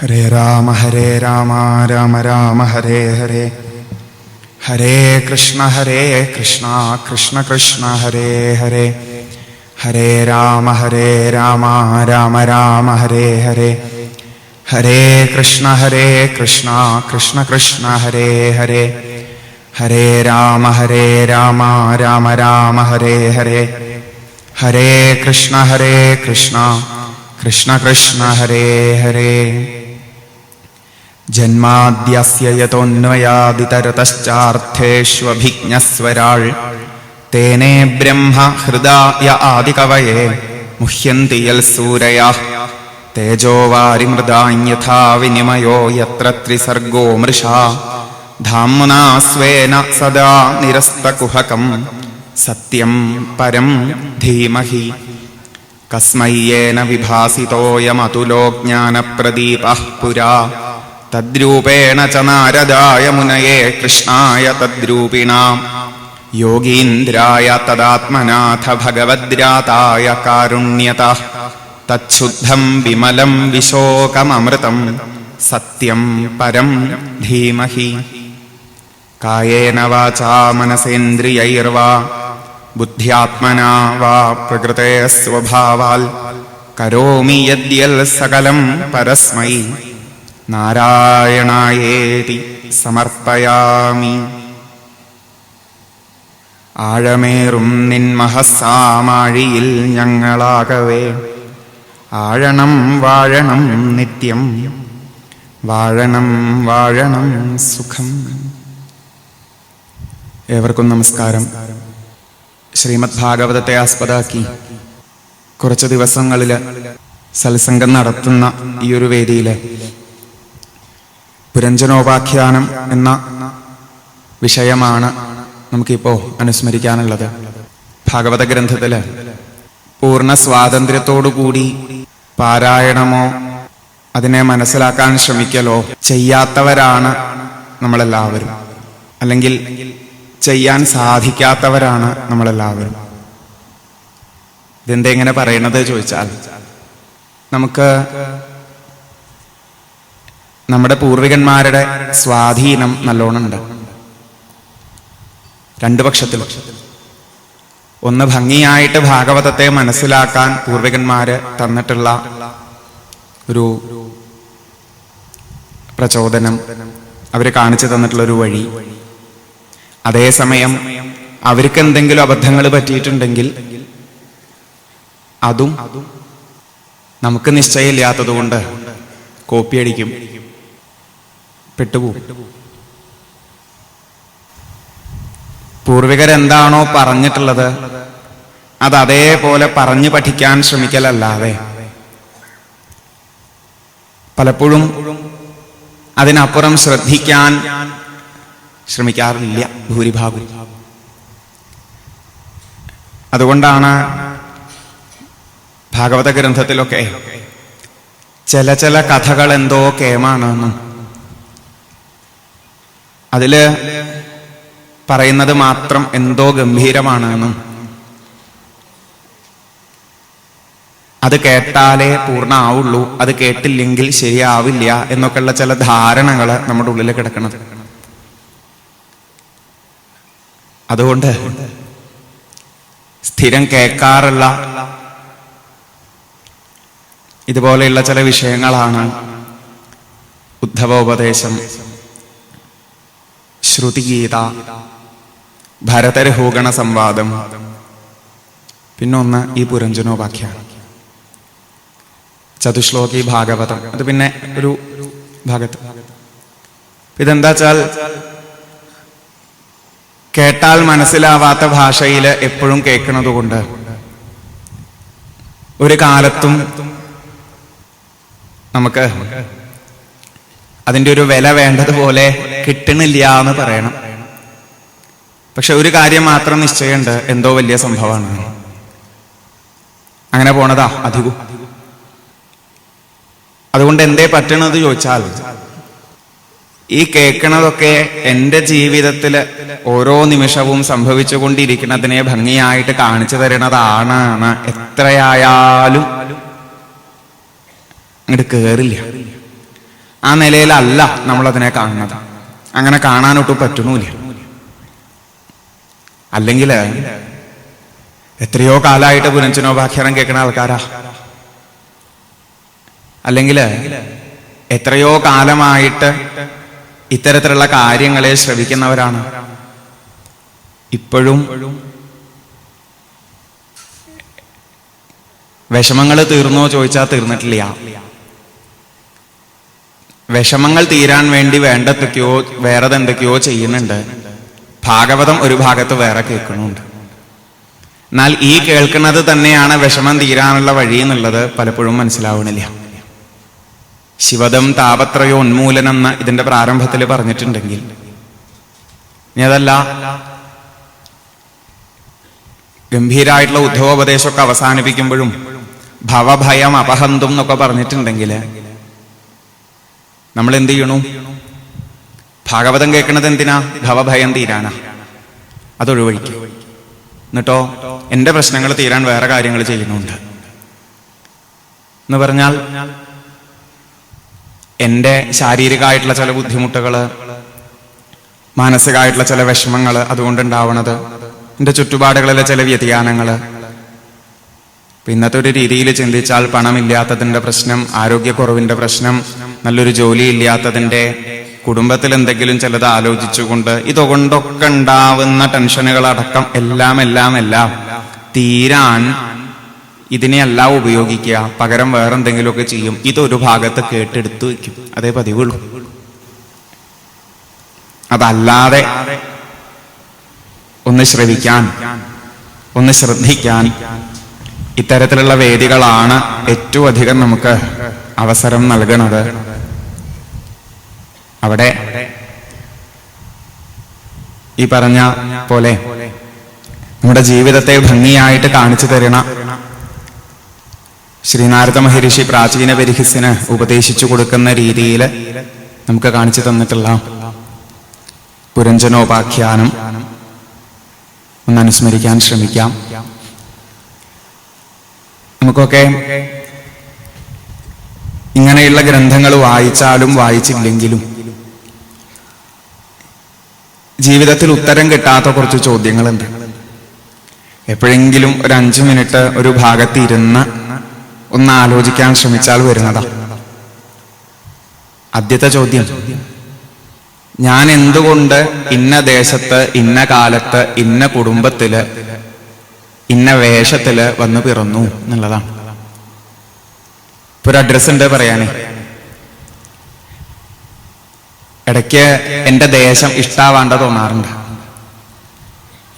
ഹരേ രാമ രാമ രാമ ഹരേ ഹരേ. ഹരേ കൃഷ്ണ കൃഷ്ണ കൃഷ്ണ ഹരേ ഹരേ. ഹരേ രാമ രാമ രാമ ഹരേ ഹരേ. ഹരേ കൃഷ്ണ കൃഷ്ണ കൃഷ്ണ ഹരേ ഹരേ. ഹരേ രാമ രാമ രാമ ഹരേ ഹരേ. ഹരേ കൃഷ്ണ കൃഷ്ണ കൃഷ്ണ ഹരേ ഹരേ. ജന്മാദ്യസ്യ യതോന്വയാദിതരതശ്ചാർത്ഥേഷ്വഭിജ്ഞസ്വരാൾ തേനേ ബ്രഹ്മ ഹൃദായ ആദികവയേ മുഹ്യന്തി യൽ സൂരയഃ തേജോ വാരിമൃദാന്യഥാ വിനിമയോ യത്ര ത്രിസർഗോ മൃഷാ ധാമ്നാ സ്വേന സദാ നിരസ്തകുഹകം സത്യം പരം ധീമഹി. കസ്മൈ യേന വിഭാസിതോയമതുലോ ജ്ഞാനപ്രദീപഃ പുരാ തദ്രൂപേണ ച നാരദായ മുനയേ കൃഷ്ണായ തദ്രൂപിണാം യോഗീന്ദ്രായ തദാത്മനാഥ ഭഗവദ്രാതായ കാരുണ്യതഃ തച്ഛുദ്ധം വിമലം വിശോകമമൃതം സത്യം പരം ധീമഹി. കായേന വാചാ മനസേന്ദ്രിയൈർവാ ബുദ്ധ്യാത്മനാ വാ പ്രകൃതേ സ്വഭാവാൽ കരോമി യദ്യൽ സകലം പരസ്മൈ നാരായണായേതി സമർപ്പയാമി. ആഴമേറും നിൻമഹസാമാഴിയിൽ ഞങ്ങളാകവേ ആഴണം വാഴണം നിത്യം വാഴണം വാഴണം സുഖം. ഏവർക്കും നമസ്കാരം. ശ്രീമദ് ഭാഗവതത്തെ ആസ്പദമാക്കി കുറച്ച് ദിവസങ്ങളിൽ സത്സംഗം നടത്തുന്ന ഈ ഒരു വേദിയിൽ പുരഞ്ജനോപാഖ്യാനം എന്ന വിഷയമാണ് നമുക്കിപ്പോൾ അനുസ്മരിക്കാനുള്ളത്. ഭാഗവത ഗ്രന്ഥത്തില് പൂർണ്ണ സ്വാതന്ത്ര്യത്തോടുകൂടി പാരായണമോ അതിനെ മനസ്സിലാക്കാൻ ശ്രമിക്കലോ ചെയ്യാത്തവരാണ് നമ്മളെല്ലാവരും, അല്ലെങ്കിൽ ചെയ്യാൻ സാധിക്കാത്തവരാണ് നമ്മളെല്ലാവരും. ഇതെന്തെങ്ങനെ പറയണത് ചോദിച്ചാൽ, നമുക്ക് നമ്മുടെ പൂർവികന്മാരുടെ സ്വാധീനം നല്ലോണമുണ്ട്. രണ്ടു പക്ഷത്തിലും. ഒന്ന്, ഭംഗിയായിട്ട് ഭാഗവതത്തെ മനസ്സിലാക്കാൻ പൂർവികന്മാര് തന്നിട്ടുള്ള ഒരു പ്രചോദനം, അവര് കാണിച്ചു തന്നിട്ടുള്ള ഒരു വഴി. അതേസമയം അവർക്ക് എന്തെങ്കിലും അബദ്ധങ്ങൾ പറ്റിയിട്ടുണ്ടെങ്കിൽ അതും നമുക്ക് നിശ്ചയമില്ലാത്തത് കൊണ്ട് കോപ്പിയടിക്കും, പെട്ടുപോകും. പൂർവികരെന്താണോ പറഞ്ഞിട്ടുള്ളത് അത് അതേപോലെ പറഞ്ഞു പഠിക്കാൻ ശ്രമിക്കലല്ലാതെ പലപ്പോഴും അതിനപ്പുറം ശ്രദ്ധിക്കാൻ ശ്രമിക്കാറില്ല ഭൂരിഭാഗം. അതുകൊണ്ടാണ് ഭാഗവത ഗ്രന്ഥത്തിലൊക്കെ ചില കഥകൾ എന്തോ കേമാണെന്നും അതില് പറയുന്നത് മാത്രം എന്തോ ഗംഭീരമാണെന്നും അത് കേട്ടാലേ പൂർണ്ണ ആവുള്ളൂ, അത് കേട്ടില്ലെങ്കിൽ ശരിയാവില്ല എന്നൊക്കെയുള്ള ചില ധാരണകൾ നമ്മുടെ ഉള്ളിൽ കിടക്കണം. അതുകൊണ്ട് സ്ഥിരം കേൾക്കാറുള്ള ഇതുപോലെയുള്ള ചില വിഷയങ്ങളാണ് ഉദ്ധവോപദേശം, ശ്രുതിഗീത, ഭരതരഹൂഗണ സംവാദം, പിന്നൊന്ന് ഈ പുരഞ്ജനോപാഖ്യാനം, ചതുശ്ലോകി ഭാഗവതം. അത് പിന്നെ ഒരു ഭാഗത്ത്. ഇതെന്താ വെച്ചാൽ കേട്ടാൽ മനസ്സിലാവാത്ത ഭാഷയിൽ എപ്പോഴും കേൾക്കുന്നത് കൊണ്ട് ഒരു കാലത്തും നമുക്ക് അതിൻ്റെ ഒരു വില വേണ്ടതുപോലെ കിട്ടണില്ല എന്ന് പറയണം. പക്ഷെ ഒരു കാര്യം മാത്രം നിശ്ചയമുണ്ട്, എന്തോ വലിയ സംഭവമാണ്. അങ്ങനെ പോണതാ അധികം. അതുകൊണ്ട് എന്തേ പറ്റണത് ചോദിച്ചാൽ, ഈ കേൾക്കണതൊക്കെ എൻ്റെ ജീവിതത്തിൽ ഓരോ നിമിഷവും സംഭവിച്ചുകൊണ്ടിരിക്കുന്നതിനെ ഭംഗിയായിട്ട് കാണിച്ചു തരണതാണ്. എത്രയായാലും അങ്ങോട്ട് കേറില്ല. ആ നിലയിലല്ല നമ്മളതിനെ കാണുന്നത്. അങ്ങനെ കാണാനൊട്ടും പറ്റുന്നില്ല. അല്ലെങ്കിൽ എത്രയോ കാലമായിട്ട് പുനഞ്ചനോപാഖ്യാനം കേൾക്കുന്ന ആൾക്കാരാ, അല്ലെങ്കിൽ എത്രയോ കാലമായിട്ട് ഇത്തരത്തിലുള്ള കാര്യങ്ങളെ ശ്രവിക്കുന്നവരാണ്. ഇപ്പോഴും വിഷമങ്ങൾ തീർന്നോ ചോദിച്ചാൽ തീർന്നിട്ടില്ല. വിഷമങ്ങൾ തീരാൻ വേണ്ടി വേണ്ടതൊക്കെയോ വേറെന്തൊക്കെയോ ചെയ്യുന്നുണ്ട്. ഭാഗവതം ഒരു ഭാഗത്ത് വേറെ കേൾക്കുന്നുണ്ട്. എന്നാൽ ഈ കേൾക്കുന്നത് തന്നെയാണ് വിഷമം തീരാനുള്ള വഴി എന്നുള്ളത് പലപ്പോഴും മനസ്സിലാവണില്ല. ശിവദം താപത്രയോ ഉന്മൂലനം എന്ന് ഇതിന്റെ പ്രാരംഭത്തിൽ പറഞ്ഞിട്ടുണ്ടെങ്കിൽ, ഇനി അതല്ല ഗംഭീരായിട്ടുള്ള ഉദ്ധവോപദേശമൊക്കെ അവസാനിപ്പിക്കുമ്പോഴും ഭവഭയം അപഹന്തും എന്നൊക്കെ പറഞ്ഞിട്ടുണ്ടെങ്കിൽ നമ്മൾ എന്ത് ചെയ്യണു? ഭാഗവതം കേൾക്കണത് എന്തിനാ? ഭവഭയം തീരാനാ. അതൊഴിവഴിക്കും. എന്നിട്ടോ എന്റെ പ്രശ്നങ്ങൾ തീരാൻ വേറെ കാര്യങ്ങൾ ചെയ്യുന്നുണ്ട് എന്ന് പറഞ്ഞാൽ, എൻ്റെ ശാരീരികമായിട്ടുള്ള ചില ബുദ്ധിമുട്ടുകള്, മാനസികമായിട്ടുള്ള ചില വിഷമങ്ങള് അതുകൊണ്ടുണ്ടാവണത്, എൻ്റെ ചുറ്റുപാടുകളിലെ ചില വ്യതിയാനങ്ങള്, ഇന്നത്തെ ഒരു രീതിയിൽ ചിന്തിച്ചാൽ പണമില്ലാത്തതിൻ്റെ പ്രശ്നം, ആരോഗ്യക്കുറവിൻ്റെ പ്രശ്നം, നല്ലൊരു ജോലി ഇല്ലാത്തതിൻ്റെ, കുടുംബത്തിൽ എന്തെങ്കിലും ചിലത് ആലോചിച്ചുകൊണ്ട് ഇതുകൊണ്ടൊക്കെ ഉണ്ടാവുന്ന ടെൻഷനുകളടക്കം എല്ലാം തീരാൻ ഇതിനെയല്ല ഉപയോഗിക്കുക. പകരം വേറെന്തെങ്കിലുമൊക്കെ ചെയ്യും. ഇതൊരു ഭാഗത്ത് കേട്ടെടുത്തു വയ്ക്കും. അതേ പതിവുള്ളൂ. അതല്ലാതെ ഒന്ന് ശ്രവിക്കാൻ, ഒന്ന് ശ്രദ്ധിക്കാൻ ഇത്തരത്തിലുള്ള വേദികളാണ് ഏറ്റവും അധികം നമുക്ക് അവസരം നൽകുന്നത്. അവിടെ ഈ പറഞ്ഞ പോലെ നമ്മുടെ ജീവിതത്തെ ഭംഗിയായിട്ട് കാണിച്ചു തരണ ശ്രീനാരദ മഹർഷി പ്രാചീന ബർഹിസിന് ഉപദേശിച്ചു കൊടുക്കുന്ന രീതിയിൽ നമുക്ക് കാണിച്ചു തന്നിട്ടുള്ള പുരഞ്ജനോപാഖ്യാനം ഒന്ന് അനുസ്മരിക്കാൻ ശ്രമിക്കാം. നമുക്കൊക്കെ ഇങ്ങനെയുള്ള ഗ്രന്ഥങ്ങൾ വായിച്ചാലും വായിച്ചില്ലെങ്കിലും ജീവിതത്തിൽ ഉത്തരം കിട്ടാത്ത കുറച്ച് ചോദ്യങ്ങളുണ്ട്. എപ്പോഴെങ്കിലും ഒരു 5 മിനിറ്റ് ഒരു ഭാഗത്ത് ഇരുന്ന് ഒന്ന് ആലോചിക്കാൻ ശ്രമിച്ചാൽ വരുന്നതാ. ആദ്യത്തെ ചോദ്യം, ഞാൻ എന്തുകൊണ്ട് ഇന്ന ദേശത്ത്, ഇന്ന കാലത്ത്, ഇന്ന കുടുംബത്തില്, ഇന്ന വേഷത്തില് വന്ന് പിറന്നു എന്നുള്ളതാണ്. ഇപ്പൊ ഒരു അഡ്രസ് ഉണ്ട് പറയാനേ. ഇടയ്ക്ക് എന്റെ ദേശം ഇഷ്ടാവാണ്ട തോന്നാറുണ്ട്.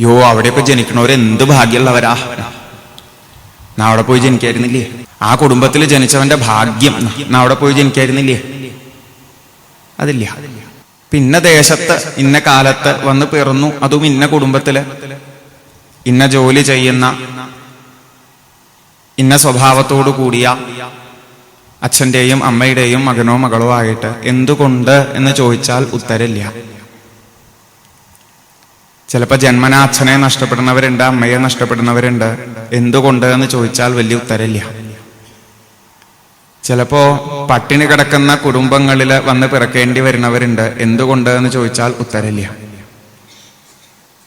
യോ, അവിടെയൊക്കെ ജനിക്കണവര് എന്ത് ഭാഗ്യമുള്ളവരാ, നാ അവിടെ പോയി ജനിക്കായിരുന്നില്ലേ? ആ കുടുംബത്തിൽ ജനിച്ചവന്റെ ഭാഗ്യം, നാ അവിടെ പോയി ജനിക്കായിരുന്നില്ലേ? അതില്ല. പിന്നെ ദേശത്ത് ഇന്ന കാലത്ത് വന്ന് പിറന്നു, അതും ഇന്ന കുടുംബത്തില്, ഇന്ന ജോലി ചെയ്യുന്ന, ഇന്ന സ്വഭാവത്തോടു കൂടിയ അച്ഛൻ്റെയും അമ്മയുടെയും മകനോ മകളോ ആയിട്ട്. എന്തുകൊണ്ട് എന്ന് ചോദിച്ചാൽ ഉത്തരമില്ല. ചിലപ്പോൾ ജന്മനാ അച്ഛനെ നഷ്ടപ്പെടുന്നവരുണ്ട്, അമ്മയെ നഷ്ടപ്പെടുന്നവരുണ്ട്. എന്തുകൊണ്ട് എന്ന് ചോദിച്ചാൽ വലിയ ഉത്തരമില്ല. ചിലപ്പോ പട്ടിണി കിടക്കുന്ന കുടുംബങ്ങളിൽ വന്ന് പിറക്കേണ്ടി വരുന്നവരുണ്ട്. എന്തുകൊണ്ട് എന്ന് ചോദിച്ചാൽ ഉത്തരമില്ല.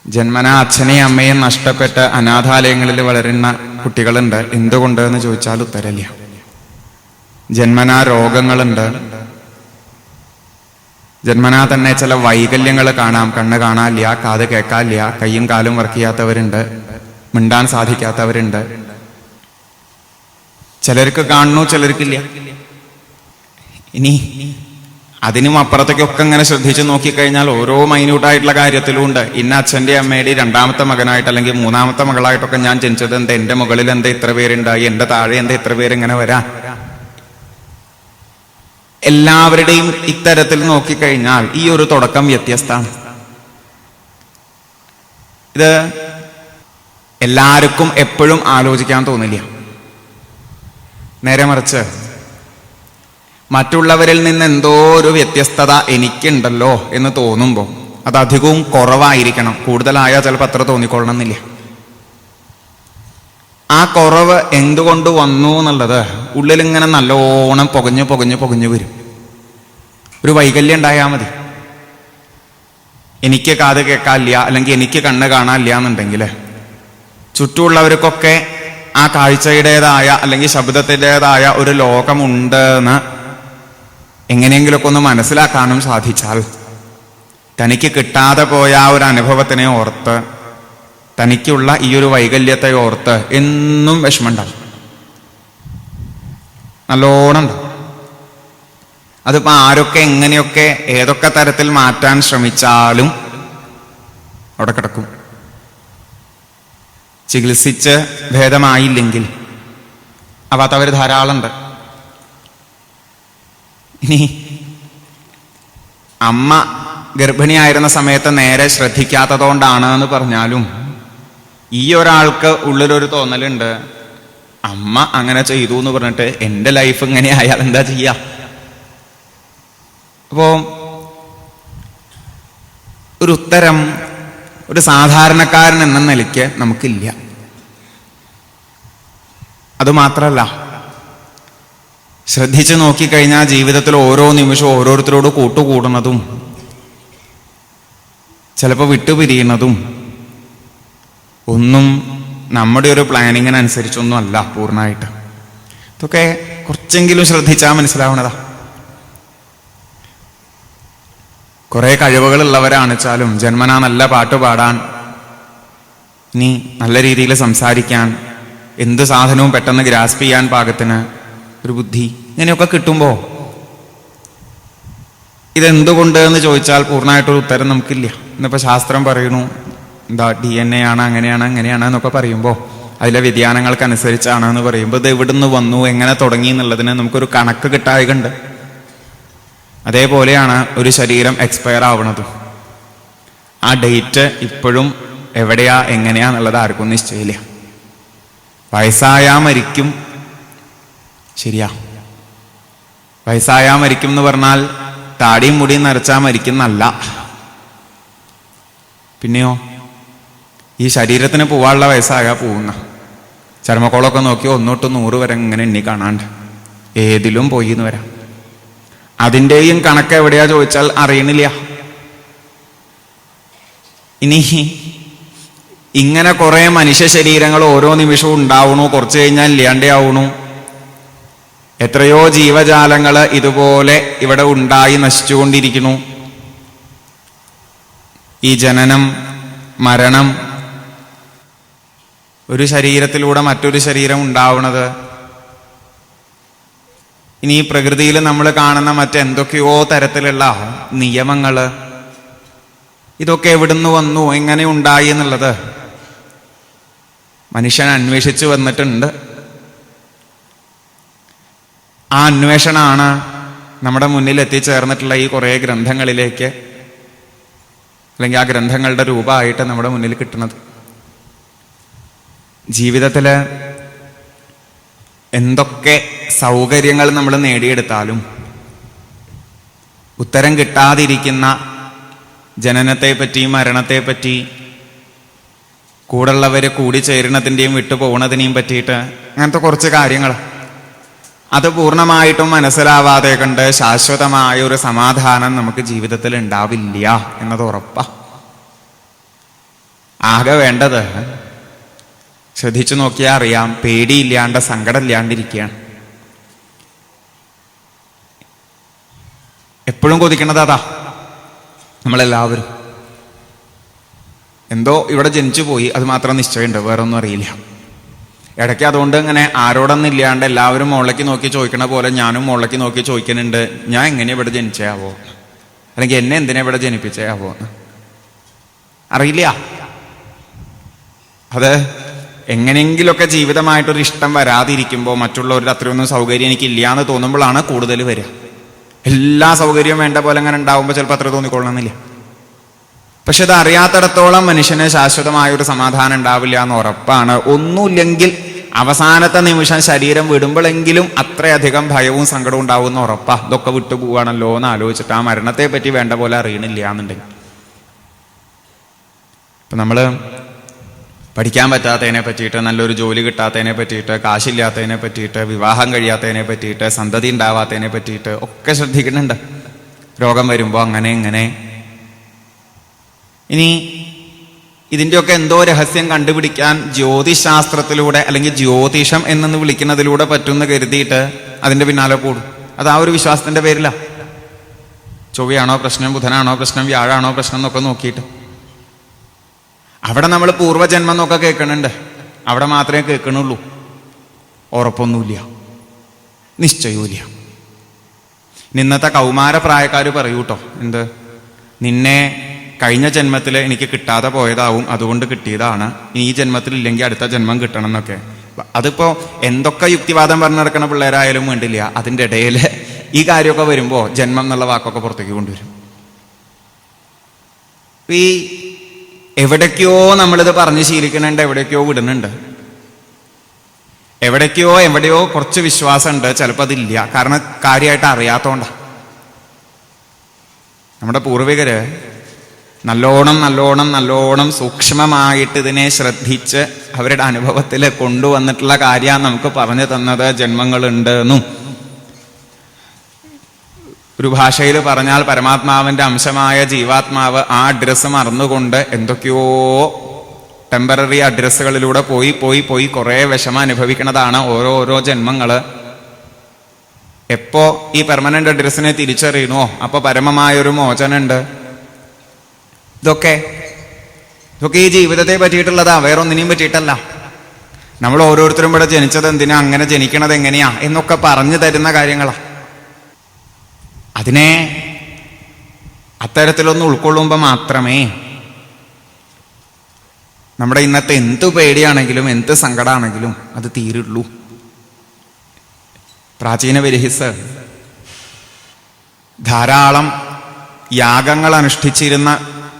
ജന്മനാ അച്ഛനെയും അമ്മയും നഷ്ടപ്പെട്ട് അനാഥാലയങ്ങളിൽ വളരുന്ന കുട്ടികളുണ്ട്. എന്തുകൊണ്ട് എന്ന് ചോദിച്ചാൽ ഉത്തരമില്ല. ജന്മനാ രോഗങ്ങളുണ്ട്. ജന്മനാ തന്നെ ചില വൈകല്യങ്ങൾ കാണാം. കണ്ണ് കാണാനില്ല, കാത് കേൾക്കാനില്ല, കയ്യും കാലും വർക്ക് ചെയ്യാത്തവരുണ്ട്, മിണ്ടാൻ സാധിക്കാത്തവരുണ്ട്. ചിലർക്ക് കാണുന്നു, ചിലർക്കില്ല. ഇനി അതിനും അപ്പുറത്തേക്കൊക്കെ ഇങ്ങനെ ശ്രദ്ധിച്ചു നോക്കിക്കഴിഞ്ഞാൽ ഓരോ മൈന്യൂട്ടായിട്ടുള്ള കാര്യത്തിലും ഉണ്ട്. ഇന്ന അച്ഛൻ്റെ അമ്മയുടെ 2ാമത്തെ മകനായിട്ട് അല്ലെങ്കിൽ 3ാമത്തെ മകളായിട്ടൊക്കെ ഞാൻ ജനിച്ചത് എന്താ, എന്റെ മുകളിൽ എന്താ ഇത്ര പേരുണ്ടായി, എന്റെ താഴെ എന്താ ഇത്ര പേരിങ്ങനെ വരാ. എല്ലാവരുടെയും ഇത്തരത്തിൽ നോക്കിക്കഴിഞ്ഞാൽ ഈ ഒരു തുടക്കം വ്യത്യസ്തമാണ്. ഇത് എല്ലാവർക്കും എപ്പോഴും ആലോചിക്കാൻ തോന്നില്ല. നേരെ മറിച്ച് മറ്റുള്ളവരിൽ നിന്ന് എന്തോ ഒരു വ്യത്യസ്തത എനിക്കുണ്ടല്ലോ എന്ന് തോന്നുമ്പോൾ അത് അധികവും കുറവായിരിക്കണം. കൂടുതലായാൽ ചിലപ്പോൾ അത്ര തോന്നിക്കൊള്ളണം എന്നില്ല. ആ കുറവ് എന്തുകൊണ്ട് വന്നു എന്നുള്ളത് ഉള്ളിലിങ്ങനെ നല്ലോണം പുകഞ്ഞു വരും. ഒരു വൈകല്യം ഉണ്ടായാൽ മതി. എനിക്ക് കാത് കേൾക്കാനില്ല, അല്ലെങ്കിൽ എനിക്ക് കണ്ണ് കാണാനില്ല എന്നുണ്ടെങ്കിൽ ചുറ്റുമുള്ളവർക്കൊക്കെ ആ കാഴ്ചയുടേതായ അല്ലെങ്കിൽ ശബ്ദത്തിൻ്റെതായ ഒരു ലോകമുണ്ട് എന്ന് എങ്ങനെയെങ്കിലുമൊക്കെ ഒന്ന് മനസ്സിലാക്കാനും സാധിച്ചാൽ തനിക്ക് കിട്ടാതെ പോയ ആ ഒരു അനുഭവത്തിനെ ഓർത്ത്, തനിക്കുള്ള ഈ ഒരു വൈകല്യത്തെ ഓർത്ത് എന്നും വിഷമമുണ്ടാവും, നല്ലോണം ഉണ്ടാവും. അതിപ്പോ ആരൊക്കെ എങ്ങനെയൊക്കെ ഏതൊക്കെ തരത്തിൽ മാറ്റാൻ ശ്രമിച്ചാലും അവിടെ കിടക്കും. ചികിത്സിച്ച് ഭേദമായില്ലെങ്കിൽ ആവാത്തവർ ധാരാളമുണ്ട്. ഇനി അമ്മ ഗർഭിണിയായിരുന്ന സമയത്ത് നേരെ ശ്രദ്ധിക്കാത്തതുകൊണ്ടാണ് എന്ന് പറഞ്ഞാലും ഈ ഒരാൾക്ക് ഉള്ളിലൊരു തോന്നലുണ്ട്, അമ്മ അങ്ങനെ ചെയ്തു എന്ന് പറഞ്ഞിട്ട് എൻ്റെ ലൈഫ് ഇങ്ങനെ ആയാൽ എന്താ ചെയ്യാ? അപ്പോ ഒരു ഉത്തരം ഒരു സാധാരണക്കാരൻ എന്ന നിലയ്ക്ക് നമുക്കില്ല. അതുമാത്രല്ല, ശ്രദ്ധിച്ചു നോക്കിക്കഴിഞ്ഞാൽ ജീവിതത്തിൽ ഓരോ നിമിഷവും ഓരോരുത്തരോട് കൂട്ടുകൂടുന്നതും ചിലപ്പോൾ വിട്ടുപിരിയുന്നതും ഒന്നും നമ്മുടെ ഒരു പ്ലാനിങ്ങിനനുസരിച്ചൊന്നും അല്ല പൂർണ്ണമായിട്ട്. ഇതൊക്കെ കുറച്ചെങ്കിലും ശ്രദ്ധിച്ചാൽ മനസ്സിലാവണതാ. കുറെ കഴിവുകളുള്ളവരാണെച്ചാലും ജന്മനാ നല്ല പാട്ട് പാടാൻ, ഇനി നല്ല രീതിയിൽ സംസാരിക്കാൻ, എന്ത് സാധനവും പെട്ടെന്ന് ഗ്രാസ്പ് ചെയ്യാൻ പാകത്തിന് ഒരു ബുദ്ധി, ഇങ്ങനെയൊക്കെ കിട്ടുമ്പോൾ ഇതെന്തുകൊണ്ട് എന്ന് ചോദിച്ചാൽ പൂർണ്ണമായിട്ടൊരു ഉത്തരം നമുക്കില്ല. ഇന്നിപ്പോൾ ശാസ്ത്രം പറയുന്നു എന്താ DNA ആണ്, അങ്ങനെയാണ് എന്നൊക്കെ പറയുമ്പോൾ അതിലെ വ്യതിയാനങ്ങൾക്കനുസരിച്ചാണ് എന്ന് പറയുമ്പോൾ ഇത് എവിടുന്ന് വന്നു, എങ്ങനെ തുടങ്ങി എന്നുള്ളതിന് നമുക്കൊരു കണക്ക് കിട്ടായകുണ്ട്. അതേപോലെയാണ് ഒരു ശരീരം എക്സ്പയർ ആവണതും. ആ ഡേറ്റ് ഇപ്പോഴും എവിടെയാ എങ്ങനെയാന്നുള്ളത് ആർക്കും നിശ്ചയില്ല. വയസ്സായാ മരിക്കും, ശരിയാ. വയസ്സായാ മരിക്കും എന്ന് പറഞ്ഞാൽ താടിയും മുടിയും നരച്ചാ മരിക്കുന്നല്ല. പിന്നെയോ ഈ ശരീരത്തിന് പോവാനുള്ള വയസ്സായാ പോകുന്ന ചർമ്മക്കോളൊക്കെ നോക്കി 1 തൊട്ട് 100 വരെ ഇങ്ങനെ എണ്ണി കാണാണ്ട് ഏതിലും പോയി എന്ന് വരാം. അതിൻ്റെയും കണക്ക് എവിടെയാ ചോദിച്ചാൽ അറിയണില്ല. ഇനി ഇങ്ങനെ കുറെ മനുഷ്യ ശരീരങ്ങൾ ഓരോ നിമിഷവും ഉണ്ടാവണു, കുറച്ച് കഴിഞ്ഞാൽ ഇല്ലാണ്ടേ ആവണു. എത്രയോ ജീവജാലങ്ങൾ ഇതുപോലെ ഇവിടെ ഉണ്ടായി നശിച്ചുകൊണ്ടിരിക്കുന്നു. ഈ ജനനം മരണം, ഒരു ശരീരത്തിലൂടെ മറ്റൊരു ശരീരം ഉണ്ടാവുന്നത്, ഇനി പ്രകൃതിയിൽ നമ്മൾ കാണുന്ന മറ്റെന്തൊക്കെയോ തരത്തിലുള്ള നിയമങ്ങൾ, ഇതൊക്കെ എവിടുന്ന് വന്നു, എങ്ങനെ ഉണ്ടായി എന്നുള്ളത് മനുഷ്യൻ അന്വേഷിച്ചു വന്നിട്ടുണ്ട്. ആ അന്വേഷണമാണ് നമ്മുടെ മുന്നിൽ എത്തിച്ചേർന്നിട്ടുള്ള ഈ കുറേ ഗ്രന്ഥങ്ങളിലേക്ക്, അല്ലെങ്കിൽ ആ ഗ്രന്ഥങ്ങളുടെ രൂപമായിട്ട് നമ്മുടെ മുന്നിൽ കിട്ടുന്നത്. ജീവിതത്തിൽ എന്തൊക്കെ സൗകര്യങ്ങൾ നമ്മൾ നേടിയെടുത്താലും ഉത്തരം കിട്ടാതിരിക്കുന്ന ജനനത്തെപ്പറ്റി, മരണത്തെപ്പറ്റി, കൂടുള്ളവർ കൂടിച്ചേരുന്നതിൻ്റെയും വിട്ടുപോകുന്നതിനെയും പറ്റിയിട്ട് അങ്ങനത്തെ കുറച്ച് കാര്യങ്ങൾ, അത് പൂർണ്ണമായിട്ടും മനസ്സിലാവാതെ കണ്ട് ശാശ്വതമായ ഒരു സമാധാനം നമുക്ക് ജീവിതത്തിൽ ഉണ്ടാവില്ല എന്നത് ഉറപ്പാ. ആകെ വേണ്ടത് ശ്രദ്ധിച്ചു നോക്കിയാൽ അറിയാം, പേടിയില്ലാണ്ട് സങ്കടം ഇല്ലാണ്ടിരിക്കുകയാണ്. എപ്പോഴും കൊതിക്കണത് അതാ. നമ്മളെല്ലാവരും എന്തോ ഇവിടെ ജനിച്ചു പോയി, അത് മാത്രം നിശ്ചയമുണ്ട്, വേറെ ഒന്നും അറിയില്ല. ഇടയ്ക്ക് അതുകൊണ്ട് ഇങ്ങനെ ആരോടൊന്നും ഇല്ലാണ്ട് എല്ലാവരും മുകളിലേക്ക് നോക്കി ചോദിക്കണ പോലെ ഞാനും മുകളിലേക്ക് നോക്കി ചോദിക്കുന്നുണ്ട്, ഞാൻ എങ്ങനെ ഇവിടെ ജനിച്ചാവോ, അല്ലെങ്കിൽ എന്നെ എന്തിനാ ഇവിടെ ജനിപ്പിച്ചാവോ എന്ന് അറിയില്ല. അത് എങ്ങനെയെങ്കിലുമൊക്കെ ജീവിതമായിട്ടൊരു ഇഷ്ടം വരാതിരിക്കുമ്പോൾ, മറ്റുള്ളവരുടെ അത്രയൊന്നും സൗകര്യം എനിക്കില്ല എന്ന് തോന്നുമ്പോഴാണ് കൂടുതൽ വരിക. എല്ലാ സൗകര്യവും വേണ്ട പോലെ അങ്ങനെ ഉണ്ടാവുമ്പോൾ ചിലപ്പോൾ അത്ര തോന്നിക്കൊള്ളണമെന്നില്ല. പക്ഷെ അത് അറിയാത്തിടത്തോളം മനുഷ്യന് ശാശ്വതമായ ഒരു സമാധാനം ഉണ്ടാവില്ല എന്ന് ഉറപ്പാണ്. ഒന്നുമില്ലെങ്കിൽ അവസാനത്തെ നിമിഷം ശരീരം വിടുമ്പോഴെങ്കിലും അത്രയധികം ഭയവും സങ്കടവും ഉണ്ടാവുമെന്ന് ഉറപ്പാ. ഇതൊക്കെ വിട്ടുപോവാണല്ലോ എന്ന് ആലോചിച്ചിട്ട് ആ മരണത്തെ പറ്റി വേണ്ട പോലെ അറിയണില്ല എന്നുണ്ടെങ്കിൽ, ഇപ്പം നമ്മൾ പഠിക്കാൻ പറ്റാത്തതിനെ പറ്റിയിട്ട്, നല്ലൊരു ജോലി കിട്ടാത്തതിനെ പറ്റിയിട്ട്, കാശില്ലാത്തതിനെ പറ്റിയിട്ട്, വിവാഹം കഴിയാത്തതിനെ പറ്റിയിട്ട്, സന്തതി ഉണ്ടാവാത്തതിനെ പറ്റിയിട്ട് ഒക്കെ ശ്രദ്ധിക്കുന്നുണ്ട്. രോഗം വരുമ്പോൾ അങ്ങനെ ഇങ്ങനെ. ഇനി ഇതിൻ്റെയൊക്കെ എന്തോ രഹസ്യം കണ്ടുപിടിക്കാൻ ജ്യോതിശാസ്ത്രത്തിലൂടെ അല്ലെങ്കിൽ ജ്യോതിഷം എന്നു വിളിക്കുന്നതിലൂടെ പറ്റുമെന്ന് കരുതിയിട്ട് അതിൻ്റെ പിന്നാലെ കൂടും. അത് ആ ഒരു വിശ്വാസത്തിൻ്റെ പേരില. ചൊവ്വയാണോ പ്രശ്നം, ബുധനാണോ പ്രശ്നം, വ്യാഴാണോ പ്രശ്നം എന്നൊക്കെ നോക്കിയിട്ട്. അവിടെ നമ്മൾ പൂർവ്വജന്മം എന്നൊക്കെ കേൾക്കണുണ്ട്. അവിടെ മാത്രമേ കേൾക്കണുള്ളൂ. ഉറപ്പൊന്നുമില്ല, നിശ്ചയവുമില്ല. ഇന്നത്തെ കൗമാരപ്രായക്കാർ പറയൂ കേട്ടോ, എന്ത്, നിന്നെ കഴിഞ്ഞ ജന്മത്തിൽ എനിക്ക് കിട്ടാതെ പോയതാവും, അതുകൊണ്ട് കിട്ടിയതാണ്, ഈ ജന്മത്തിൽ ഇല്ലെങ്കിൽ അടുത്ത ജന്മം കിട്ടണം എന്നൊക്കെ. അതിപ്പോ എന്തൊക്കെ യുക്തിവാദം പറഞ്ഞു നടക്കുന്ന പിള്ളേരായാലും വേണ്ടില്ല, അതിൻ്റെ ഇടയിൽ ഈ കാര്യമൊക്കെ വരുമ്പോൾ ജന്മം എന്നുള്ള വാക്കൊക്കെ പുറത്തേക്ക് കൊണ്ടുവരും. ഈ എവിടേക്കോ നമ്മളിത് പറഞ്ഞ് ശീലിക്കുന്നുണ്ട്, എവിടേക്കോ വിടുന്നുണ്ട്. എവിടെയോ കുറച്ച് വിശ്വാസമുണ്ട്, ചിലപ്പോൾ അതില്ല. കാരണം കാര്യമായിട്ട് അറിയാത്തോണ്ടാ. നമ്മുടെ പൂർവികര് നല്ലോണം സൂക്ഷ്മമായിട്ട് ഇതിനെ ശ്രദ്ധിച്ച് അവരുടെ അനുഭവത്തിൽ കൊണ്ടുവന്നിട്ടുള്ള കാര്യം നമുക്ക് പറഞ്ഞു തന്നത് ജന്മങ്ങളുണ്ട് എന്നും. ഒരു ഭാഷയിൽ പറഞ്ഞാൽ പരമാത്മാവിന്റെ അംശമായ ജീവാത്മാവ് ആ അഡ്രസ്സ് മറന്നുകൊണ്ട് എന്തൊക്കെയോ ടെമ്പററി അഡ്രസ്സുകളിലൂടെ പോയി കുറെ വിഷമം അനുഭവിക്കുന്നതാണ് ഓരോ ജന്മങ്ങള്. എപ്പോ ഈ പെർമനന്റ് അഡ്രസ്സിനെ തിരിച്ചറിയണോ അപ്പൊ പരമമായൊരു മോചനുണ്ട്. ഇതൊക്കെ ഈ ജീവിതത്തെ പറ്റിയിട്ടുള്ളതാ, വേറൊന്നിനെയും പറ്റിയിട്ടല്ല. നമ്മൾ ഓരോരുത്തരും ഇവിടെ ജനിച്ചത് എന്തിനാ, അങ്ങനെ ജനിക്കണത് എങ്ങനെയാ എന്നൊക്കെ പറഞ്ഞു തരുന്ന കാര്യങ്ങളാ. അതിനെ അത്തരത്തിലൊന്ന് ഉൾക്കൊള്ളുമ്പോൾ മാത്രമേ നമ്മുടെ ഇന്നത്തെ എന്ത് പേടിയാണെങ്കിലും എന്ത് സങ്കടമാണെങ്കിലും അത് തീരുള്ളൂ. പ്രാചീന ബർഹിസ് ധാരാളം യാഗങ്ങൾ അനുഷ്ഠിച്ചിരുന്ന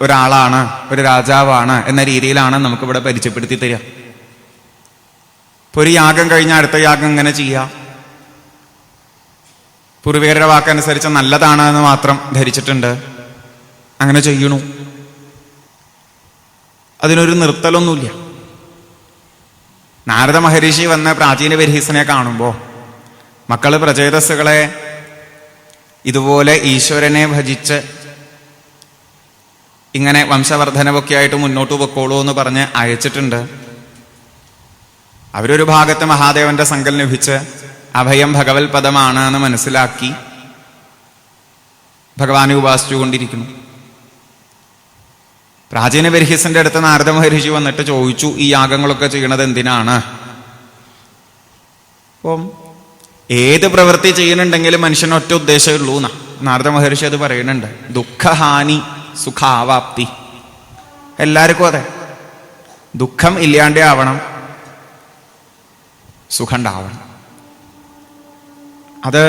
ഒരാളാണ്, ഒരു രാജാവാണ് എന്ന രീതിയിലാണ് നമുക്കിവിടെ പരിചയപ്പെടുത്തി തരിക. ഇപ്പൊ ഒരു യാഗം കഴിഞ്ഞാൽ അടുത്ത യാഗം ഇങ്ങനെ ചെയ്യാം. പൂർവികരുടെ വാക്കനുസരിച്ച് നല്ലതാണ് എന്ന് മാത്രം ധരിച്ചിട്ടുണ്ട്, അങ്ങനെ ചെയ്യണു. അതിനൊരു നിർത്തലൊന്നുമില്ല. നാരദ മഹർഷി വന്ന പ്രാചീന ബർഹിസിനെ കാണുമ്പോൾ മക്കള് പ്രചേതസ്സുകളെ ഇതുപോലെ ഈശ്വരനെ ഭജിച്ച് ഇങ്ങനെ വംശവർദ്ധനവൊക്കെ ആയിട്ട് മുന്നോട്ട് പൊക്കോളൂ എന്ന് പറഞ്ഞ് അയച്ചിട്ടുണ്ട്. അവരൊരു ഭാഗത്ത് മഹാദേവന്റെ സങ്കൽ ലഭിച്ച് അഭയം ഭഗവത് പദമാണ് എന്ന് മനസ്സിലാക്കി ഭഗവാനെ ഉപാസിച്ചുകൊണ്ടിരിക്കുന്നു. പ്രാചീന ബർഹിസിന്റെ അടുത്ത് നാരദ മഹർഷി വന്നിട്ട് ചോദിച്ചു, ഈ യാഗങ്ങളൊക്കെ ചെയ്യണത് എന്തിനാണ്? അപ്പം ഏത് പ്രവൃത്തി ചെയ്യുന്നുണ്ടെങ്കിലും മനുഷ്യന് ഒറ്റ ഉദ്ദേശമേ ഉള്ളൂ എന്നാ നാരദ മഹർഷി അത് പറയുന്നുണ്ട്. ദുഃഖഹാനി സുഖാവാപ്തി. എല്ലാവർക്കും അതെ, ദുഃഖം ഇല്ലാണ്ടേ ആവണം, സുഖം ഉണ്ടാവണം. അത്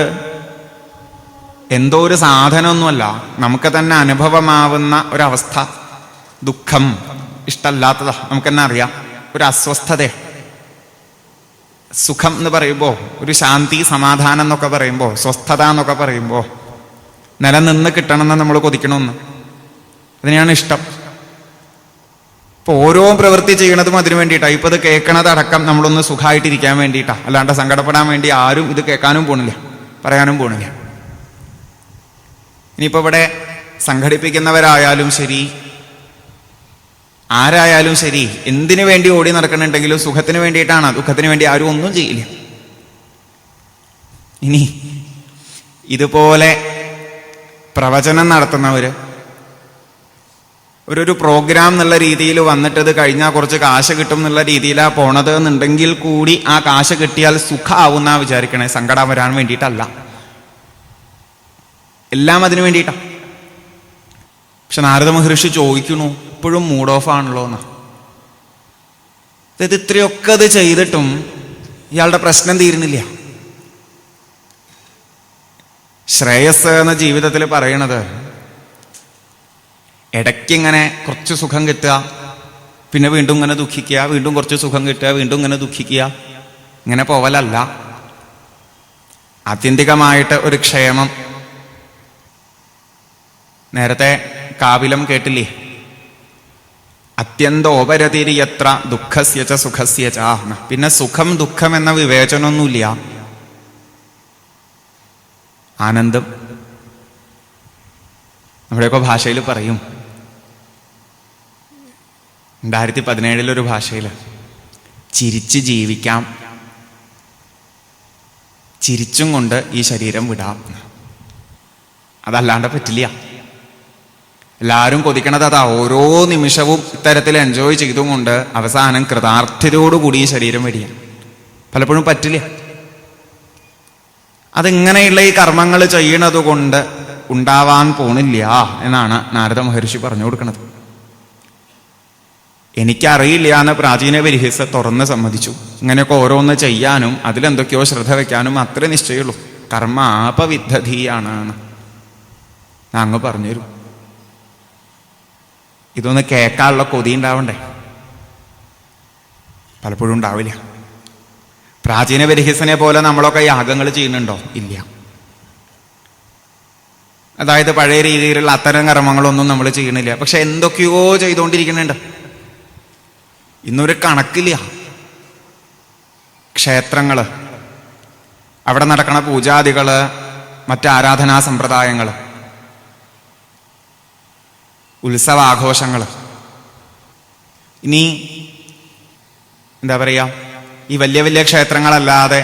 എന്തോ ഒരു സാധനമൊന്നുമല്ല, നമുക്ക് തന്നെ അനുഭവമാവുന്ന ഒരവസ്ഥ. ദുഃഖം ഇഷ്ടമല്ലാത്തതാ, നമുക്ക് തന്നെ അറിയാം. ഒരു അസ്വസ്ഥത. സുഖം എന്ന് പറയുമ്പോൾ ഒരു ശാന്തി സമാധാനം എന്നൊക്കെ പറയുമ്പോൾ, സ്വസ്ഥത എന്നൊക്കെ പറയുമ്പോൾ നിലനിന്ന് കിട്ടണമെന്ന് നമ്മൾ കൊതിക്കണമെന്ന്, അതിനെയാണ് ഇഷ്ടം. ഇപ്പൊ ഓരോ പ്രവൃത്തി ചെയ്യണതും അതിനു വേണ്ടിയിട്ടാണ്. ഇപ്പൊ ഇത് കേൾക്കണതടക്കം നമ്മളൊന്ന് സുഖമായിട്ടിരിക്കാൻ വേണ്ടിയിട്ടാ, അല്ലാണ്ട് സങ്കടപ്പെടാൻ വേണ്ടി ആരും ഇത് കേൾക്കാനും പോണില്ല, പറയാനും പോണില്ല. ഇനിയിപ്പോ ഇവിടെ സംഘടിപ്പിക്കുന്നവരായാലും ശരി, ആരായാലും ശരി, എന്തിനു വേണ്ടി ഓടി നടക്കുന്നുണ്ടെങ്കിലും സുഖത്തിന് വേണ്ടിയിട്ടാണ്, ദുഃഖത്തിന് വേണ്ടി ആരും ഒന്നും ചെയ്യില്ല. ഇനി ഇതുപോലെ പ്രവചനം നടത്തുന്നവര് ഒരു പ്രോഗ്രാം എന്നുള്ള രീതിയിൽ വന്നിട്ടത് കഴിഞ്ഞാൽ കുറച്ച് കാശ് കിട്ടും എന്നുള്ള രീതിയിലാണ് പോണത് എന്നുണ്ടെങ്കിൽ കൂടി ആ കാശ് കിട്ടിയാൽ സുഖമാവുന്ന വിചാരിക്കണേ, സങ്കടം വരാൻ വേണ്ടിയിട്ടല്ല. എല്ലാം അതിനു വേണ്ടിയിട്ടാ. പക്ഷെ നാരദ മഹർഷി ചോദിക്കണു, ഇപ്പോഴും മൂഡ് ഓഫ് ആണല്ലോ എന്നാ. അതായത് ഇത്രയൊക്കെ അത് ചെയ്തിട്ടും ഇയാളുടെ പ്രശ്നം തീരുന്നില്ല. ശ്രേയസ് എന്ന ജീവിതത്തിൽ പറയണത് ഇടയ്ക്കിങ്ങനെ കുറച്ച് സുഖം കിട്ടുക, പിന്നെ വീണ്ടും ഇങ്ങനെ ദുഃഖിക്കുക, വീണ്ടും കുറച്ച് സുഖം കിട്ടുക, വീണ്ടും ഇങ്ങനെ ദുഃഖിക്കുക, ഇങ്ങനെ പോവലല്ല. ആത്യന്തികമായിട്ട് ഒരു ക്ഷേമം. നേരത്തെ കാവിലം കേട്ടില്ലേ, അത്യന്തോപരതിരിയത്ര ദുഃഖസ്യച സുഖസ്യച. പിന്നെ സുഖം ദുഃഖം എന്ന വിവേചനമൊന്നുമില്ല. ആനന്ദം. നമ്മുടെയൊക്കെ ഭാഷയിൽ പറയും, 2017 ഭാഷയിൽ ചിരിച്ച് ജീവിക്കാം, ചിരിച്ചും കൊണ്ട് ഈ ശരീരം വിടാം. അതല്ലാണ്ട് പറ്റില്ല. എല്ലാവരും കൊതിക്കണത് അതാ. ഓരോ നിമിഷവും ഇത്തരത്തിൽ എൻജോയ് ചെയ്തും കൊണ്ട് അവസാനം കൃതാർത്ഥതയോടുകൂടി ഈ ശരീരം വെടിയാൻ പലപ്പോഴും പറ്റില്ല. അതിങ്ങനെയുള്ള ഈ കർമ്മങ്ങൾ ചെയ്യണത് കൊണ്ട് ഉണ്ടാവാൻ പോണില്ല എന്നാണ് നാരദ മഹർഷി പറഞ്ഞു കൊടുക്കുന്നത്. എനിക്കറിയില്ല എന്ന് പ്രാചീന പരിഹസ തുറന്ന് സമ്മതിച്ചു. ഇങ്ങനെയൊക്കെ ഓരോന്ന് ചെയ്യാനും അതിലെന്തൊക്കെയോ ശ്രദ്ധ വെക്കാനും അത്ര നിശ്ചയുള്ളൂ. കർമാപവിദ്ധതിയാണ് അങ്ങ് പറഞ്ഞുതരും. ഇതൊന്ന് കേൾക്കാനുള്ള കൊതി ഉണ്ടാവണ്ടേ? പലപ്പോഴും ഉണ്ടാവില്ല. പ്രാചീന പരിഹസനെ പോലെ നമ്മളൊക്കെ യാഗങ്ങൾ ചെയ്യുന്നുണ്ടോ? ഇല്ല. അതായത് പഴയ രീതിയിലുള്ള അത്തരം കർമ്മങ്ങളൊന്നും നമ്മൾ ചെയ്യണില്ല. പക്ഷെ എന്തൊക്കെയോ ചെയ്തുകൊണ്ടിരിക്കുന്നുണ്ട്. ഇന്നൊരു കണക്കില്ല. ക്ഷേത്രങ്ങള്, അവിടെ നടക്കണ പൂജാദികള്, മറ്റ് ആരാധനാ സമ്പ്രദായങ്ങള്, ഉത്സവാഘോഷങ്ങള്, ഇനി എന്താ പറയാ, ഈ വലിയ വലിയ ക്ഷേത്രങ്ങളല്ലാതെ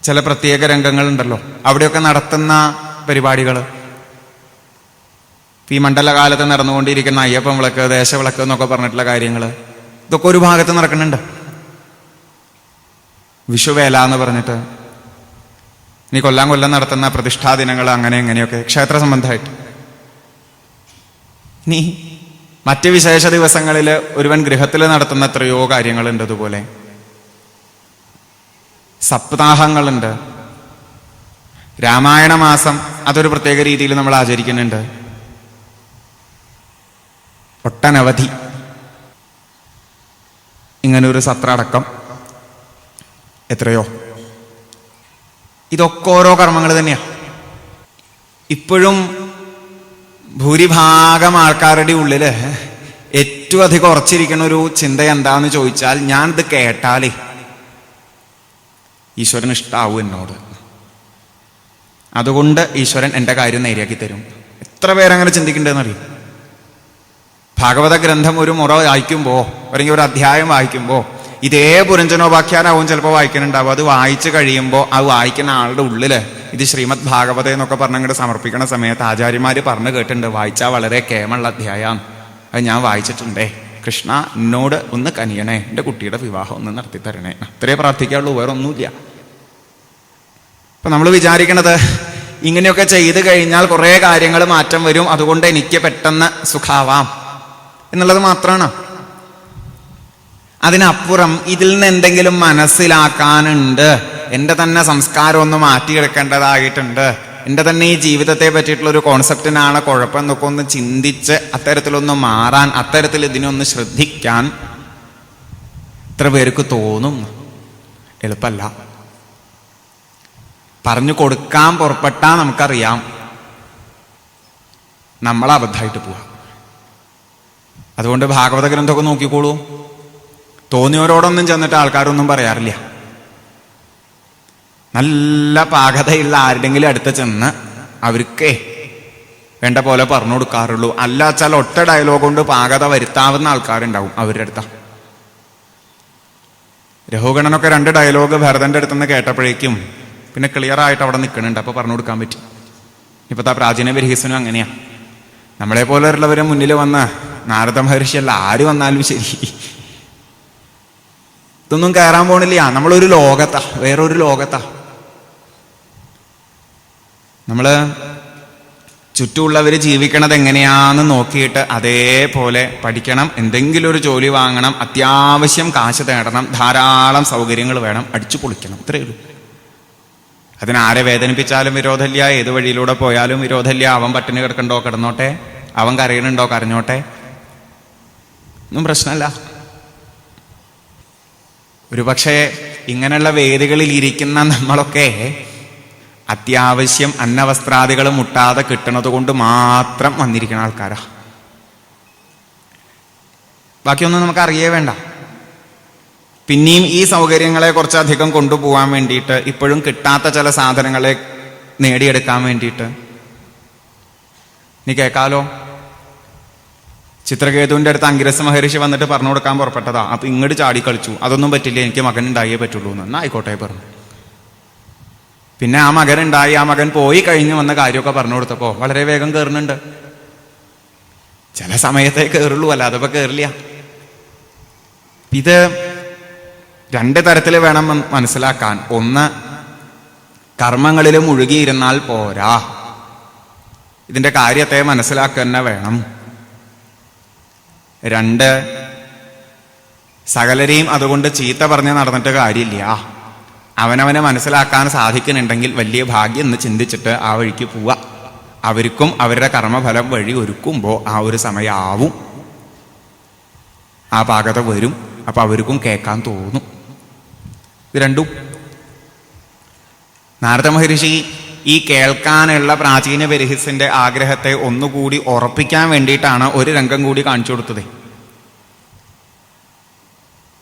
ചില പ്രത്യേക രംഗങ്ങളുണ്ടല്ലോ, അവിടെയൊക്കെ നടത്തുന്ന പരിപാടികൾ, ഈ മണ്ഡലകാലത്ത് നടന്നുകൊണ്ടിരിക്കുന്ന അയ്യപ്പൻ വിളക്ക്, ദേശവിളക്ക് എന്നൊക്കെ പറഞ്ഞിട്ടുള്ള കാര്യങ്ങൾ, ഇതൊക്കെ ഒരു ഭാഗത്ത് നടക്കുന്നുണ്ട്. വിഷുവേല എന്ന് പറഞ്ഞിട്ട്, ഇനി കൊല്ലം നടത്തുന്ന പ്രതിഷ്ഠാ ദിനങ്ങൾ, അങ്ങനെ എങ്ങനെയൊക്കെ ക്ഷേത്ര സംബന്ധമായിട്ട്. ഇനി മറ്റ് വിശേഷ ദിവസങ്ങളിൽ ഒരുവൻ ഗൃഹത്തിൽ നടത്തുന്ന എത്രയോ കാര്യങ്ങളുണ്ട്. അതുപോലെ സപ്താഹങ്ങളുണ്ട്. രാമായണ മാസം അതൊരു പ്രത്യേക രീതിയിൽ നമ്മൾ ആചരിക്കുന്നുണ്ട്. ഒട്ടനവധി ഇങ്ങനൊരു സത്രടക്കം എത്രയോ. ഇതൊക്കെ ഓരോ കർമ്മങ്ങൾ തന്നെയാണ്. ഇപ്പോഴും ഭൂരിഭാഗം ആൾക്കാരുടെ ഉള്ളില് ഏറ്റവും അധികം ഉറച്ചിരിക്കുന്ന ഒരു ചിന്ത എന്താന്ന് ചോദിച്ചാൽ, ഞാൻ ഇത് കേട്ടാലേ ഈശ്വരൻ ഇഷ്ടാവും എന്നോട്, അതുകൊണ്ട് ഈശ്വരൻ എൻ്റെ കാര്യം നേരെയാക്കി തരും. എത്ര പേരങ്ങനെ ചിന്തിക്കണ്ടെന്നറിയും. ഭാഗവത ഗ്രന്ഥം ഒരു മുറ വായിക്കുമ്പോ, അല്ലെങ്കിൽ ഒരു അധ്യായം വായിക്കുമ്പോ ഇതേ പുരഞ്ജനോപാഖ്യാനാവും ചിലപ്പോൾ വായിക്കുന്നുണ്ടാവും. അത് വായിച്ചു കഴിയുമ്പോൾ അത് വായിക്കുന്ന ആളുടെ ഉള്ളില് ഇത് ശ്രീമദ് ഭാഗവത എന്നൊക്കെ പറഞ്ഞങ്ങോട്ട് സമർപ്പിക്കുന്ന സമയത്ത് ആചാര്യന്മാര് പറഞ്ഞു കേട്ടിട്ടുണ്ട്, വായിച്ചാൽ വളരെ കേമുള്ള അധ്യായം, അത് ഞാൻ വായിച്ചിട്ടുണ്ടേ, കൃഷ്ണ എന്നോട് ഒന്ന് കനിയണേ, എൻ്റെ കുട്ടിയുടെ വിവാഹം ഒന്ന് നടത്തി തരണേ, അത്രേ പ്രാർത്ഥിക്കാനുള്ളൂ, വേറെ ഒന്നുമില്ല. അപ്പൊ നമ്മൾ വിചാരിക്കണത് ഇങ്ങനെയൊക്കെ ചെയ്തു കഴിഞ്ഞാൽ കുറെ കാര്യങ്ങൾ മാറ്റം വരും, അതുകൊണ്ട് എനിക്ക് പെട്ടെന്ന് സുഖാവാം എന്നുള്ളത് മാത്രമാണ്. അതിനപ്പുറം ഇതിൽ നിന്ന് എന്തെങ്കിലും മനസ്സിലാക്കാനുണ്ട്, എൻ്റെ തന്നെ സംസ്കാരം ഒന്ന് മാറ്റിയെടുക്കേണ്ടതായിട്ടുണ്ട്, എൻ്റെ തന്നെ ഈ ജീവിതത്തെ പറ്റിയിട്ടുള്ള ഒരു കോൺസെപ്റ്റിനാണ് കുഴപ്പം എന്നൊക്കെ ഒന്ന് ചിന്തിച്ച് അത്തരത്തിലൊന്ന് മാറാൻ, അത്തരത്തിൽ ഇതിനൊന്ന് ശ്രദ്ധിക്കാൻ എത്ര പേർക്ക് തോന്നും? എളുപ്പമല്ല. പറഞ്ഞു കൊടുക്കാൻ പുറപ്പെട്ടാൽ നമുക്കറിയാം നമ്മൾ അബദ്ധമായിട്ട് പോവാം. അതുകൊണ്ട് ഭാഗവത ഗ്രന്ഥമൊക്കെ നോക്കിക്കോളൂ. തോന്നിയവരോടൊന്നും ചെന്നിട്ട് ആൾക്കാരൊന്നും പറയാറില്ല. നല്ല പാകതയുള്ള ആരുടെങ്കിലും അടുത്ത് ചെന്ന് അവർക്ക് വേണ്ട പോലെ പറഞ്ഞു കൊടുക്കാറുള്ളൂ. അല്ലാച്ചാൽ ഒറ്റ ഡയലോഗ് കൊണ്ട് പാകത വരുത്താവുന്ന ആൾക്കാരുണ്ടാവും അവരുടെ അടുത്ത. രഘുഗണനൊക്കെ 2 ഡയലോഗ് ഭരതന്റെ അടുത്തുനിന്ന് കേട്ടപ്പോഴേക്കും പിന്നെ ക്ലിയർ ആയിട്ട് അവിടെ നിൽക്കണുണ്ട്, അപ്പൊ പറഞ്ഞു കൊടുക്കാൻ പറ്റും. ഇപ്പത്തെ പ്രാചീന ബർഹീസനും അങ്ങനെയാ. നമ്മളെ പോലെയുള്ളവരെ മുന്നിൽ വന്ന് നാരദ മഹർഷിയല്ല ആര് വന്നാലും ശരി, ഇതൊന്നും കയറാൻ പോണില്ല. നമ്മളൊരു ലോകത്താ, വേറൊരു ലോകത്താ. നമ്മള് ചുറ്റുമുള്ളവർ ജീവിക്കണത് എങ്ങനെയാന്ന് നോക്കിയിട്ട് അതേപോലെ പഠിക്കണം. എന്തെങ്കിലും ഒരു ജോലി വാങ്ങണം, അത്യാവശ്യം കാശ് നേടണം, ധാരാളം സൗകര്യങ്ങൾ വേണം, അടിച്ചു പൊളിക്കണം. ഇത്രയേ ഉള്ളൂ. അതിനാരെ വേദനിപ്പിച്ചാലും വിരോധമില്ല, ഏത് വഴിയിലൂടെ പോയാലും വിരോധമില്ല. അവൻ പട്ടിണി കിടക്കണ്ടോ കിടന്നോട്ടെ, അവൻ കരയണുണ്ടോ കരഞ്ഞോട്ടെ, ഒന്നും പ്രശ്നമല്ല. ഒരു പക്ഷേ ഇങ്ങനെയുള്ള വേദികളിൽ ഇരിക്കുന്ന നമ്മളൊക്കെ അത്യാവശ്യം അന്നവസ്ത്രാദികൾ മുട്ടാതെ കിട്ടണത് കൊണ്ട് മാത്രം വന്നിരിക്കുന്ന ആൾക്കാരാ. ബാക്കിയൊന്നും നമുക്ക് അറിയേ വേണ്ട. പിന്നെയും ഈ സൗകര്യങ്ങളെ കുറച്ചധികം കൊണ്ടുപോകാൻ വേണ്ടിയിട്ട്, ഇപ്പോഴും കിട്ടാത്ത ചില സാധനങ്ങളെ നേടിയെടുക്കാൻ വേണ്ടിയിട്ട് നീ കേൾക്കാലോ. ചിത്രകേതുവിൻ്റെ അടുത്ത് അങ്കിരസ മഹർഷി വന്നിട്ട് പറഞ്ഞു കൊടുക്കാൻ പുറപ്പെട്ടതാ. അപ്പൊ ഇങ്ങോട്ട് ചാടി കളിച്ചു. അതൊന്നും പറ്റില്ല, എനിക്ക് മകൻ ഉണ്ടായേ പറ്റുള്ളൂ എന്ന്. എന്നാ ആയിക്കോട്ടെ പറഞ്ഞു. പിന്നെ ആ മകൻ ഉണ്ടായി. ആ മകൻ പോയി കഴിഞ്ഞ് വന്ന കാര്യമൊക്കെ പറഞ്ഞു കൊടുത്തപ്പോ വളരെ വേഗം കയറുന്നുണ്ട്. ചില സമയത്തേ കയറുള്ളൂ, അല്ലാതെ ഇപ്പൊ കയറില്ല. ഇത് രണ്ട് തരത്തിൽ വേണം മനസ്സിലാക്കാൻ. ഒന്ന്, കർമ്മങ്ങളിൽ മുഴുകിയിരുന്നാൽ പോരാ, ഇതിന്റെ കാര്യത്തെ മനസ്സിലാക്കുക തന്നെ വേണം. രണ്ട്, സകലരെയും അതുകൊണ്ട് ചീത്ത പറഞ്ഞ് നടന്നിട്ട് കാര്യമില്ല. അവനവനെ മനസ്സിലാക്കാൻ സാധിക്കുന്നുണ്ടെങ്കിൽ വലിയ ഭാഗ്യം എന്ന് ചിന്തിച്ചിട്ട് ആ വഴിക്ക് പോവുക. അവർക്കും അവരുടെ കർമ്മഫലം വഴി ഒരുക്കുമ്പോൾ ആ ഒരു സമയമാവും, ആ പാകത വരും. അപ്പൊ അവർക്കും കേൾക്കാൻ തോന്നും. ഇത് രണ്ടും നാരദ മഹർഷി ഈ കേൾക്കാനുള്ള പ്രാചീന ബർഹിസിന്റെ ആഗ്രഹത്തെ ഒന്നുകൂടി ഉറപ്പിക്കാൻ വേണ്ടിയിട്ടാണ് ഒരു രംഗം കൂടി കാണിച്ചു കൊടുത്തത്.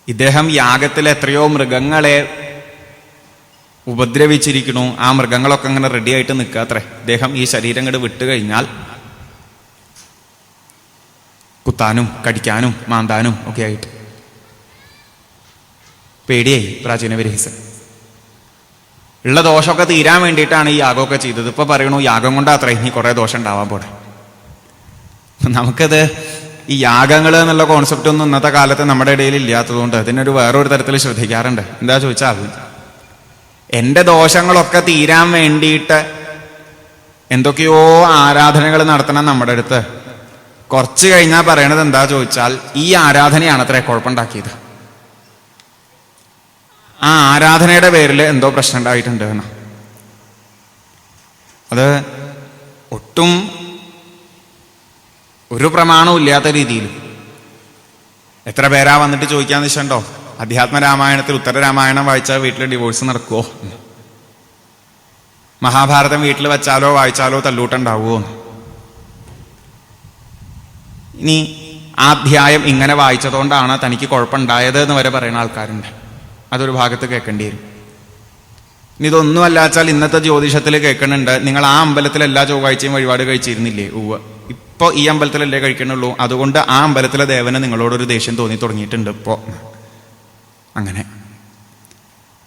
ഇദ്ദേഹം യാഗത്തിൽ എത്രയോ മൃഗങ്ങളെ ഉപദ്രവിച്ചിരിക്കണു. ആ മൃഗങ്ങളൊക്കെ ഇങ്ങനെ റെഡി ആയിട്ട് നിൽക്കുക അത്രേ. ഇദ്ദേഹം ഈ ശരീരം ഇങ്ങോട്ട് വിട്ടു കഴിഞ്ഞാൽ കുത്താനും കടിക്കാനും മാന്താനും ഒക്കെ ആയിട്ട് പേടിയായി പ്രാചീന ബർഹിസ്. ഉള്ള ദോഷമൊക്കെ തീരാൻ വേണ്ടിയിട്ടാണ് ഈ യാഗമൊക്കെ ചെയ്തത്. ഇപ്പൊ പറയണു യാഗം കൊണ്ടാത്രേ ഇനി കുറെ ദോഷം ഉണ്ടാവാൻ പോടെ. നമുക്കത് ഈ യാഗങ്ങൾ എന്നുള്ള കോൺസെപ്റ്റ് ഒന്നും ഇന്നത്തെ കാലത്ത് നമ്മുടെ ഇടയിൽ ഇല്ലാത്തതുകൊണ്ട് അതിനൊരു വേറൊരു തരത്തിൽ ശ്രദ്ധിക്കാറുണ്ട്. എന്താ ചോദിച്ചാൽ, എൻ്റെ ദോഷങ്ങളൊക്കെ തീരാൻ വേണ്ടിയിട്ട് എന്തൊക്കെയോ ആരാധനകൾ നടത്തണം നമ്മുടെ അടുത്ത്. കുറച്ച് കഴിഞ്ഞാൽ പറയണത് എന്താ ചോദിച്ചാൽ, ഈ ആരാധനയാണ് അത്രേ കുഴപ്പമുണ്ടാക്കിയത്. ആ ആരാധനയുടെ പേരിൽ എന്തോ പ്രശ്നം ഉണ്ടായിട്ടുണ്ട് എന്ന്. അത് ഒട്ടും ഒരു പ്രമാണവും ഇല്ലാത്ത രീതിയിൽ എത്ര പേരാ വന്നിട്ട് ചോദിക്കാന്ന് വെച്ചിട്ടുണ്ടോ, അധ്യാത്മരാമായണത്തിൽ ഉത്തരരാമായണം വായിച്ചാൽ വീട്ടിൽ ഡിവോഴ്സ് നടക്കുമോ, മഹാഭാരതം വീട്ടിൽ വെച്ചാലോ വായിച്ചാലോ തല്ലൂട്ടുണ്ടാവുമോ. ഇനി ആ അധ്യായം ഇങ്ങനെ വായിച്ചതുകൊണ്ടാണ് തനിക്ക് കുഴപ്പമുണ്ടായത് എന്ന് വരെ പറയുന്ന ആൾക്കാരുണ്ട്. അതൊരു ഭാഗത്ത് കേൾക്കേണ്ടി വരും. ഇനി ഇതൊന്നും അല്ലാച്ചാൽ ഇന്നത്തെ ജ്യോതിഷത്തിൽ കേൾക്കുന്നുണ്ട്, നിങ്ങൾ ആ അമ്പലത്തിൽ എല്ലാ ചൊവ്വാഴ്ചയും വഴിപാട് കഴിച്ചിരുന്നില്ലേ? ഉവ്വ്. ഇപ്പോൾ ഈ അമ്പലത്തിലല്ലേ കഴിക്കണുള്ളൂ, അതുകൊണ്ട് ആ അമ്പലത്തിലെ ദേവന് നിങ്ങളോടൊരു ദേഷ്യം തോന്നി തുടങ്ങിയിട്ടുണ്ട് ഇപ്പോ. അങ്ങനെ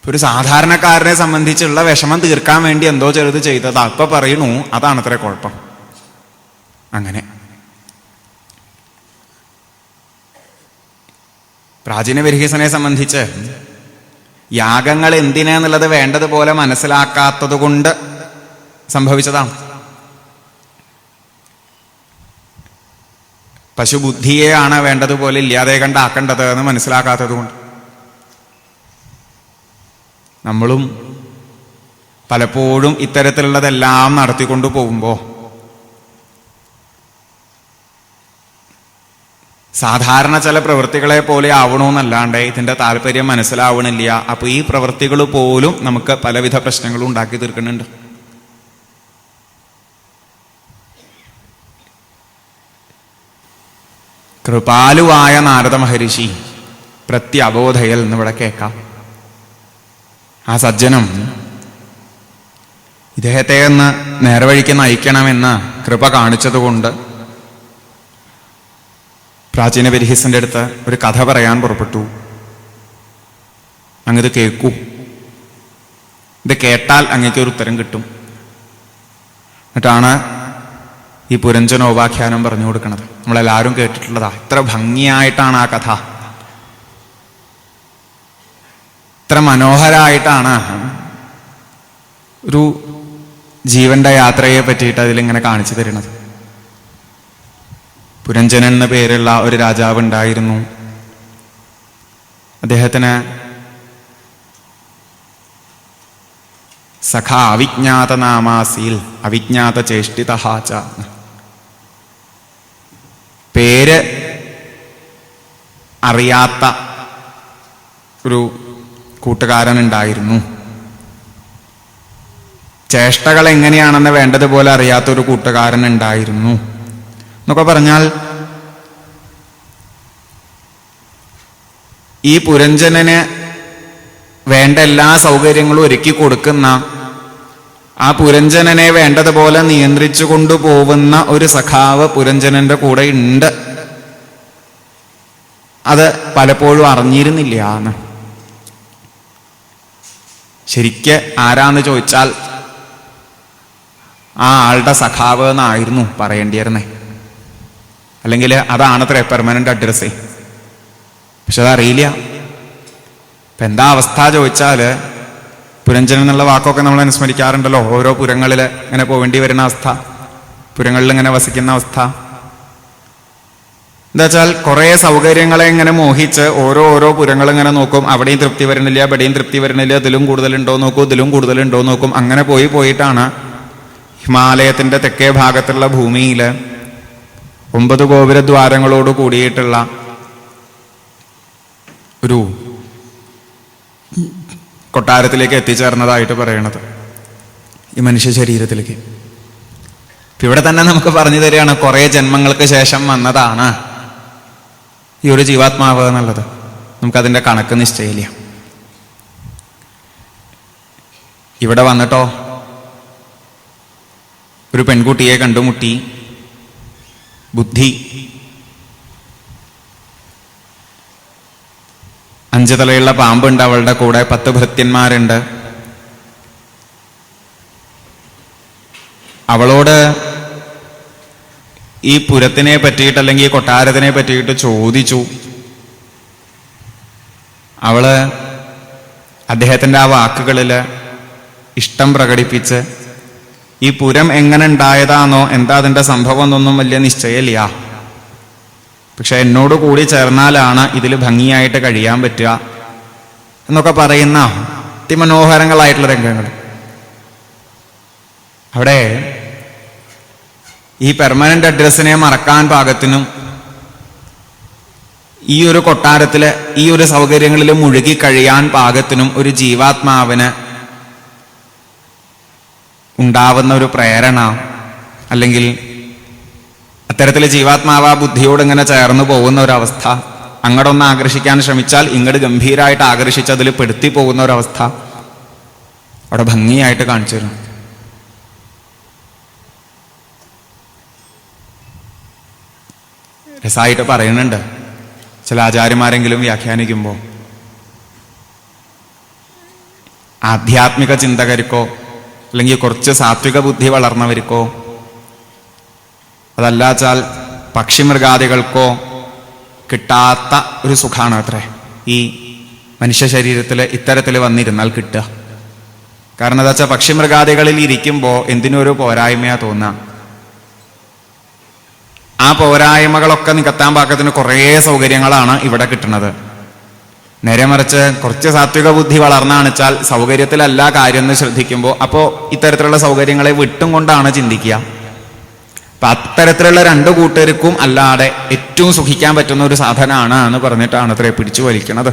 ഒരു സാധാരണക്കാരനെ സംബന്ധിച്ചുള്ള വിഷമം തീർക്കാൻ വേണ്ടി എന്തോ ചെറുത് ചെയ്തതാ, ഇപ്പൊ പറയണു അതാണത്രേ കുഴപ്പം. അങ്ങനെ പ്രാചീന ബർഹിസിനെ സംബന്ധിച്ച് യാഗങ്ങൾ എന്തിനാന്നുള്ളത് വേണ്ടതുപോലെ മനസ്സിലാക്കാത്തത് കൊണ്ട് സംഭവിച്ചതാണ്. പശുബുദ്ധിയെയാണ് വേണ്ടതുപോലെ ഇല്ലാതെ കണ്ടാക്കേണ്ടത് എന്ന് മനസ്സിലാക്കാത്തത് കൊണ്ട്. നമ്മളും പലപ്പോഴും ഇത്തരത്തിലുള്ളതെല്ലാം നടത്തിക്കൊണ്ടു പോകുമ്പോൾ സാധാരണ ചില പ്രവൃത്തികളെ പോലെ ആവണമെന്നല്ലാണ്ട് ഇതിന്റെ താല്പര്യം മനസ്സിലാവണില്ല. അപ്പൊ ഈ പ്രവൃത്തികൾ പോലും നമുക്ക് പലവിധ പ്രശ്നങ്ങളും ഉണ്ടാക്കി തീർക്കുന്നുണ്ട്. കൃപാലുവായ നാരദ മഹർഷി പ്രത്യബോധയൽ എന്നിവിടെ കേൾക്കാം. ആ സജ്ജനം ഇദ്ദേഹത്തെ ഒന്ന് നേർവഴിക്ക് നയിക്കണമെന്ന് കൃപ കാണിച്ചതുകൊണ്ട് പ്രാചീന ബർഹിസിന്റെ അടുത്ത് ഒരു കഥ പറയാൻ പുറപ്പെട്ടു. അങ്ങത് കേൾക്കൂ, ഇത് കേട്ടാൽ അങ്ങക്ക് ഒരു ഉത്തരം കിട്ടും. എന്നിട്ടാണ് ഈ പുരഞ്ജനോപാഖ്യാനം പറഞ്ഞു കൊടുക്കുന്നത്. നമ്മളെല്ലാവരും കേട്ടിട്ടുള്ളതാ. ഇത്ര ഭംഗിയായിട്ടാണ് ആ കഥ, ഇത്ര മനോഹരായിട്ടാണ് ഒരു ജീവന്റെ യാത്രയെ പറ്റിയിട്ട് അതിലിങ്ങനെ കാണിച്ചു തരുന്നത്. പുരഞ്ജനൻ എന്ന പേരുള്ള ഒരു രാജാവ് ഉണ്ടായിരുന്നു. അദ്ദേഹത്തിന് സഖ അവിജ്ഞാത നാമാസീൽ അവിജ്ഞാത ചേഷ്ടിതഹാച, പേര് അറിയാത്ത ഒരു കൂട്ടുകാരൻ ഉണ്ടായിരുന്നു. ചേഷ്ടകൾ എങ്ങനെയാണെന്ന് വേണ്ടതുപോലെ അറിയാത്തൊരു കൂട്ടുകാരൻ ഉണ്ടായിരുന്നു എന്നൊക്കെ പറഞ്ഞാൽ, ഈ പുരഞ്ജനന് വേണ്ട എല്ലാ സൗകര്യങ്ങളും ഒരുക്കി കൊടുക്കുന്ന ആ പുരഞ്ജനനെ വേണ്ടതുപോലെ നിയന്ത്രിച്ചു കൊണ്ടുപോകുന്ന ഒരു സഖാവ് പുരഞ്ജനന്റെ കൂടെ ഉണ്ട്. അത് പലപ്പോഴും അറിഞ്ഞിരുന്നില്ല എന്ന്. ശരിക്ക് ആരാന്ന് ചോദിച്ചാൽ ആ ആളുടെ സഖാവ് എന്നായിരുന്നു പറയേണ്ടിയിരുന്നേ. അല്ലെങ്കിൽ അതാണത്രേ പെർമനന്റ് അഡ്രസ്സേ. പക്ഷെ അതറിയില്ല. ഇപ്പൊ എന്താ അവസ്ഥ ചോദിച്ചാല്, പുരഞ്ജനം എന്നുള്ള വാക്കൊക്കെ നമ്മൾ അനുസ്മരിക്കാറുണ്ടല്ലോ. ഓരോ പുരങ്ങളിൽ ഇങ്ങനെ പോവേണ്ടി വരുന്ന അവസ്ഥ, പുരങ്ങളിൽ ഇങ്ങനെ വസിക്കുന്ന അവസ്ഥ. എന്താ വെച്ചാൽ കുറെ സൗകര്യങ്ങളെ ഇങ്ങനെ മോഹിച്ച് ഓരോ പുരങ്ങൾ ഇങ്ങനെ നോക്കും. അവിടെയും തൃപ്തി വരണില്ല, ഇവിടെയും തൃപ്തി വരണില്ല, ഇതിലും കൂടുതലുണ്ടോ നോക്കും, ഇതിലും കൂടുതലുണ്ടോ നോക്കും. അങ്ങനെ പോയിട്ടാണ് ഹിമാലയത്തിന്റെ തെക്കേ ഭാഗത്തുള്ള ഭൂമിയിൽ 9 ഗോപുരദ്വാരങ്ങളോട് കൂടിയിട്ടുള്ള ഒരു കൊട്ടാരത്തിലേക്ക് എത്തിച്ചേർന്നതായിട്ട് പറയണത്, ഈ മനുഷ്യ ശരീരത്തിലേക്ക്. ഇവിടെ തന്നെ നമുക്ക് പറഞ്ഞു തരികയാണ്, കുറെ ജന്മങ്ങൾക്ക് ശേഷം വന്നതാണ് ഈ ഒരു ജീവാത്മാവ് എന്നുള്ളത്. നമുക്കതിൻ്റെ കണക്ക് നിശ്ചയില്ല. ഇവിടെ വന്നിട്ടോ ഒരു പെൺകുട്ടിയെ കണ്ടുമുട്ടി. ബുദ്ധി 5 തലയുള്ള പാമ്പുണ്ട് അവളുടെ കൂടെ, 10 ഭൃത്യന്മാരുണ്ട്. അവളോട് ഈ പുരത്തിനെ പറ്റിയിട്ട് അല്ലെങ്കിൽ ഈ കൊട്ടാരത്തിനെ പറ്റിയിട്ട് ചോദിച്ചു. അവള് അദ്ദേഹത്തിന്റെ ആ വാക്കുകളിൽ ഇഷ്ടം പ്രകടിപ്പിച്ച്, ഈ പുരം എങ്ങനെ ഉണ്ടായതാണോ എന്താ അതിന്റെ സംഭവം എന്നൊന്നും വലിയ നിശ്ചയമില്ല, പക്ഷെ എന്നോട് കൂടി ചേർന്നാലാണ് ഇതിൽ ഭംഗിയായിട്ട് കഴിയാൻ പറ്റുക എന്നൊക്കെ പറയുന്ന അതിമനോഹരങ്ങളായിട്ടുള്ള രംഗങ്ങൾ. അവിടെ ഈ പെർമനന്റ് അഡ്രസ്സിനെ മറക്കാൻ പാകത്തിനും ഈ ഒരു കൊട്ടാരത്തില് ഈ ഒരു സൗകര്യങ്ങളിൽ മുഴുകി കഴിയാൻ പാകത്തിനും ഒരു ജീവാത്മാവിന് ഉണ്ടാവുന്ന ഒരു പ്രേരണ, അല്ലെങ്കിൽ അത്തരത്തിൽ ജീവാത്മാവ് ആ ബുദ്ധിയോട് ഇങ്ങനെ ചേർന്ന് പോകുന്ന ഒരവസ്ഥ, അങ്ങോട്ടൊന്ന് ആകർഷിക്കാൻ ശ്രമിച്ചാൽ ഇങ്ങോട്ട് ഗംഭീരമായിട്ട് ആകർഷിച്ച് അതിൽ പെടുത്തി പോകുന്ന ഒരവസ്ഥ അവിടെ ഭംഗിയായിട്ട് കാണിച്ചു തരും. രസമായിട്ട് പറയുന്നുണ്ട് ചില ആചാര്യന്മാരെങ്കിലും വ്യാഖ്യാനിക്കുമ്പോൾ, ആധ്യാത്മിക ചിന്തകർക്കോ അല്ലെങ്കിൽ കുറച്ച് സാത്വിക ബുദ്ധി വളർന്നവർക്കോ, അതല്ലാച്ചാൽ പക്ഷിമൃഗാദികൾക്കോ കിട്ടാത്ത ഒരു സുഖമാണ് അത്രേ ഈ മനുഷ്യ ശരീരത്തിൽ ഇത്തരത്തിൽ വന്നിരുന്നാൽ കിട്ടുക. കാരണം എന്താ വെച്ചാൽ പക്ഷിമൃഗാദികളിൽ ഇരിക്കുമ്പോൾ എന്തിനൊരു പോരായ്മയാ തോന്നുക. ആ പോരായ്മകളൊക്കെ നികത്താൻ പാകത്തിന് കുറേ സൗകര്യങ്ങളാണ് ഇവിടെ കിട്ടുന്നത്. നേരെ മറിച്ച് കുറച്ച് സാത്വിക ബുദ്ധി വളർന്നാണിച്ചാൽ സൗകര്യത്തിലല്ല കാര്യം എന്ന് ശ്രദ്ധിക്കുമ്പോൾ അപ്പോൾ ഇത്തരത്തിലുള്ള സൗകര്യങ്ങളെ വിട്ടും കൊണ്ടാണ് ചിന്തിക്കുക. അപ്പൊ അത്തരത്തിലുള്ള 2 കൂട്ടർക്കും അല്ലാതെ ഏറ്റവും സുഖിക്കാൻ പറ്റുന്ന ഒരു സാധനമാണ് എന്ന് പറഞ്ഞിട്ടാണ് അത്രേ പിടിച്ചു വലിക്കണത്.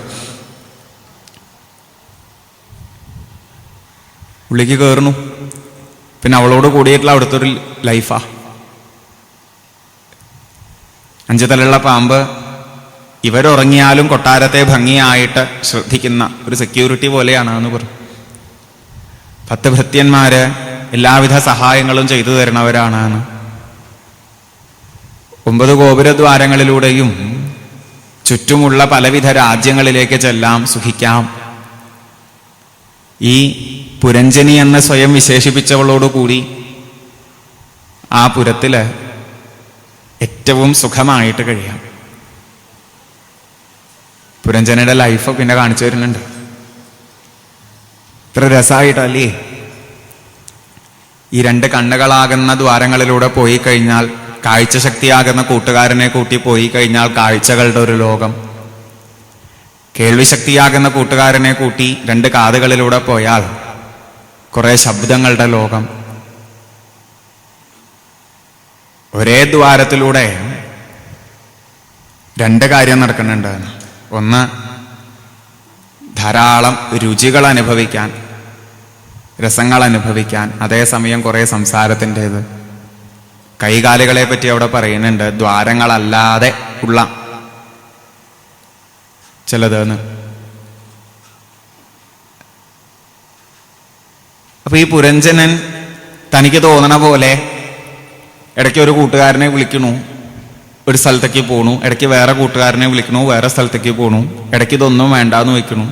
ഉള്ളിക്ക് കയറുന്നു. പിന്നെ അവളോട് കൂടിയിട്ടുള്ള അവിടുത്തെ ഒരു ലൈഫാ. 5 തലയുള്ള പാമ്പ് ഇവരുറങ്ങിയാലും കൊട്ടാരത്തെ ഭംഗിയായിട്ട് ശ്രദ്ധിക്കുന്ന ഒരു സെക്യൂരിറ്റി പോലെയാണ് എന്ന് പറഞ്ഞു. 10 ഭൃത്യന്മാര് എല്ലാവിധ സഹായങ്ങളും ചെയ്തു തരുന്നവരാണ്. 9 ഗോപുരദ്വാരങ്ങളിലൂടെയും ചുറ്റുമുള്ള പലവിധ രാജ്യങ്ങളിലേക്ക് ചെല്ലാം, സുഖിക്കാം. ഈ പുരഞ്ജനി എന്ന് സ്വയം വിശേഷിപ്പിച്ചവളോടുകൂടി ആ പുരത്തില് ഏറ്റവും സുഖമായിട്ട് കഴിയാം. പുരഞ്ജനയുടെ ലൈഫ് പിന്നെ കാണിച്ചു വരുന്നുണ്ട്. ഇത്ര രസമായിട്ടല്ലേ? ഈ 2 കണ്ണുകളാകുന്ന ദ്വാരങ്ങളിലൂടെ പോയി കഴിഞ്ഞാൽ, കാഴ്ചശക്തിയാകുന്ന കൂട്ടുകാരനെ കൂട്ടി പോയി കഴിഞ്ഞാൽ കാഴ്ചകളുടെ ഒരു ലോകം. കേൾവിശക്തിയാകുന്ന കൂട്ടുകാരനെ കൂട്ടി 2 കാതുകളിലൂടെ പോയാൽ കുറെ ശബ്ദങ്ങളുടെ ലോകം. ഒരേ ദ്വാരത്തിലൂടെ 2 കാര്യം നടക്കുന്നുണ്ട്. ഒന്ന്, ധാരാളം രുചികൾ അനുഭവിക്കാൻ, രസങ്ങൾ അനുഭവിക്കാൻ, അതേസമയം കുറെ സംസാരത്തിൻ്റെത്. കൈകാലുകളെ പറ്റി അവിടെ പറയുന്നുണ്ട്, ദ്വാരങ്ങളല്ലാതെ ഉള്ള ചിലതെന്ന്. അപ്പൊ ഈ പുരഞ്ജനൻ തനിക്ക് തോന്നണ പോലെ ഇടയ്ക്ക് ഒരു കൂട്ടുകാരനെ വിളിക്കണു, ഒരു സ്ഥലത്തേക്ക് പോണു, ഇടയ്ക്ക് വേറെ കൂട്ടുകാരനെ വിളിക്കണു, വേറെ സ്ഥലത്തേക്ക് പോണു, ഇടയ്ക്ക് ഇതൊന്നും വേണ്ടാന്ന് വെക്കണു.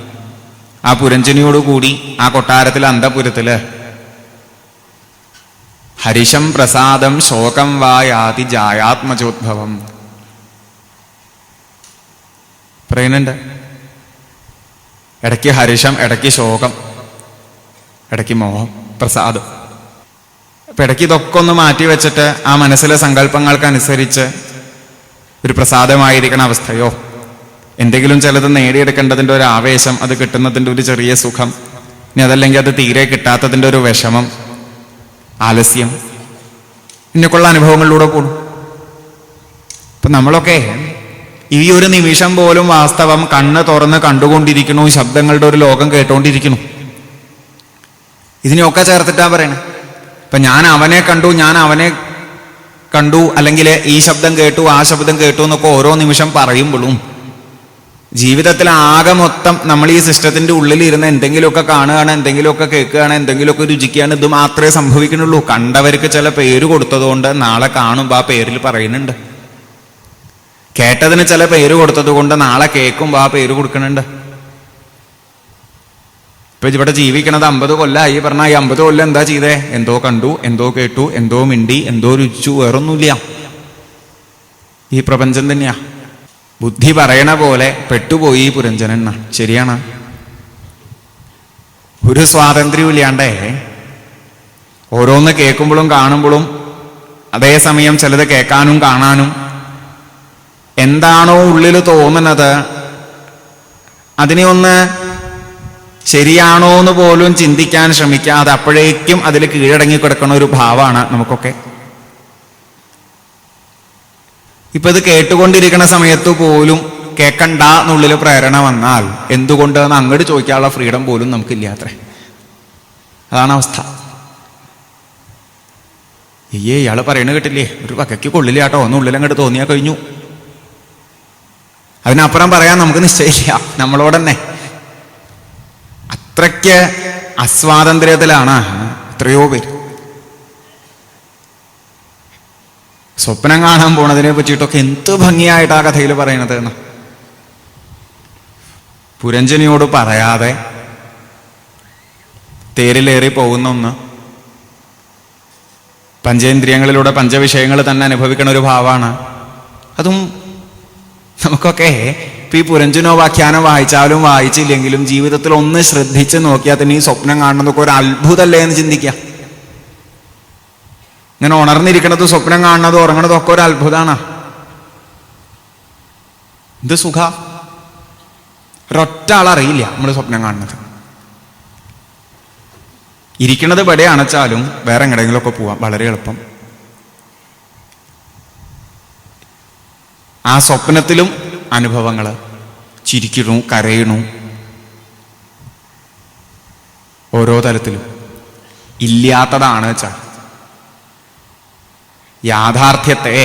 ആ പുരഞ്ജനിയോട് കൂടി ആ കൊട്ടാരത്തിൽ അന്തപുരത്തില് ഹരിശം പ്രസാദം ശോകം വായാതി ജായാത്മജോദ്ഭവം പറയുന്നുണ്ട്. ഇടയ്ക്ക് ഹരിശം, ഇടയ്ക്ക് ശോകം, ഇടയ്ക്ക് മോഹം, പ്രസാദം. അപ്പൊ ഇടയ്ക്ക് ഇതൊക്കെ ഒന്ന് മാറ്റി വെച്ചിട്ട് ആ മനസ്സിലെ സങ്കല്പങ്ങൾക്കനുസരിച്ച് ഒരു പ്രസാദമായിരിക്കണ അവസ്ഥയോ, എന്തെങ്കിലും ചിലത് നേടിയെടുക്കേണ്ടതിൻ്റെ ഒരു ആവേശം, അത് കിട്ടുന്നതിൻ്റെ ഒരു ചെറിയ സുഖം, ഇനി അതല്ലെങ്കിൽ അത് തീരെ കിട്ടാത്തതിൻ്റെ ഒരു വിഷമം, ആലസ്യം, ഇന്നൊക്കെയുള്ള അനുഭവങ്ങളിലൂടെ പോകും. അപ്പൊ നമ്മളൊക്കെ ഈ ഒരു നിമിഷം പോലും വാസ്തവം കണ്ണ് തുറന്ന് കണ്ടുകൊണ്ടിരിക്കുന്നു, ശബ്ദങ്ങളുടെ ഒരു ലോകം കേട്ടുകൊണ്ടിരിക്കുന്നു. ഇതിനെയൊക്കെ ചേർത്തിട്ടാ പറയണേ. ഇപ്പൊ ഞാൻ അവനെ കണ്ടു അല്ലെങ്കിൽ ഈ ശബ്ദം കേട്ടു, ആ ശബ്ദം കേട്ടു എന്നൊക്കെ ഓരോ നിമിഷം പറയുമ്പോഴും ജീവിതത്തിൽ ആകെ മൊത്തം നമ്മൾ ഈ സിസ്റ്റത്തിന്റെ ഉള്ളിൽ ഇരുന്ന് എന്തെങ്കിലുമൊക്കെ കാണുകയാണ്, എന്തെങ്കിലുമൊക്കെ കേൾക്കുകയാണ്, എന്തെങ്കിലുമൊക്കെ രുചിക്കുകയാണ്. ഇത് മാത്രമേ സംഭവിക്കുന്നുള്ളൂ. കണ്ടവർക്ക് ചില പേര് കൊടുത്തതുകൊണ്ട് നാളെ കാണുമ്പോൾ ആ പേരിൽ പറയുന്നുണ്ട്. കേട്ടതിന് ചില പേര് കൊടുത്തത് കൊണ്ട് നാളെ കേൾക്കുമ്പോൾ ആ പേര് കൊടുക്കുന്നുണ്ട്. ഇപ്പൊ ഇവിടെ ജീവിക്കണത് 50 കൊല്ലമായി പറഞ്ഞ ഈ 50 കൊല്ലം എന്താ ചെയ്തേ? എന്തോ കണ്ടു, എന്തോ കേട്ടു, എന്തോ മിണ്ടി, എന്തോ രുചിച്ചു, വേറൊന്നുമില്ല. ഈ പ്രപഞ്ചം തന്നെയാ. ബുദ്ധി പറയണ പോലെ പെട്ടുപോയി പുരഞ്ജനൻ. ശരിയാണ്. ഒരു സ്വാതന്ത്ര്യവും ഇല്ലാണ്ടേ ഓരോന്ന് കേൾക്കുമ്പോഴും കാണുമ്പോഴും അതേസമയം ചിലത് കേൾക്കാനും കാണാനും എന്താണോ ഉള്ളിൽ തോന്നുന്നത് അതിനെ ഒന്ന് ശരിയാണോ എന്ന് പോലും ചിന്തിക്കാൻ ശ്രമിക്കാതെ അപ്പോഴേക്കും അതിൽ കീഴടങ്ങി കിടക്കുന്ന ഒരു ഭാവമാണ് നമുക്കൊക്കെ. ഇപ്പൊ ഇത് കേട്ടുകൊണ്ടിരിക്കുന്ന സമയത്ത് പോലും കേൾക്കണ്ട എന്നുള്ളിൽ പ്രേരണ വന്നാൽ എന്തുകൊണ്ട് എന്ന് അങ്ങോട്ട് ചോദിക്കാനുള്ള ഫ്രീഡം പോലും നമുക്കില്ലാത്രേ. അതാണ് അവസ്ഥ. ഇയാള് പറയണ കേട്ടില്ലേ, ഒരു വകയ്ക്ക് കൊള്ളില്ല കേട്ടോ എന്നുള്ളിൽ അങ്ങോട്ട് തോന്നിയാൽ കഴിഞ്ഞു. അതിനപ്പുറം പറയാൻ നമുക്ക് നിശ്ചയില്ല. നമ്മളോട് തന്നെ അത്രയ്ക്ക് അസ്വാതന്ത്ര്യത്തിലാണ് എത്രയോ പേര്. സ്വപ്നം കാണാൻ പോണതിനെ പറ്റിയിട്ടൊക്കെ എന്ത് ഭംഗിയായിട്ടാ കഥയിൽ പറയണത് എന്ന്. പുരഞ്ജനിയോട് പറയാതെ തേരിലേറി പോകുന്ന ഒന്ന്, പഞ്ചേന്ദ്രിയങ്ങളിലൂടെ പഞ്ചവിഷയങ്ങൾ തന്നെ അനുഭവിക്കുന്ന ഒരു ഭാവമാണ്. അതും നമുക്കൊക്കെ ഇപ്പൊ ഈ പുരഞ്ജനോപാഖ്യാനം വായിച്ചാലും വായിച്ചില്ലെങ്കിലും ജീവിതത്തിൽ ഒന്ന് ശ്രദ്ധിച്ച് നോക്കിയാൽ തന്നെ ഈ സ്വപ്നം കാണുന്നതൊക്കെ ഒരു അത്ഭുതമല്ലേ എന്ന് ചിന്തിക്കാം. ഇങ്ങനെ ഉണർന്നിരിക്കണത്, സ്വപ്നം കാണുന്നതും ഉറങ്ങണതും ഒക്കെ ഒരു അത്ഭുതമാണ്. ഇത് സുഖ. ഒരൊറ്റ ആളറിയില്ല നമ്മൾ സ്വപ്നം കാണുന്നത്. ഇരിക്കണത് ഇവിടെ അണച്ചാലും വേറെ എങ്ങടെങ്കിലുമൊക്കെ പോവാം, വളരെ എളുപ്പം. ആ സ്വപ്നത്തിലും അനുഭവങ്ങൾ, ചിരിക്കണു, കരയണു, ഓരോ തരത്തിലും. ഇല്ലാത്തതാണ് വെച്ചാൽ യാഥാർത്ഥ്യത്തെ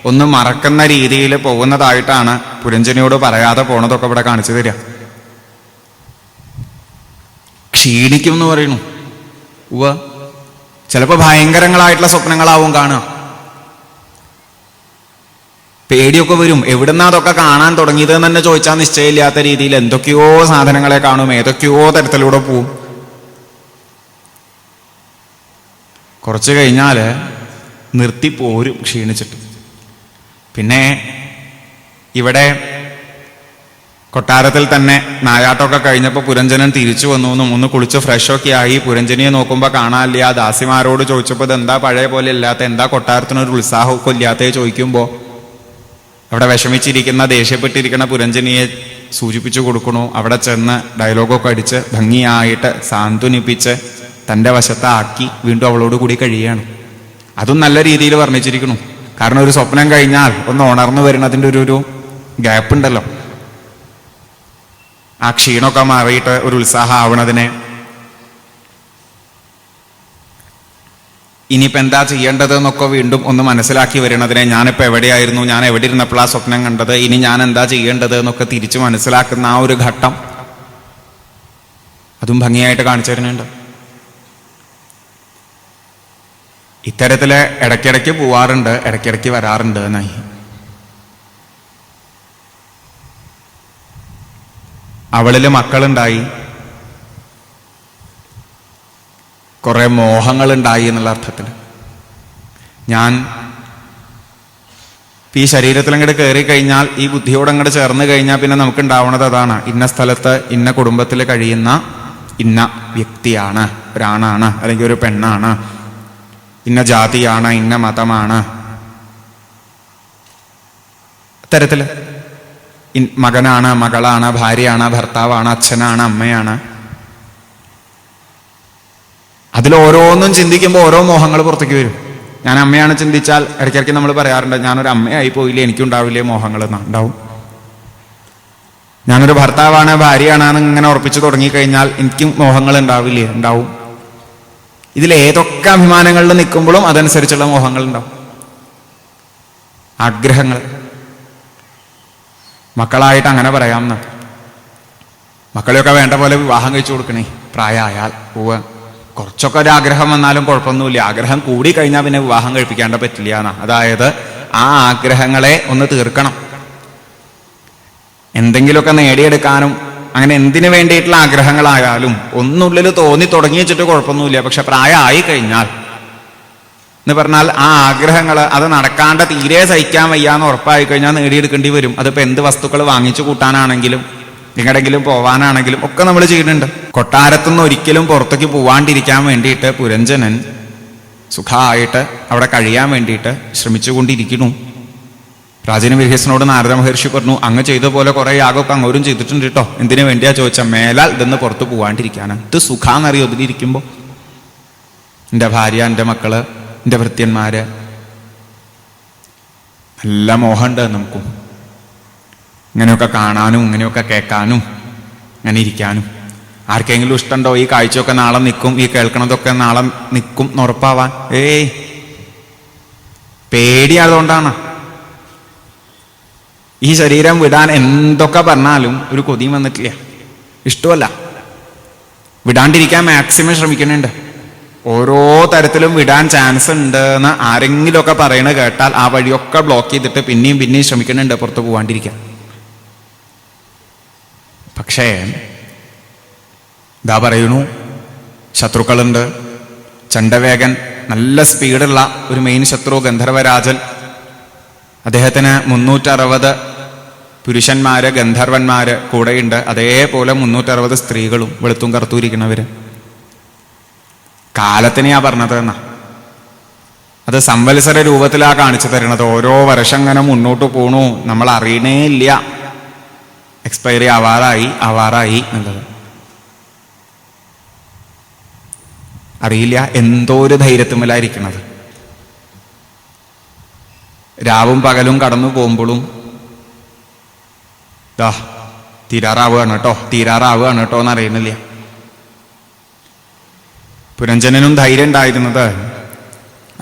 ഒന്ന് മറക്കുന്ന രീതിയിൽ പോകുന്നതായിട്ടാണ് പുരഞ്ജനിയോട് പറയാതെ പോണതൊക്കെ ഇവിടെ കാണിച്ചു തരിക. ക്ഷീണിക്കും എന്ന് പറയുന്നു. ചിലപ്പോൾ ഭയങ്കരങ്ങളായിട്ടുള്ള സ്വപ്നങ്ങളാവും കാണുക. പേടിയൊക്കെ വരും. എവിടുന്നാ അതൊക്കെ കാണാൻ തുടങ്ങിയതെന്ന് തന്നെ ചോദിച്ചാൽ നിശ്ചയമില്ലാത്ത രീതിയിൽ എന്തൊക്കെയോ സാധനങ്ങളെ കാണും, ഏതൊക്കെയോ തരത്തിലൂടെ പോവും. കുറച്ച് കഴിഞ്ഞാൽ നിർത്തിപ്പോരും ക്ഷീണിച്ചിട്ട്. പിന്നെ ഇവിടെ കൊട്ടാരത്തിൽ തന്നെ നായാട്ടമൊക്കെ കഴിഞ്ഞപ്പോൾ പുരഞ്ജനൻ തിരിച്ചു വന്നു എന്നും ഒന്ന് കുളിച്ച് ഫ്രഷൊക്കെ ആയി പുരഞ്ജനിയെ നോക്കുമ്പോൾ കാണാനില്ല. ദാസിമാരോട് ചോദിച്ചപ്പോൾ ഇതെന്താ പഴയ പോലെ ഇല്ലാത്ത, എന്താ കൊട്ടാരത്തിനൊരു ഉത്സാഹമൊക്കെ ഇല്ലാത്തേ ചോദിക്കുമ്പോൾ അവിടെ വിഷമിച്ചിരിക്കുന്ന, ദേഷ്യപ്പെട്ടിരിക്കുന്ന പുരഞ്ജനിയെ സൂചിപ്പിച്ചു കൊടുക്കണു. അവിടെ ചെന്ന് ഡയലോഗൊക്കെ അടിച്ച് ഭംഗിയായിട്ട് സാന്ത്വനിപ്പിച്ച് തൻ്റെ വശത്താക്കി വീണ്ടും അവളോട് കൂടി കഴിയുകയാണ്. അതും നല്ല രീതിയിൽ വർണ്ണിച്ചിരിക്കുന്നു. കാരണം ഒരു സ്വപ്നം കഴിഞ്ഞാൽ ഒന്ന് ഉണർന്നു വരുന്നതിൻ്റെ ഒരു ഗ്യാപ്പ് ഉണ്ടല്ലോ. ആ ക്ഷീണമൊക്കെ മാറിയിട്ട് ഒരു ഉത്സാഹം ആവണതിനെ. ഇനിയിപ്പോൾ എന്താ ചെയ്യേണ്ടത് എന്നൊക്കെ വീണ്ടും ഒന്ന് മനസ്സിലാക്കി വരുന്നതിനെ, ഞാനിപ്പോൾ എവിടെയായിരുന്നു, ഞാൻ എവിടെ ഇരുന്നപ്പോഴാണ് സ്വപ്നം കണ്ടത്, ഇനി ഞാൻ എന്താ ചെയ്യേണ്ടത് എന്നൊക്കെ തിരിച്ച് മനസ്സിലാക്കുന്ന ആ ഒരു ഘട്ടം അതും ഭംഗിയായിട്ട് കാണിച്ചു തരുന്നുണ്ട്. ഇത്തരത്തില് ഇടയ്ക്കിടയ്ക്ക് പോവാറുണ്ട്, ഇടയ്ക്കിടയ്ക്ക് വരാറുണ്ട് എന്നായി. അവളില് മക്കളുണ്ടായി, കുറെ മോഹങ്ങളുണ്ടായി എന്നുള്ള അർത്ഥത്തിൽ. ഞാൻ ഈ ശരീരത്തിൽ അങ്ങോട്ട് കയറി കഴിഞ്ഞാൽ, ഈ ബുദ്ധിയോട് അങ്ങോട്ട് ചേർന്ന് കഴിഞ്ഞാൽ പിന്നെ നമുക്ക് ഉണ്ടാവുന്നത് അതാണ്: ഇന്ന സ്ഥലത്ത് ഇന്ന കുടുംബത്തിൽ കഴിയുന്ന ഇന്ന വ്യക്തിയാണ്, ഒരാണാണ് അല്ലെങ്കിൽ ഒരു പെണ്ണാണ്, ഇന്ന ജാതിയാണ്, ഇന്ന മതമാണ്. തരത്തില് മകനാണ്, മകളാണ്, ഭാര്യയാണ്, ഭർത്താവാണ്, അച്ഛനാണ്, അമ്മയാണ്. അതിലോരോന്നും ചിന്തിക്കുമ്പോൾ ഓരോ മോഹങ്ങൾ പുറത്തേക്ക് വരും. ഞാൻ അമ്മയാണ് ചിന്തിച്ചാൽ ഇടയ്ക്കിടയ്ക്ക് നമ്മൾ പറയാറുണ്ട്, ഞാനൊരു അമ്മയായി പോയില്ലേ, എനിക്കുണ്ടാവില്ലേ മോഹങ്ങൾ? ഉണ്ടാവും. ഞാനൊരു ഭർത്താവാണ്, ഭാര്യയാണെന്ന് ഇങ്ങനെ ഉറപ്പിച്ചു തുടങ്ങിക്കഴിഞ്ഞാൽ എനിക്കും മോഹങ്ങൾ ഉണ്ടാവില്ലേ? ഉണ്ടാവും. ഇതിലേതൊക്കെ അഭിമാനങ്ങളിൽ നിൽക്കുമ്പോഴും അതനുസരിച്ചുള്ള മോഹങ്ങൾ ഉണ്ടാവും, ആഗ്രഹങ്ങൾ. മക്കളായിട്ട് അങ്ങനെ പറയാമെന്ന്. മക്കളെയൊക്കെ വേണ്ട പോലെ വിവാഹം കഴിച്ചു കൊടുക്കണേ പ്രായമായാൽ. കുറച്ചൊക്കെ ഒരു ആഗ്രഹം വന്നാലും കുഴപ്പമൊന്നുമില്ല. ആഗ്രഹം കൂടി കഴിഞ്ഞാൽ പിന്നെ വിവാഹം കഴിപ്പിക്കാണ്ട് പറ്റില്ല എന്നാ. അതായത് ആ ആഗ്രഹങ്ങളെ ഒന്ന് തീർക്കണം. എന്തെങ്കിലുമൊക്കെ നേടിയെടുക്കാനും അങ്ങനെ എന്തിനു വേണ്ടിയിട്ടുള്ള ആഗ്രഹങ്ങളായാലും ഒന്നുള്ളിൽ തോന്നി തുടങ്ങി വെച്ചിട്ട് കുഴപ്പമൊന്നുമില്ല. പക്ഷെ പ്രായമായി കഴിഞ്ഞാൽ എന്ന് പറഞ്ഞാൽ ആ ആഗ്രഹങ്ങൾ അത് നടക്കാണ്ട് തീരെ സഹിക്കാൻ വയ്യാന്ന് ഉറപ്പായി കഴിഞ്ഞാൽ നേടിയെടുക്കേണ്ടി വരും. അതിപ്പോ എന്ത് വസ്തുക്കൾ വാങ്ങിച്ചു കൂട്ടാനാണെങ്കിലും എങ്ങടെങ്കിലും പോവാനാണെങ്കിലും ഒക്കെ നമ്മൾ ചെയ്യുന്നുണ്ട്. കൊട്ടാരത്തുനിന്ന് ഒരിക്കലും പുറത്തേക്ക് പോവാണ്ടിരിക്കാൻ വേണ്ടിയിട്ട് പുരഞ്ജനൻ സുഖമായിട്ട് അവിടെ കഴിയാൻ വേണ്ടിയിട്ട് ശ്രമിച്ചുകൊണ്ടിരിക്കുന്നു. പ്രാചീന വിരഹസ്യനോട് നാരദ മഹർഷി പറഞ്ഞു, അങ്ങ് ചെയ്ത പോലെ കുറെ യാഗമൊക്കെ അങ്ങോട്ടും ചെയ്തിട്ടുണ്ട് കേട്ടോ. എന്തിനു വേണ്ടിയാ ചോദിച്ചാൽ മേലാൽ ഇതെന്ന് പുറത്ത് പോവാണ്ടിരിക്കാനാണ്. ഇത് സുഖാന്നറിയോ ഇതിലിരിക്കുമ്പോൾ? എൻ്റെ ഭാര്യ, എൻ്റെ മക്കള്, എൻ്റെ ഭൃത്യന്മാര്, നല്ല മോഹമുണ്ട് നമുക്കും ഇങ്ങനെയൊക്കെ കാണാനും ഇങ്ങനെയൊക്കെ കേൾക്കാനും അങ്ങനെ ഇരിക്കാനും. ആർക്കെങ്കിലും ഇഷ്ടമുണ്ടോ ഈ കാഴ്ചയൊക്കെ നാളെ നിൽക്കും, ഈ കേൾക്കണതൊക്കെ നാളെ നിൽക്കും എന്നുറപ്പാവാൻ? പേടി. അതുകൊണ്ടാണ് ഈ ശരീരം വിടാൻ എന്തൊക്കെ പറഞ്ഞാലും ഒരു കൊതിയും വന്നിട്ടില്ല, ഇഷ്ടമല്ല. വിടാണ്ടിരിക്കാൻ മാക്സിമം ശ്രമിക്കുന്നുണ്ട്. ഓരോ തരത്തിലും വിടാൻ ചാൻസ് ഉണ്ട് എന്ന് ആരെങ്കിലുമൊക്കെ പറയണത് കേട്ടാൽ ആ വഴിയൊക്കെ ബ്ലോക്ക് ചെയ്തിട്ട് പിന്നെയും പിന്നെയും ശ്രമിക്കുന്നുണ്ട് പുറത്തു പോകാണ്ടിരിക്കാൻ. പക്ഷേ ഇതാ പറയുന്നു, ശത്രുക്കളുണ്ട്. ചണ്ഡവേഗൻ, നല്ല സ്പീഡുള്ള ഒരു മെയിൻ ശത്രു ഗന്ധർവരാജൻ. അദ്ദേഹത്തിന് 360 പുരുഷന്മാര്, ഗന്ധർവന്മാര് കൂടെയുണ്ട്. അതേപോലെ 360 സ്ത്രീകളും, വെളുത്തും കറുത്തൂരിക്കുന്നവര്. കാലത്തിനെയാ പറഞ്ഞത് എന്നാ. അത് സംവത്സര രൂപത്തിലാ കാണിച്ചു തരണത്. ഓരോ വർഷം ഇങ്ങനെ മുന്നോട്ട് പോണു, നമ്മൾ അറിയണേ ഇല്ല. എക്സ്പയറി ആവാറായി എന്നുള്ളത് അറിയില്ല. എന്തോ ഒരു ധൈര്യത്തുമ്മലായിരിക്കണത്. രാവും പകലും കടന്നു പോകുമ്പോഴും തീരാറാവുകയാണ് കേട്ടോ എന്നറിയുന്നില്ല. പുരഞ്ജനനും ധൈര്യം ഉണ്ടായിരുന്നത്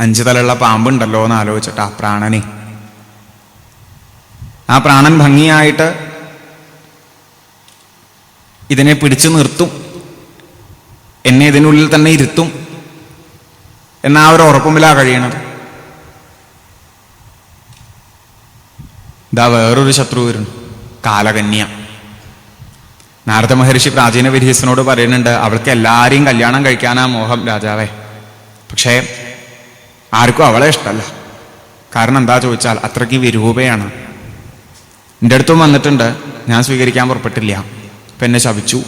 5 തലയുള്ള പാമ്പുണ്ടല്ലോ എന്ന് ആലോചിച്ചിട്ടാ. പ്രാണനെ, ആ പ്രാണൻ ഭംഗിയായിട്ട് ഇതിനെ പിടിച്ചു നിർത്തും, എന്നെ ഇതിനുള്ളിൽ തന്നെ ഇരുത്തും എന്നാ ഒരു ഉറപ്പുമില്ലാ കഴിയണത്. ഇതാ വേറൊരു ശത്രു വരുന്നു, കാലകന്യ. നാരദ മഹർഷി പ്രാചീന വിരഹസ്യനോട് പറയുന്നുണ്ട്, അവൾക്ക് എല്ലാരെയും കല്യാണം കഴിക്കാനാ മോഹം രാജാവേ. പക്ഷേ ആർക്കും അവളെ ഇഷ്ടമല്ല. കാരണം എന്താ ചോദിച്ചാൽ അത്രയ്ക്ക് വിരൂപയാണ്. എൻ്റെ അടുത്തും വന്നിട്ടുണ്ട്, ഞാൻ സ്വീകരിക്കാൻ പുറപ്പെട്ടില്ല, ഇപ്പൊ എന്നെ ശപിച്ചു.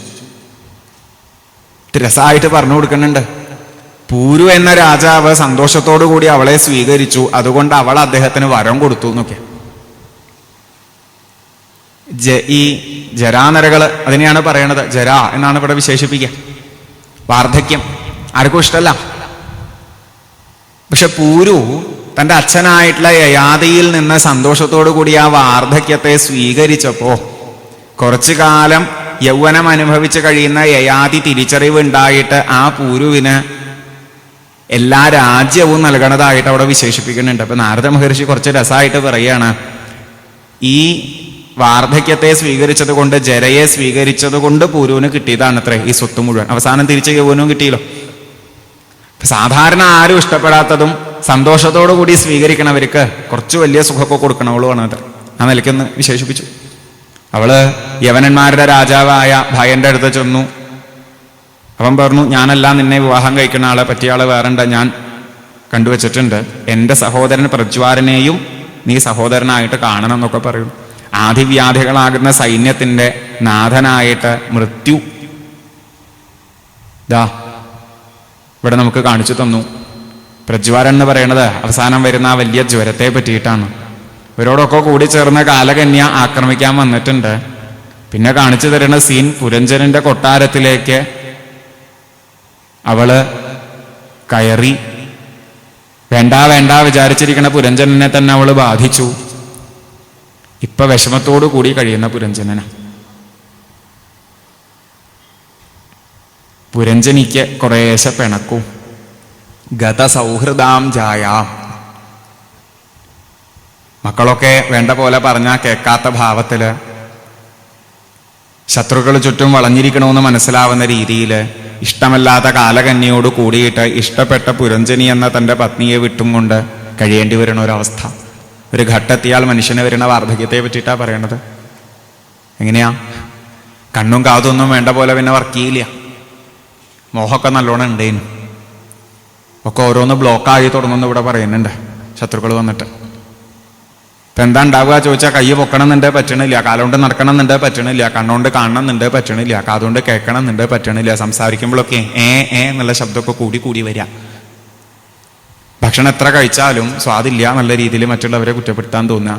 രസമായിട്ട് പറഞ്ഞു കൊടുക്കുന്നുണ്ട്. പൂരു എന്ന രാജാവ് സന്തോഷത്തോടു കൂടി അവളെ സ്വീകരിച്ചു, അതുകൊണ്ട് അവൾ അദ്ദേഹത്തിന് വരം കൊടുത്തു എന്നൊക്കെ. ഈ ജരാനരകള് അതിനെയാണ് പറയണത്. ജര എന്നാണ് ഇവിടെ വിശേഷിപ്പിക്കുക. വാർദ്ധക്യം ആർക്കും ഇഷ്ടമല്ല. പക്ഷെ പൂരു തൻ്റെ അച്ഛനായിട്ടുള്ള യയാതിയിൽ നിന്ന് സന്തോഷത്തോടു കൂടി ആ വാർദ്ധക്യത്തെ സ്വീകരിച്ചപ്പോ കുറച്ചു കാലം യൗവനം അനുഭവിച്ച് കഴിയുന്ന യയാതി തിരിച്ചറിവ് ഉണ്ടായിട്ട് ആ പൂരുവിന് എല്ലാ രാജ്യവും നൽകണതായിട്ട് അവിടെ വിശേഷിപ്പിക്കുന്നുണ്ട്. അപ്പൊ നാരദ മഹർഷി കുറച്ച് രസമായിട്ട് പറയാണ്, ഈ വാർദ്ധക്യത്തെ സ്വീകരിച്ചത് കൊണ്ട്, ജരയെ സ്വീകരിച്ചത് കൊണ്ട് പൂരുവിന് കിട്ടിയതാണ് അത്രേ ഈ സ്വത്ത് മുഴുവൻ. അവസാനം തിരിച്ച് യൗവനവും കിട്ടിയല്ലോ. സാധാരണ ആരും ഇഷ്ടപ്പെടാത്തതും സന്തോഷത്തോടു കൂടി സ്വീകരിക്കണവർക്ക് കുറച്ച് വലിയ സുഖമൊക്കെ കൊടുക്കണവളുമാണ് അത്. ആ നിലയ്ക്കൊന്ന് വിശേഷിപ്പിച്ചു. അവള് യവനന്മാരുടെ രാജാവായ ഭയന്റെ അടുത്ത് ചെന്നു. അവൻ പറഞ്ഞു, ഞാനല്ല നിന്നെ വിവാഹം കഴിക്കുന്ന ആളെ, പറ്റിയ ആള് വേറെണ്ട, ഞാൻ കണ്ടുവച്ചിട്ടുണ്ട്. എൻ്റെ സഹോദരൻ പ്രജ്വാരനെയും നീ സഹോദരനായിട്ട് കാണണം എന്നൊക്കെ പറയും. ആദിവ്യാധികളാകുന്ന സൈന്യത്തിന്റെ നാഥനായിട്ട് മൃത്യു ദാ ഇവിടെ നമുക്ക് കാണിച്ചു തന്നു. പ്രജ്വാരൻ എന്ന് പറയുന്നത് അവസാനം വരുന്ന ആ വലിയ ജ്വരത്തെ പറ്റിയിട്ടാണ്. ഇവരോടൊക്കെ കൂടി ചേർന്ന് കാലകന്യ ആക്രമിക്കാൻ വന്നിട്ടുണ്ട്. പിന്നെ കാണിച്ചു തരുന്ന സീൻ, പുരഞ്ജനന്റെ കൊട്ടാരത്തിലേക്ക് അവള് കയറി. വേണ്ട വിചാരിച്ചിരിക്കുന്ന പുരഞ്ജനനെ തന്നെ അവള് ബാധിച്ചു. ഇപ്പൊ വിഷമത്തോടു കൂടി കഴിയുന്ന പുരഞ്ജനന. പുരഞ്ജനിക്ക് കുറേശ്ശെ പിണക്കും. ഗത സൗഹൃദാം ജായാം. മക്കളൊക്കെ വേണ്ട പോലെ പറഞ്ഞാൽ കേൾക്കാത്ത ഭാവത്തില്, ശത്രുക്കൾ ചുറ്റും വളഞ്ഞിരിക്കണമെന്ന് മനസ്സിലാവുന്ന രീതിയിൽ ഇഷ്ടമല്ലാത്ത കാലകന്യയോട് കൂടിയിട്ട് ഇഷ്ടപ്പെട്ട പുരഞ്ജനി എന്ന തൻ്റെ പത്നിയെ വിട്ടും കൊണ്ട് കഴിയേണ്ടി വരുന്ന ഒരവസ്ഥ. ഒരു ഘട്ടെത്തിയാൽ മനുഷ്യന് വരുന്ന വാർദ്ധക്യത്തെ പറ്റിയിട്ടാ പറയണത്. എങ്ങനെയാ? കണ്ണും കാതൊന്നും വേണ്ട പോലെ പിന്നെ വർക്ക് ചെയ്യില്ല. മോഹമൊക്കെ നല്ലോണം ഉണ്ടേനു, ഒക്കെ ഓരോന്ന് ബ്ലോക്കായി തുടങ്ങുന്നു ഇവിടെ പറയുന്നുണ്ട് ശത്രുക്കൾ വന്നിട്ട്. ഇപ്പം എന്താ ഉണ്ടാവുക ചോദിച്ചാൽ, കൈ പൊക്കണമെന്നുണ്ട് പറ്റണില്ല, കാലുകൊണ്ട് നടക്കണമെന്നുണ്ട് പറ്റണില്ല, കണ്ണുകൊണ്ട് കാണണമെന്നുണ്ട് പറ്റണില്ല, കാതുകൊണ്ട് കേൾക്കണമെന്നുണ്ട് പറ്റണില്ല. സംസാരിക്കുമ്പോഴൊക്കെ എന്നുള്ള ശബ്ദമൊക്കെ കൂടി കൂടി വരിക. ഭക്ഷണം എത്ര കഴിച്ചാലും സ്വാദില്ല നല്ല രീതിയിൽ മറ്റുള്ളവരെ കുറ്റപ്പെടുത്താൻ തോന്നുക,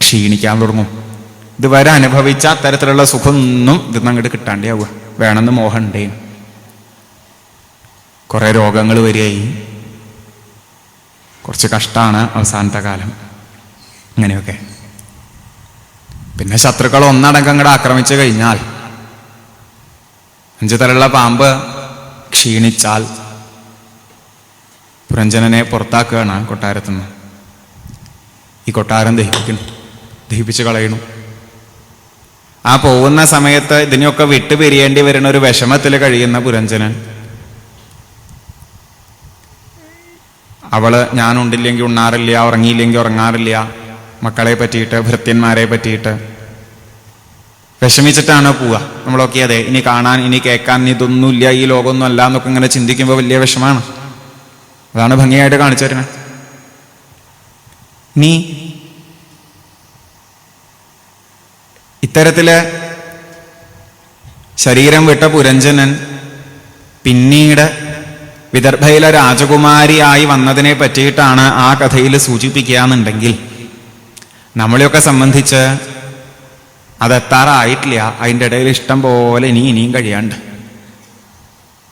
ക്ഷീണിക്കാൻ തുടങ്ങും. ഇതുവരെ അനുഭവിച്ച അത്തരത്തിലുള്ള സുഖമൊന്നും ഇതൊന്നും അങ്ങോട്ട് കിട്ടാണ്ടാവുക. വേണമെന്ന് മോഹം ഉണ്ടേ. കുറെ രോഗങ്ങൾ വരികയായി. കുറച്ച് കഷ്ടമാണ് അവസാനത്തെ കാലം. അങ്ങനെയൊക്കെ പിന്നെ ശത്രുക്കൾ ഒന്നടങ്കം കൂടെ ആക്രമിച്ചു കഴിഞ്ഞാൽ, 5 തലയുള്ള പാമ്പ് ക്ഷീണിച്ചാൽ പുരഞ്ജനനെ പുറത്താക്കുകയാണ് കൊട്ടാരത്തുനിന്ന്. ഈ കൊട്ടാരം ദഹിപ്പിച്ച് കളയണു. ആ പോകുന്ന സമയത്ത് ഇതിനെയൊക്കെ വിട്ടുപിരിയേണ്ടി വരുന്ന ഒരു വിഷമത്തിൽ കഴിയുന്ന പുരഞ്ജനൻ, അവള് ഞാനുണ്ടില്ലെങ്കിൽ ഉണ്ണാറില്ല, ഉറങ്ങിയില്ലെങ്കിൽ ഉറങ്ങാറില്ല, മക്കളെ പറ്റിയിട്ട് ഭൃത്യന്മാരെ പറ്റിയിട്ട് വിഷമിച്ചിട്ടാണ് പോവുക. നമ്മളൊക്കെ അതെ, ഇനി കാണാൻ ഇനി കേൾക്കാൻ ഇതൊന്നുമില്ല, ഈ ലോകമൊന്നും അല്ല എന്നൊക്കെ ഇങ്ങനെ ചിന്തിക്കുമ്പോൾ വലിയ വിഷമാണ്. അതാണ് ഭംഗിയായിട്ട് കാണിച്ചു തരുന്നത്. നീ ഇത്തരത്തില് ശരീരം വിട്ട പുരഞ്ജനൻ പിന്നീട് വിദർഭയിലെ രാജകുമാരിയായി വന്നതിനെ പറ്റിയിട്ടാണ് ആ കഥയിൽ സൂചിപ്പിക്കുക എന്നുണ്ടെങ്കിൽ, നമ്മളെയൊക്കെ സംബന്ധിച്ച് അതെത്താറായിട്ടില്ല. അതിൻ്റെ ഇടയിൽ ഇഷ്ടം പോലെ ഇനിയും കഴിയാണ്ട്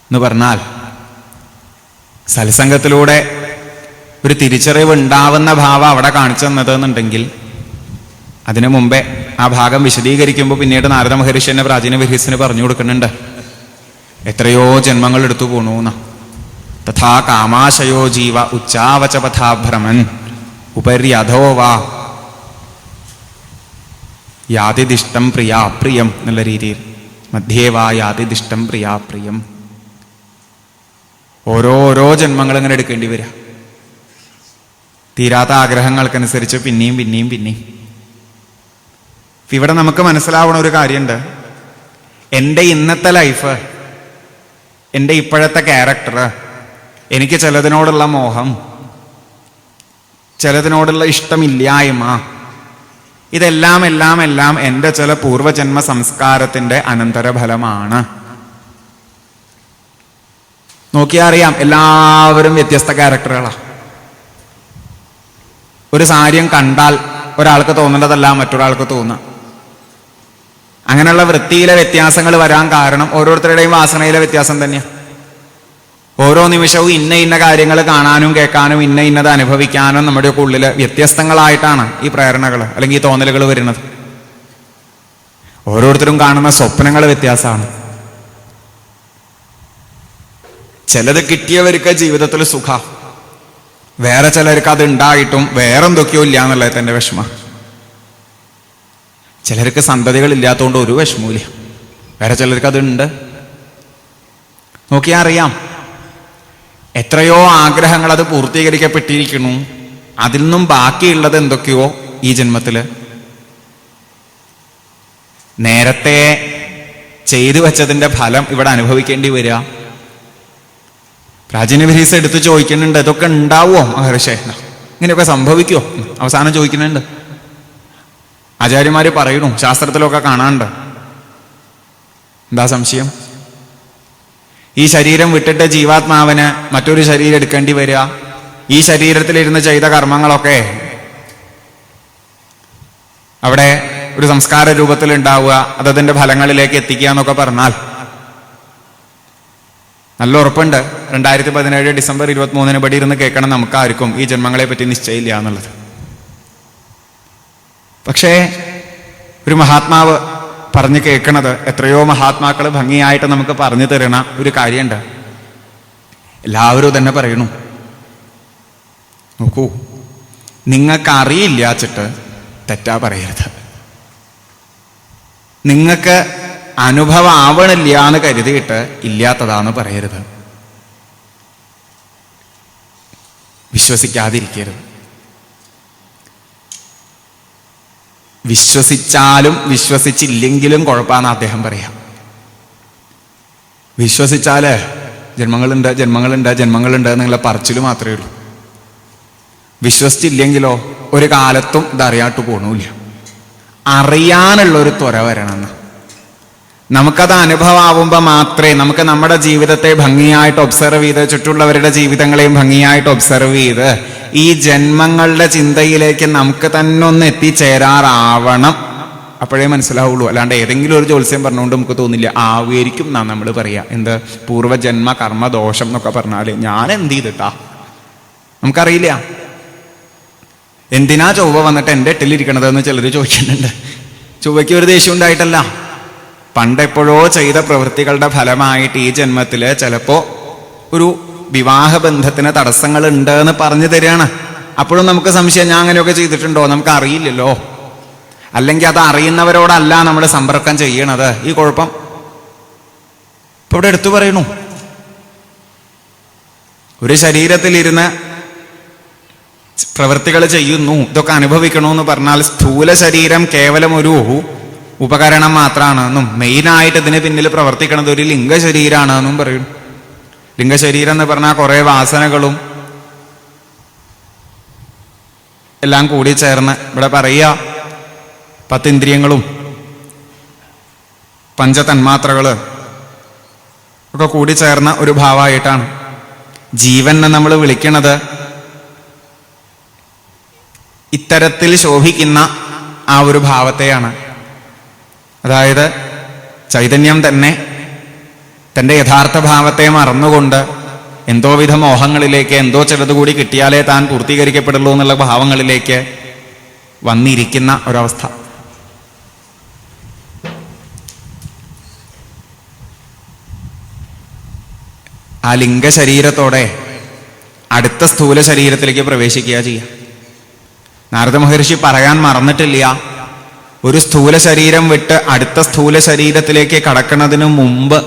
എന്ന് പറഞ്ഞാൽ, സത്സംഗത്തിലൂടെ ഒരു തിരിച്ചറിവ് ഉണ്ടാവുന്ന ഭാവം അവിടെ കാണിച്ചു തന്നതെന്നുണ്ടെങ്കിൽ, അതിനു മുമ്പേ ആ ഭാഗം വിശദീകരിക്കുമ്പോൾ പിന്നീട് നാരദ മഹർഷി എന്നെ പ്രാചീന വിഹസിന് പറഞ്ഞു കൊടുക്കുന്നുണ്ട്. എത്രയോ ജന്മങ്ങൾ എടുത്തു പോണൂന്ന. തഥാ കാമാശയോ ജീവ ഉച്ചാവചപഥാഭ്രമൻ ഉപര്യധോ വാ യാതിദിഷ്ടം പ്രിയാപ്രിയം എന്നുള്ള രീതിയിൽ, മധ്യേ വാ യാതിദിഷ്ടം പ്രിയാപ്രിയം. ഓരോരോ ജന്മങ്ങൾ ഇങ്ങനെ എടുക്കേണ്ടി വരിക. തീരാത്ത ആഗ്രഹങ്ങൾക്കനുസരിച്ച് പിന്നെയും. ഇവിടെ നമുക്ക് മനസ്സിലാവണ ഒരു കാര്യമുണ്ട്. എൻ്റെ ഇന്നത്തെ ലൈഫ്, എൻ്റെ ഇപ്പോഴത്തെ ക്യാരക്ടർ, എനിക്ക് ചിലതിനോടുള്ള മോഹം, ചിലതിനോടുള്ള ഇഷ്ടമില്ലായ്മ, ഇതെല്ലാം എൻ്റെ ചില പൂർവജന്മ സംസ്കാരത്തിൻ്റെ അനന്തരഫലമാണ്. നോക്കിയാൽ അറിയാം, എല്ലാവരും വ്യത്യസ്ത ക്യാരക്ടറുകളാണ്. ഒരു സാരിയും കണ്ടാൽ ഒരാൾക്ക് തോന്നേണ്ടതല്ല മറ്റൊരാൾക്ക് തോന്നുക. അങ്ങനെയുള്ള വൃത്തിയിലെ വ്യത്യാസങ്ങൾ വരാൻ കാരണം ഓരോരുത്തരുടെയും വാസനയിലെ വ്യത്യാസം തന്നെയാണ്. ഓരോ നിമിഷവും ഇന്ന കാര്യങ്ങൾ കാണാനും കേൾക്കാനും ഇന്നത് അനുഭവിക്കാനും നമ്മുടെയൊക്കെ ഉള്ളിൽ വ്യത്യസ്തങ്ങളായിട്ടാണ് ഈ പ്രേരണകൾ അല്ലെങ്കിൽ ഈ തോന്നലുകൾ വരുന്നത്. ഓരോരുത്തരും കാണുന്ന സ്വപ്നങ്ങൾ വ്യത്യാസമാണ്. ചിലത് കിട്ടിയവർക്ക് ജീവിതത്തിൽ സുഖ, വേറെ ചിലർക്ക് അത് ഉണ്ടായിട്ടും വേറെന്തൊക്കെയോ ഇല്ല എന്നുള്ളത് തന്നെ വിഷമം. ചിലർക്ക് സന്തതികൾ ഇല്ലാത്തതുകൊണ്ട് ഒരു വിഷമവുമില്ല, വേറെ ചിലർക്ക് അതുണ്ട്. നോക്കിയാൽ അറിയാം, എത്രയോ ആഗ്രഹങ്ങൾ അത് പൂർത്തീകരിക്കപ്പെട്ടിരിക്കുന്നു. അതിൽ നിന്നും ബാക്കിയുള്ളത് എന്തൊക്കെയോ ഈ ജന്മത്തില് നേരത്തെ ചെയ്തു വെച്ചതിന്റെ ഫലം ഇവിടെ അനുഭവിക്കേണ്ടി വരിക. പ്രാചീനഭരീസ് എടുത്ത് ചോദിക്കുന്നുണ്ട്, ഇതൊക്കെ ഉണ്ടാവുമോ മഹർഷേ, ഇങ്ങനെയൊക്കെ സംഭവിക്കുമോ? അവസാനം ചോദിക്കുന്നുണ്ട്. ആചാര്യന്മാര് പറയണു, ശാസ്ത്രത്തിലൊക്കെ കാണാനുണ്ട്. എന്താ സംശയം? ഈ ശരീരം വിട്ടിട്ട് ജീവാത്മാവിന് മറ്റൊരു ശരീരം എടുക്കേണ്ടി വരിക, ഈ ശരീരത്തിലിരുന്ന് ചെയ്ത കർമ്മങ്ങളൊക്കെ അവിടെ ഒരു സംസ്കാര രൂപത്തിൽ ഉണ്ടാവുക, അതതിന്റെ ഫലങ്ങളിലേക്ക് എത്തിക്കുക എന്നൊക്കെ പറഞ്ഞാൽ നല്ല ഉറപ്പുണ്ട് 2017 ഡിസംബർ 23 പടി ഇരുന്ന് കേൾക്കണം നമുക്കാർക്കും ഈ ജന്മങ്ങളെ പറ്റി നിശ്ചയില്ല എന്നുള്ളത്. പക്ഷേ ഒരു മഹാത്മാവ് പറഞ്ഞു കേൾക്കണത്, എത്രയോ മഹാത്മാക്കൾ ഭംഗിയായിട്ട് നമുക്ക് പറഞ്ഞു തരണ ഒരു കാര്യമുണ്ട്. എല്ലാവരും തന്നെ പറയണു, നോക്കൂ, നിങ്ങൾക്ക് അറിയില്ലാച്ചിട്ട് തെറ്റാ പറയരുത്, നിങ്ങൾക്ക് അനുഭവം ആവണില്ല എന്ന് കരുതിയിട്ട് ഇല്ലാത്തതാന്ന് പറയരുത്, വിശ്വസിക്കാതിരിക്കരുത്. വിശ്വസിച്ചാലും വിശ്വസിച്ചില്ലെങ്കിലും കുഴപ്പമാണെന്ന് അദ്ദേഹം പറയാം. വിശ്വസിച്ചാല് ജന്മങ്ങളുണ്ട് ജന്മങ്ങളുണ്ട് ജന്മങ്ങളുണ്ട് എന്നുള്ള പറച്ചില് മാത്രമേ ഉള്ളൂ. വിശ്വസിച്ചില്ലെങ്കിലോ ഒരു കാലത്തും ഇതറിയാട്ട് പോണില്ല. അറിയാനുള്ളൊരു ത്വര വരണമെന്ന്. നമുക്കത് അനുഭവമാവുമ്പോൾ മാത്രമേ നമുക്ക് നമ്മുടെ ജീവിതത്തെ ഭംഗിയായിട്ട് ഒബ്സർവ് ചെയ്ത്, ചുറ്റുള്ളവരുടെ ജീവിതങ്ങളെയും ഭംഗിയായിട്ട് ഒബ്സർവ് ചെയ്ത് ഈ ജന്മങ്ങളുടെ ചിന്തയിലേക്ക് നമുക്ക് തന്നെ ഒന്ന് എത്തിച്ചേരാറാവണം. അപ്പോഴേ മനസ്സിലാവുള്ളൂ. അല്ലാണ്ട് ഏതെങ്കിലും ഒരു ജ്യോത്സ്യം പറഞ്ഞുകൊണ്ട് നമുക്ക് തോന്നില്ല ആവുമായിരിക്കും എന്നാ നമ്മൾ പറയാ. എന്ത് പൂർവ്വജന്മ കർമ്മദോഷം എന്നൊക്കെ പറഞ്ഞാല് ഞാൻ എന്ത് ചെയ്തിട്ടാ നമുക്കറിയില്ല. എന്തിനാ ചൊവ്വ വന്നിട്ട് എൻ്റെ എട്ടിലിരിക്കണതെന്ന് ചിലർ ചോദിക്കുന്നുണ്ട്. ചൊവ്വയ്ക്ക് ഒരു ദേഷ്യം ഉണ്ടായിട്ടല്ല, പണ്ടെപ്പോഴോ ചെയ്ത പ്രവൃത്തികളുടെ ഫലമായിട്ട് ഈ ജന്മത്തില് ചിലപ്പോ ഒരു വിവാഹബന്ധത്തിന് തടസ്സങ്ങൾ ഉണ്ട് എന്ന് പറഞ്ഞു തരികയാണ്. അപ്പോഴും നമുക്ക് സംശയം, ഞാൻ അങ്ങനെയൊക്കെ ചെയ്തിട്ടുണ്ടോ? നമുക്ക് അറിയില്ലല്ലോ. അല്ലെങ്കിൽ അത് അറിയുന്നവരോടല്ല നമ്മൾ സമ്പർക്കം ചെയ്യണത്. ഈ കുഴപ്പം ഇപ്പൊ ഇവിടെ എടുത്തു പറയണു. ഒരു ശരീരത്തിലിരുന്ന് പ്രവൃത്തികൾ ചെയ്യുന്നു, ഇതൊക്കെ അനുഭവിക്കണമെന്ന് പറഞ്ഞാൽ സ്ഥൂല ശരീരം കേവലം ഒരു ഉപകരണം മാത്രമാണെന്നും മെയിനായിട്ട് ഇതിന് പിന്നിൽ പ്രവർത്തിക്കണത് ഒരു ലിംഗശരീരമാണെന്നും പറയും. ലിംഗശരീരം എന്ന് പറഞ്ഞാൽ കുറെ വാസനകളും എല്ലാം കൂടി ചേർന്ന് ഇവിടെ പറയുക 10 ഇന്ദ്രിയങ്ങളും പഞ്ചതന്മാത്രകള് ഒക്കെ കൂടി ചേർന്ന ഒരു ഭാവമായിട്ടാണ് ജീവൻ നമ്മൾ വിളിക്കണത്. ഇത്തരത്തിൽ ശോഭിക്കുന്ന ആ ഒരു ഭാവത്തെയാണ്. അതായത് ചൈതന്യം തന്നെ തൻ്റെ യഥാർത്ഥ ഭാവത്തെ മറന്നുകൊണ്ട് എന്തോ വിധ മോഹങ്ങളിലേക്ക്, എന്തോ ചിലത് കൂടി കിട്ടിയാലേ താൻ പൂർത്തീകരിക്കപ്പെടുള്ളൂ എന്നുള്ള ഭാവങ്ങളിലേക്ക് വന്നിരിക്കുന്ന ഒരവസ്ഥ. ആ ലിംഗശരീരത്തോടെ അടുത്ത സ്ഥൂല ശരീരത്തിലേക്ക് പ്രവേശിക്കുക ചെയ്യുക. നാരദ മഹർഷി പറയാൻ മറന്നിട്ടില്ല, ഒരു സ്ഥൂല ശരീരം വിട്ട് അടുത്ത സ്ഥൂല ശരീരത്തിലേക്ക് കടക്കുന്നതിന് മുമ്പ്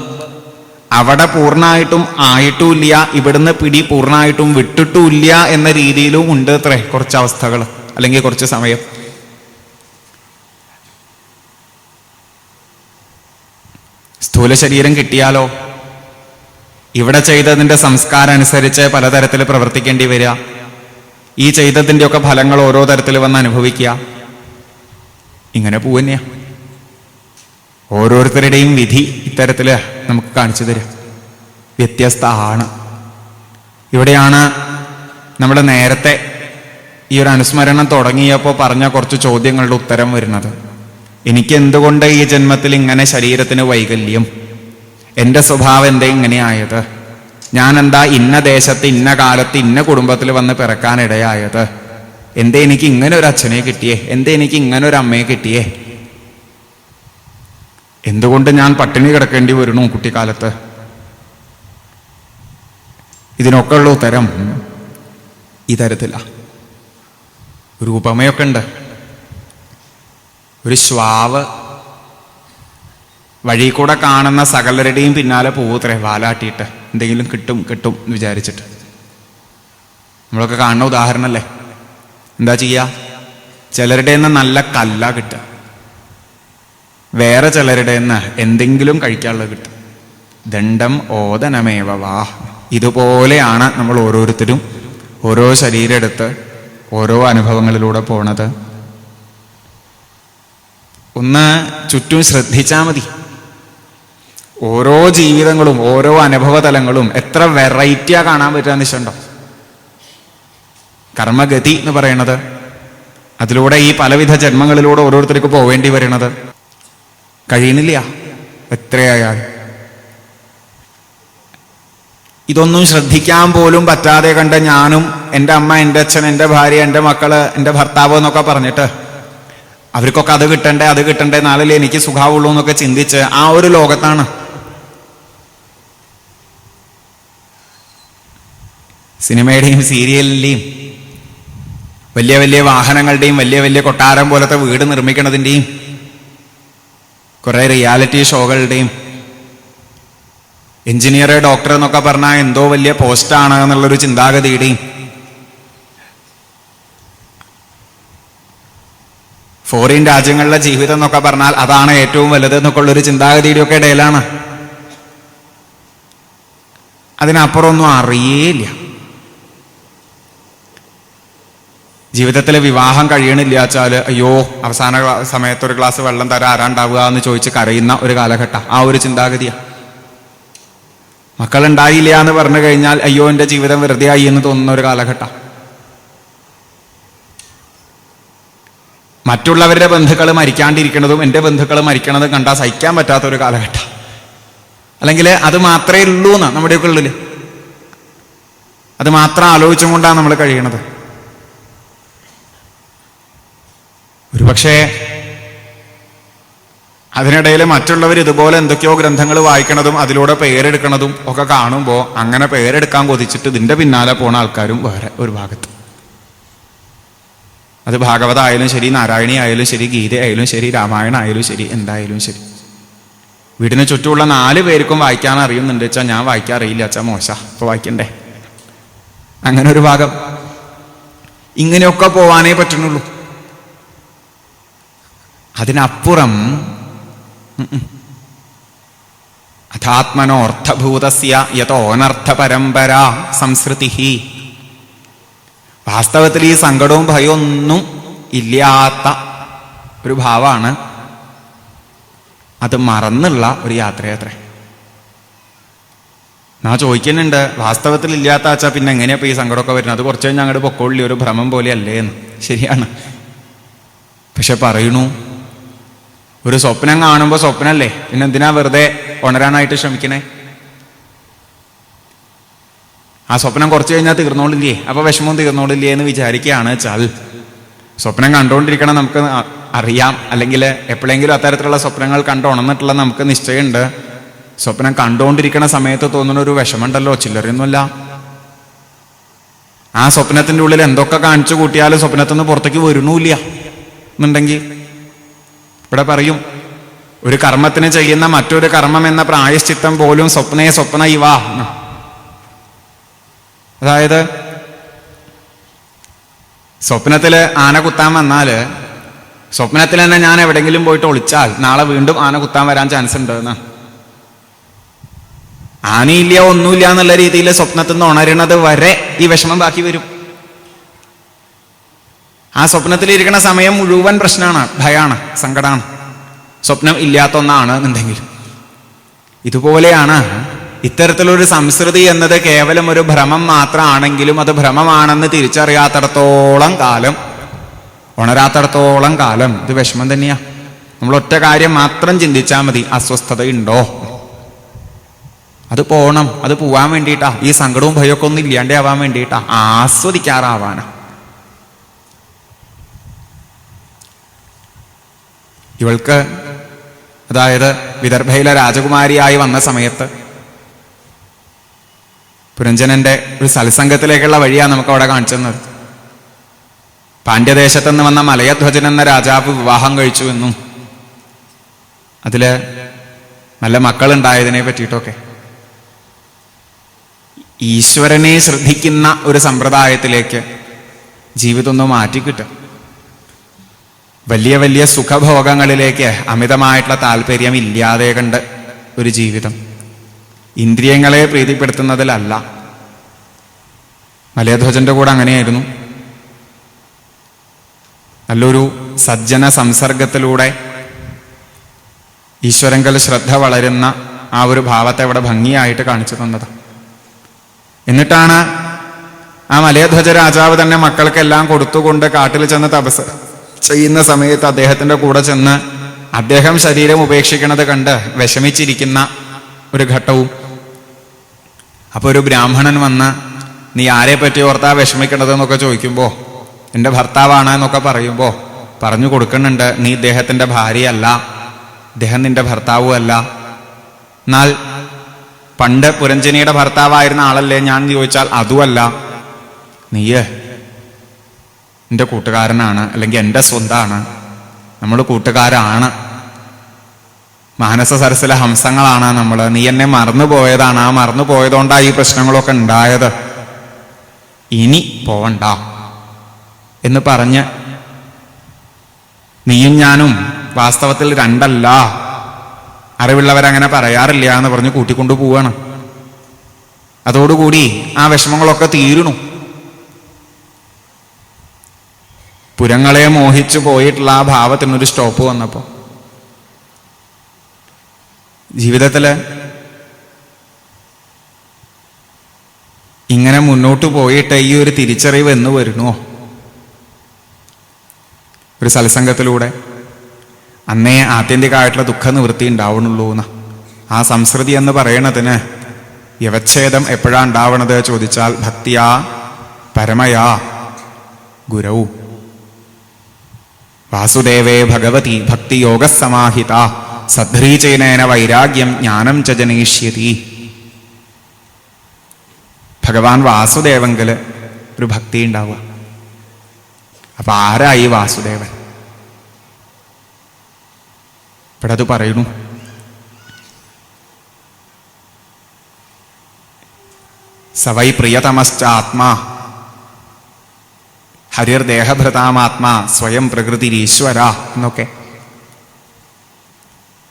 അവിടെ പൂർണ്ണമായിട്ടും ആയിട്ടുമില്ല, ഇവിടുന്ന് പിടി പൂർണ്ണമായിട്ടും വിട്ടിട്ടുമില്ല എന്ന രീതിയിലും ഉണ്ട് അത്രേ കുറച്ച് അവസ്ഥകൾ, അല്ലെങ്കിൽ കുറച്ച് സമയം. സ്ഥൂല ശരീരം കിട്ടിയാലോ ഇവിടെ ചെയ്തതിന്റെ സംസ്കാരം അനുസരിച്ച് പലതരത്തിൽ പ്രവർത്തിക്കേണ്ടി വരിക. ഈ ചെയ്തതിൻ്റെ ഒക്കെ ഫലങ്ങൾ ഓരോ തരത്തിൽ വന്ന് അനുഭവിക്കുക. ഇങ്ങനെ പോവന്നെയാ. ഓരോരുത്തരുടെയും വിധി ഇത്തരത്തില് നമുക്ക് കാണിച്ചു തരും. വ്യത്യസ്തമാണ്. ഇവിടെയാണ് നമ്മൾ നേരത്തെ ഈ ഒരു അനുസ്മരണം തുടങ്ങിയപ്പോൾ പറഞ്ഞ കുറച്ച് ചോദ്യങ്ങളുടെ ഉത്തരം വരുന്നത്. എനിക്ക് എന്തുകൊണ്ട് ഈ ജന്മത്തിൽ ഇങ്ങനെ ശരീരത്തിന് വൈകല്യം? എൻ്റെ സ്വഭാവം എന്താ ഇങ്ങനെയായത്? ഞാൻ എന്താ ഇന്ന ദേശത്ത് ഇന്ന കാലത്ത് ഇന്ന കുടുംബത്തിൽ വന്ന് പിറക്കാനിടയായത്? എന്തേ എനിക്ക് ഇങ്ങനെ ഒരു അച്ഛനെ കിട്ടിയേ? എന്തേ എനിക്ക് ഇങ്ങനെ ഒരു അമ്മയെ കിട്ടിയേ? എന്തുകൊണ്ട് ഞാൻ പട്ടിണി കിടക്കേണ്ടി വരുന്നു കുട്ടിക്കാലത്ത്? ഇതിനൊക്കെ ഉള്ള ഉത്തരം ഈ തരത്തിലാണ്. ഒരു ഉപമയൊക്കെ ഉണ്ട്. ഒരു ശ്വാവ് വഴി കൂടെ കാണുന്ന സകലരുടെയും പിന്നാലെ പോവത്രേ വാലാട്ടിയിട്ട്, എന്തെങ്കിലും കിട്ടും കിട്ടും എന്ന് വിചാരിച്ചിട്ട്. നമ്മളൊക്കെ കാണുന്ന ഉദാഹരണമല്ലേ. എന്താ ചെയ്യുക? ചിലരുടെ നിന്ന് നല്ല കല്ല കിട്ടുക, വേറെ ചിലരുടെ നിന്ന് എന്തെങ്കിലും കഴിക്കാനുള്ളത് കിട്ടും. ദണ്ഡം ഓദനമേവവാ. ഇതുപോലെയാണ് നമ്മൾ ഓരോരുത്തരും ഓരോ ശരീരം എടുത്ത് ഓരോ അനുഭവങ്ങളിലൂടെ പോണത്. ഒന്ന് ചുറ്റും ശ്രദ്ധിച്ചാൽ മതി. ഓരോ ജീവിതങ്ങളും ഓരോ അനുഭവ തലങ്ങളും എത്ര വെറൈറ്റിയാ കാണാൻ പറ്റുക നിശ്ചയുണ്ടോ? കർമ്മഗതി എന്ന് പറയണത്, അതിലൂടെ ഈ പലവിധ ജന്മങ്ങളിലൂടെ ഓരോരുത്തർക്ക് പോവേണ്ടി വരണത് കഴിയണില്ല എത്രയായാലും. ഇതൊന്നും ശ്രദ്ധിക്കാൻ പോലും പറ്റാതെ കണ്ട ഞാനും എൻ്റെ അമ്മ, എൻ്റെ അച്ഛൻ, എൻ്റെ ഭാര്യ, എൻ്റെ മക്കള്, എൻ്റെ ഭർത്താവ് എന്നൊക്കെ പറഞ്ഞിട്ട് അവർക്കൊക്കെ അത് കിട്ടണ്ടേ നാളെ എനിക്ക് സുഖാവുള്ളൂ എന്നൊക്കെ ചിന്തിച്ച് ആ ഒരു ലോകത്താണ്. സിനിമയുടെയും സീരിയലിൻ്റെയും വലിയ വലിയ വാഹനങ്ങളുടെയും വലിയ വലിയ കൊട്ടാരം പോലത്തെ വീട് നിർമ്മിക്കണതിൻ്റെയും കുറെ റിയാലിറ്റി ഷോകളുടെയും എഞ്ചിനീയർ, ഡോക്ടർ എന്നൊക്കെ പറഞ്ഞാൽ എന്തോ വലിയ പോസ്റ്റാണ് എന്നുള്ളൊരു ചിന്താഗതിയുടെയും ഫോറിൻ രാജ്യങ്ങളിലെ ജീവിതം എന്നൊക്കെ പറഞ്ഞാൽ അതാണ് ഏറ്റവും വലുത് എന്നൊക്കെ ഉള്ളൊരു ചിന്താഗതിയുടെ ഒക്കെ ഇടയിലാണ്. അതിനപ്പുറം ഒന്നും അറിയേയില്ല. ജീവിതത്തിൽ വിവാഹം കഴിയണില്ല വെച്ചാൽ അയ്യോ അവസാന സമയത്ത് ഒരു ഗ്ലാസ് വെള്ളം തരാൻ ആരാണ്ടാവുക എന്ന് ചോദിച്ച് കരയുന്ന ഒരു കാലഘട്ടം. ആ ഒരു ചിന്താഗതിയാണ്. മക്കളുണ്ടായില്ല എന്ന് പറഞ്ഞു കഴിഞ്ഞാൽ അയ്യോ എൻ്റെ ജീവിതം വെറുതെ ആയി എന്ന് തോന്നുന്ന ഒരു കാലഘട്ടം. മറ്റുള്ളവരുടെ ബന്ധുക്കൾ മരിക്കാണ്ടിരിക്കുന്നതും എൻ്റെ ബന്ധുക്കൾ മരിക്കണതും കണ്ടാൽ സഹിക്കാൻ പറ്റാത്തൊരു കാലഘട്ടം. അല്ലെങ്കിൽ അത് മാത്രമേ ഉള്ളൂ എന്ന് നമ്മുടെയൊക്കെ ഉള്ളിൽ, അത് മാത്രം ആലോചിച്ചും കൊണ്ടാണ് നമ്മൾ കഴിയണത്. ഒരുപക്ഷെ അതിനിടയിൽ മറ്റുള്ളവർ ഇതുപോലെ എന്തൊക്കെയോ ഗ്രന്ഥങ്ങൾ വായിക്കണതും അതിലൂടെ പേരെടുക്കണതും ഒക്കെ കാണുമ്പോൾ അങ്ങനെ പേരെടുക്കാൻ കൊതിച്ചിട്ട് ഇതിൻ്റെ പിന്നാലെ പോണ ആൾക്കാരും വേറെ ഒരു ഭാഗത്ത്. അത് ഭാഗവത ആയാലും ശരി, നാരായണി ആയാലും ശരി, ഗീത ആയാലും ശരി, രാമായണം ആയാലും ശരി, എന്തായാലും ശരി. വീടിന് ചുറ്റുമുള്ള 4 പേർക്കും വായിക്കാൻ അറിയുന്നുണ്ട് വെച്ചാൽ ഞാൻ വായിക്കാൻ അറിയില്ല വെച്ചാൽ മോശ, ഇപ്പൊ വായിക്കണ്ടേ? അങ്ങനെ ഒരു ഭാഗം. ഇങ്ങനെയൊക്കെ പോവാനേ പറ്റുന്നുള്ളൂ. അതിനപ്പുറം അഥാത്മനോർത്ഥഭൂതസ്യ യതോനർത്ഥ പരമ്പര സംസ്കൃതി. വാസ്തവത്തിൽ ഈ സങ്കടവും ഭയവും ഒന്നും ഇല്ലാത്ത ഒരു ഭാവമാണ്. അത് മറന്നുള്ള ഒരു യാത്രയത്രേ. ഞാൻ ചോദിക്കുന്നുണ്ട്, വാസ്തവത്തിൽ ഇല്ലാത്ത വെച്ചാൽ പിന്നെ എങ്ങനെയാ ഈ സങ്കടമൊക്കെ വരുന്നത്? അത് കുറച്ച് കഴിഞ്ഞാൽ അങ്ങോട്ട് പൊക്കോളി, ഒരു ഭ്രമം പോലെ അല്ലേ എന്ന്. ശരിയാണ്. പക്ഷെ പറയണു, ഒരു സ്വപ്നം കാണുമ്പോൾ സ്വപ്നല്ലേ, പിന്നെ എന്തിനാ വെറുതെ ഉണരാനായിട്ട് ശ്രമിക്കണേ? ആ സ്വപ്നം കുറച്ച് കഴിഞ്ഞാൽ തീർന്നോളില്ലേ, അപ്പൊ വിഷമം തീർന്നോളില്ലേ എന്ന് വിചാരിക്കുകയാണ് വെച്ചാൽ സ്വപ്നം കണ്ടുകൊണ്ടിരിക്കണം നമുക്ക് അറിയാം. അല്ലെങ്കിൽ എപ്പോഴെങ്കിലും അത്തരത്തിലുള്ള സ്വപ്നങ്ങൾ കണ്ടുണർന്നിട്ടുള്ള നമുക്ക് നിശ്ചയമുണ്ട്. സ്വപ്നം കണ്ടുകൊണ്ടിരിക്കുന്ന സമയത്ത് തോന്നുന്ന ഒരു വിഷമമുണ്ടല്ലോ, ചില്ലറയൊന്നുമല്ല. ആ സ്വപ്നത്തിന്റെ ഉള്ളിൽ എന്തൊക്കെ കാണിച്ചു കൂട്ടിയാലും സ്വപ്നത്തിൽ നിന്ന് പുറത്തേക്ക് വരണമില്ല എന്നുണ്ടെങ്കിൽ ഇവിടെ പറയും, ഒരു കർമ്മത്തിന് ചെയ്യുന്ന മറ്റൊരു കർമ്മം എന്ന പ്രായശ്ചിത്തം പോലും സ്വപ്ന ഇവ. അതായത് സ്വപ്നത്തില് ആന കുത്താൻ വന്നാല് സ്വപ്നത്തിൽ തന്നെ ഞാൻ എവിടെയെങ്കിലും പോയിട്ട് ഒളിച്ചാൽ നാളെ വീണ്ടും ആന കുത്താൻ വരാൻ ചാൻസ് ഉണ്ട് എന്ന്. ആനയില്ല ഒന്നുമില്ല എന്നുള്ള രീതിയിൽ സ്വപ്നത്തിൽ നിന്ന് ഉണരുന്നത് വരെ ഈ വിഷമം ബാക്കി വരും. ആ സ്വപ്നത്തിലിരിക്കുന്ന സമയം മുഴുവൻ പ്രശ്നമാണ്, ഭയമാണ്, സങ്കടമാണ്. സ്വപ്നം ഇല്ലാത്ത ഒന്നാണ് എന്നുണ്ടെങ്കിൽ ഇതുപോലെയാണ് ഇത്തരത്തിലൊരു സംസ്കൃതി എന്നത് കേവലം ഒരു ഭ്രമം മാത്രമാണെങ്കിലും അത് ഭ്രമമാണെന്ന് തിരിച്ചറിയാത്തിടത്തോളം കാലം, ഉണരാത്തിടത്തോളം കാലം ഇത് വിഷമം തന്നെയാ. നമ്മൾ ഒറ്റ കാര്യം മാത്രം ചിന്തിച്ചാൽ മതി, അസ്വസ്ഥതയുണ്ടോ? അത് പോണം, അത് പോവാൻ വേണ്ടിയിട്ടാ. ഈ സങ്കടവും ഭയമൊക്കെ ഒന്നും ഇല്ലാണ്ടേ ആവാൻ വേണ്ടിയിട്ടാ, ആസ്വദിക്കാറാവാനാ. ഇവൾക്ക്, അതായത് വിദർഭയിലെ രാജകുമാരിയായി വന്ന സമയത്ത് പുരഞ്ജനന്റെ ഒരു സത്സംഗത്തിലേക്കുള്ള വഴിയാണ് നമുക്ക് അവിടെ കാണിച്ചു തന്നത്. പാണ്ഡ്യദേശത്ത് നിന്ന് വന്ന മലയധ്വജൻ എന്ന രാജാവ് വിവാഹം കഴിച്ചു എന്നും അതില് നല്ല മക്കളുണ്ടായതിനെ പറ്റിയിട്ടൊക്കെ. ഈശ്വരനെ ശ്രദ്ധിക്കുന്ന ഒരു സമ്പ്രദായത്തിലേക്ക് ജീവിതം ഒന്ന് മാറ്റിക്കിട്ടും. വലിയ വലിയ സുഖഭോഗങ്ങളിലേക്ക് അമിതമായിട്ടുള്ള താല്പര്യം ഇല്ലാതെ കണ്ട് ഒരു ജീവിതം, ഇന്ദ്രിയങ്ങളെ പ്രീതിപ്പെടുത്തുന്നതിലല്ല. മലയധ്വജന്റെ കൂടെ അങ്ങനെയായിരുന്നു. നല്ലൊരു സജ്ജന സംസർഗത്തിലൂടെ ഈശ്വരങ്കൽ ശ്രദ്ധ വളരുന്ന ആ ഒരു ഭാവത്തെ ഇവിടെ ഭംഗിയായിട്ട് കാണിച്ചു തന്നത്. എന്നിട്ടാണ് ആ മലയധ്വജ രാജാവ് തന്നെ മക്കൾക്കെല്ലാം കൊടുത്തുകൊണ്ട് കാട്ടിൽ ചെന്ന് തപസ് ചെയ്യുന്ന സമയത്ത് അദ്ദേഹത്തിന്റെ കൂടെ ചെന്ന് അദ്ദേഹം ശരീരം ഉപേക്ഷിക്കുന്നത് കണ്ട് വിഷമിച്ചിരിക്കുന്ന ഒരു ഘട്ടവും. അപ്പൊ ഒരു ബ്രാഹ്മണൻ വന്ന് നീ ആരെ പറ്റി ഓർത്താ വിഷമിക്കണതെന്നൊക്കെ ചോദിക്കുമ്പോ എൻ്റെ ഭർത്താവാണ് എന്നൊക്കെ പറയുമ്പോ പറഞ്ഞു കൊടുക്കുന്നുണ്ട്, നീ ഇദ്ദേഹത്തിന്റെ ഭാര്യയല്ല, ഇദ്ദേഹം നിന്റെ ഭർത്താവും അല്ല. എന്നാൽ പണ്ട് പുരഞ്ജനിയുടെ ഭർത്താവായിരുന്ന ആളല്ലേ ഞാൻ ചോദിച്ചാൽ അതുമല്ല, നീയ് എൻ്റെ കൂട്ടുകാരനാണ്, അല്ലെങ്കിൽ എൻ്റെ സ്വന്തമാണ്, നമ്മൾ കൂട്ടുകാരാണ്, മാനസ സരസിലെ ഹംസങ്ങളാണ് നമ്മൾ, നീ എന്നെ മറന്നുപോയതാണ്, ആ മറന്നുപോയതുകൊണ്ടാണ് ഈ പ്രശ്നങ്ങളൊക്കെ ഉണ്ടായത്, ഇനി പോവണ്ട എന്ന് പറഞ്ഞ് നീയും ഞാനും വാസ്തവത്തിൽ രണ്ടല്ല, അറിവുള്ളവരങ്ങനെ പറയാറില്ല എന്ന് പറഞ്ഞ് കൂട്ടിക്കൊണ്ടു പോവാണ്. അതോടുകൂടി ആ വിഷമങ്ങളൊക്കെ തീരണു. പുരങ്ങളെ മോഹിച്ചു പോയിട്ടുള്ള ആ ഭാവത്തിനൊരു സ്റ്റോപ്പ് വന്നപ്പോ ജീവിതത്തില് ഇങ്ങനെ മുന്നോട്ട് പോയിട്ട് ഈ ഒരു തിരിച്ചറിവ് എന്ന് വരുന്നു. ഒരു സത്സംഗത്തിലൂടെ അന്നേ ആത്യന്തികമായിട്ടുള്ള ദുഃഖ നിവൃത്തി ഉണ്ടാവണുള്ളൂ എന്ന്. ആ സംസ്കൃതി എന്ന് പറയണതിന് വ്യവച്ഛേദം എപ്പോഴാ ഉണ്ടാവണത് ചോദിച്ചാൽ ഭക്തിയാ പരമയാ ഗുരവും. വാസുദേവേ ഭഗവതി ഭക്തിയോഗ സമാഹിത സദ്ധ്രീചേനേന വൈരാഗ്യം ജ്ഞാനം ച ജനയിഷ്യതി. ഭഗവാൻ വാസുദേവങ്കല് ഒരു ഭക്തി ഉണ്ടാവുക. അപ്പൊ ആരായി വാസുദേവൻ? ഇവിടെ അത് പറയുന്നു. സവൈ പ്രിയതമശ്ചാത്മാ ഹരിർദേഹഭൃതാമാത്മാ സ്വയം പ്രകൃതിരീശ്വര എന്നൊക്കെ.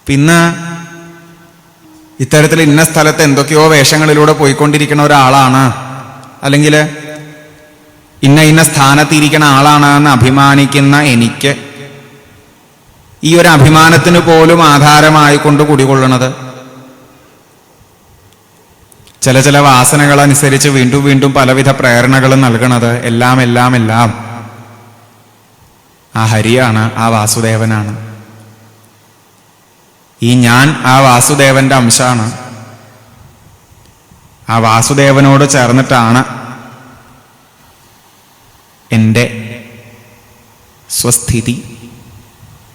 പിന്നെ ഇത്തരത്തിൽ ഇന്ന സ്ഥലത്ത് എന്തൊക്കെയോ വേഷങ്ങളിലൂടെ പോയിക്കൊണ്ടിരിക്കുന്ന ഒരാളാണ്, അല്ലെങ്കിൽ ഇന്ന ഇന്ന സ്ഥാനത്തിരിക്കുന്ന ആളാണ് എന്ന് അഭിമാനിക്കുന്ന എനിക്ക് ഈ ഒരു അഭിമാനത്തിന് പോലും ആധാരമായിക്കൊണ്ട് കുടികൊള്ളുന്നത് ചില ചില വാസനകളനുസരിച്ച് വീണ്ടും വീണ്ടും പലവിധ പ്രേരണകളും നൽകണത് എല്ലാം ആ ഹരിയാണ്, ആ വാസുദേവനാണ്. ഈ ഞാൻ ആ വാസുദേവന്റെ അംശമാണ്. ആ വാസുദേവനോട് ചേർന്നിട്ടാണ് എൻ്റെ സ്വസ്ഥിതി.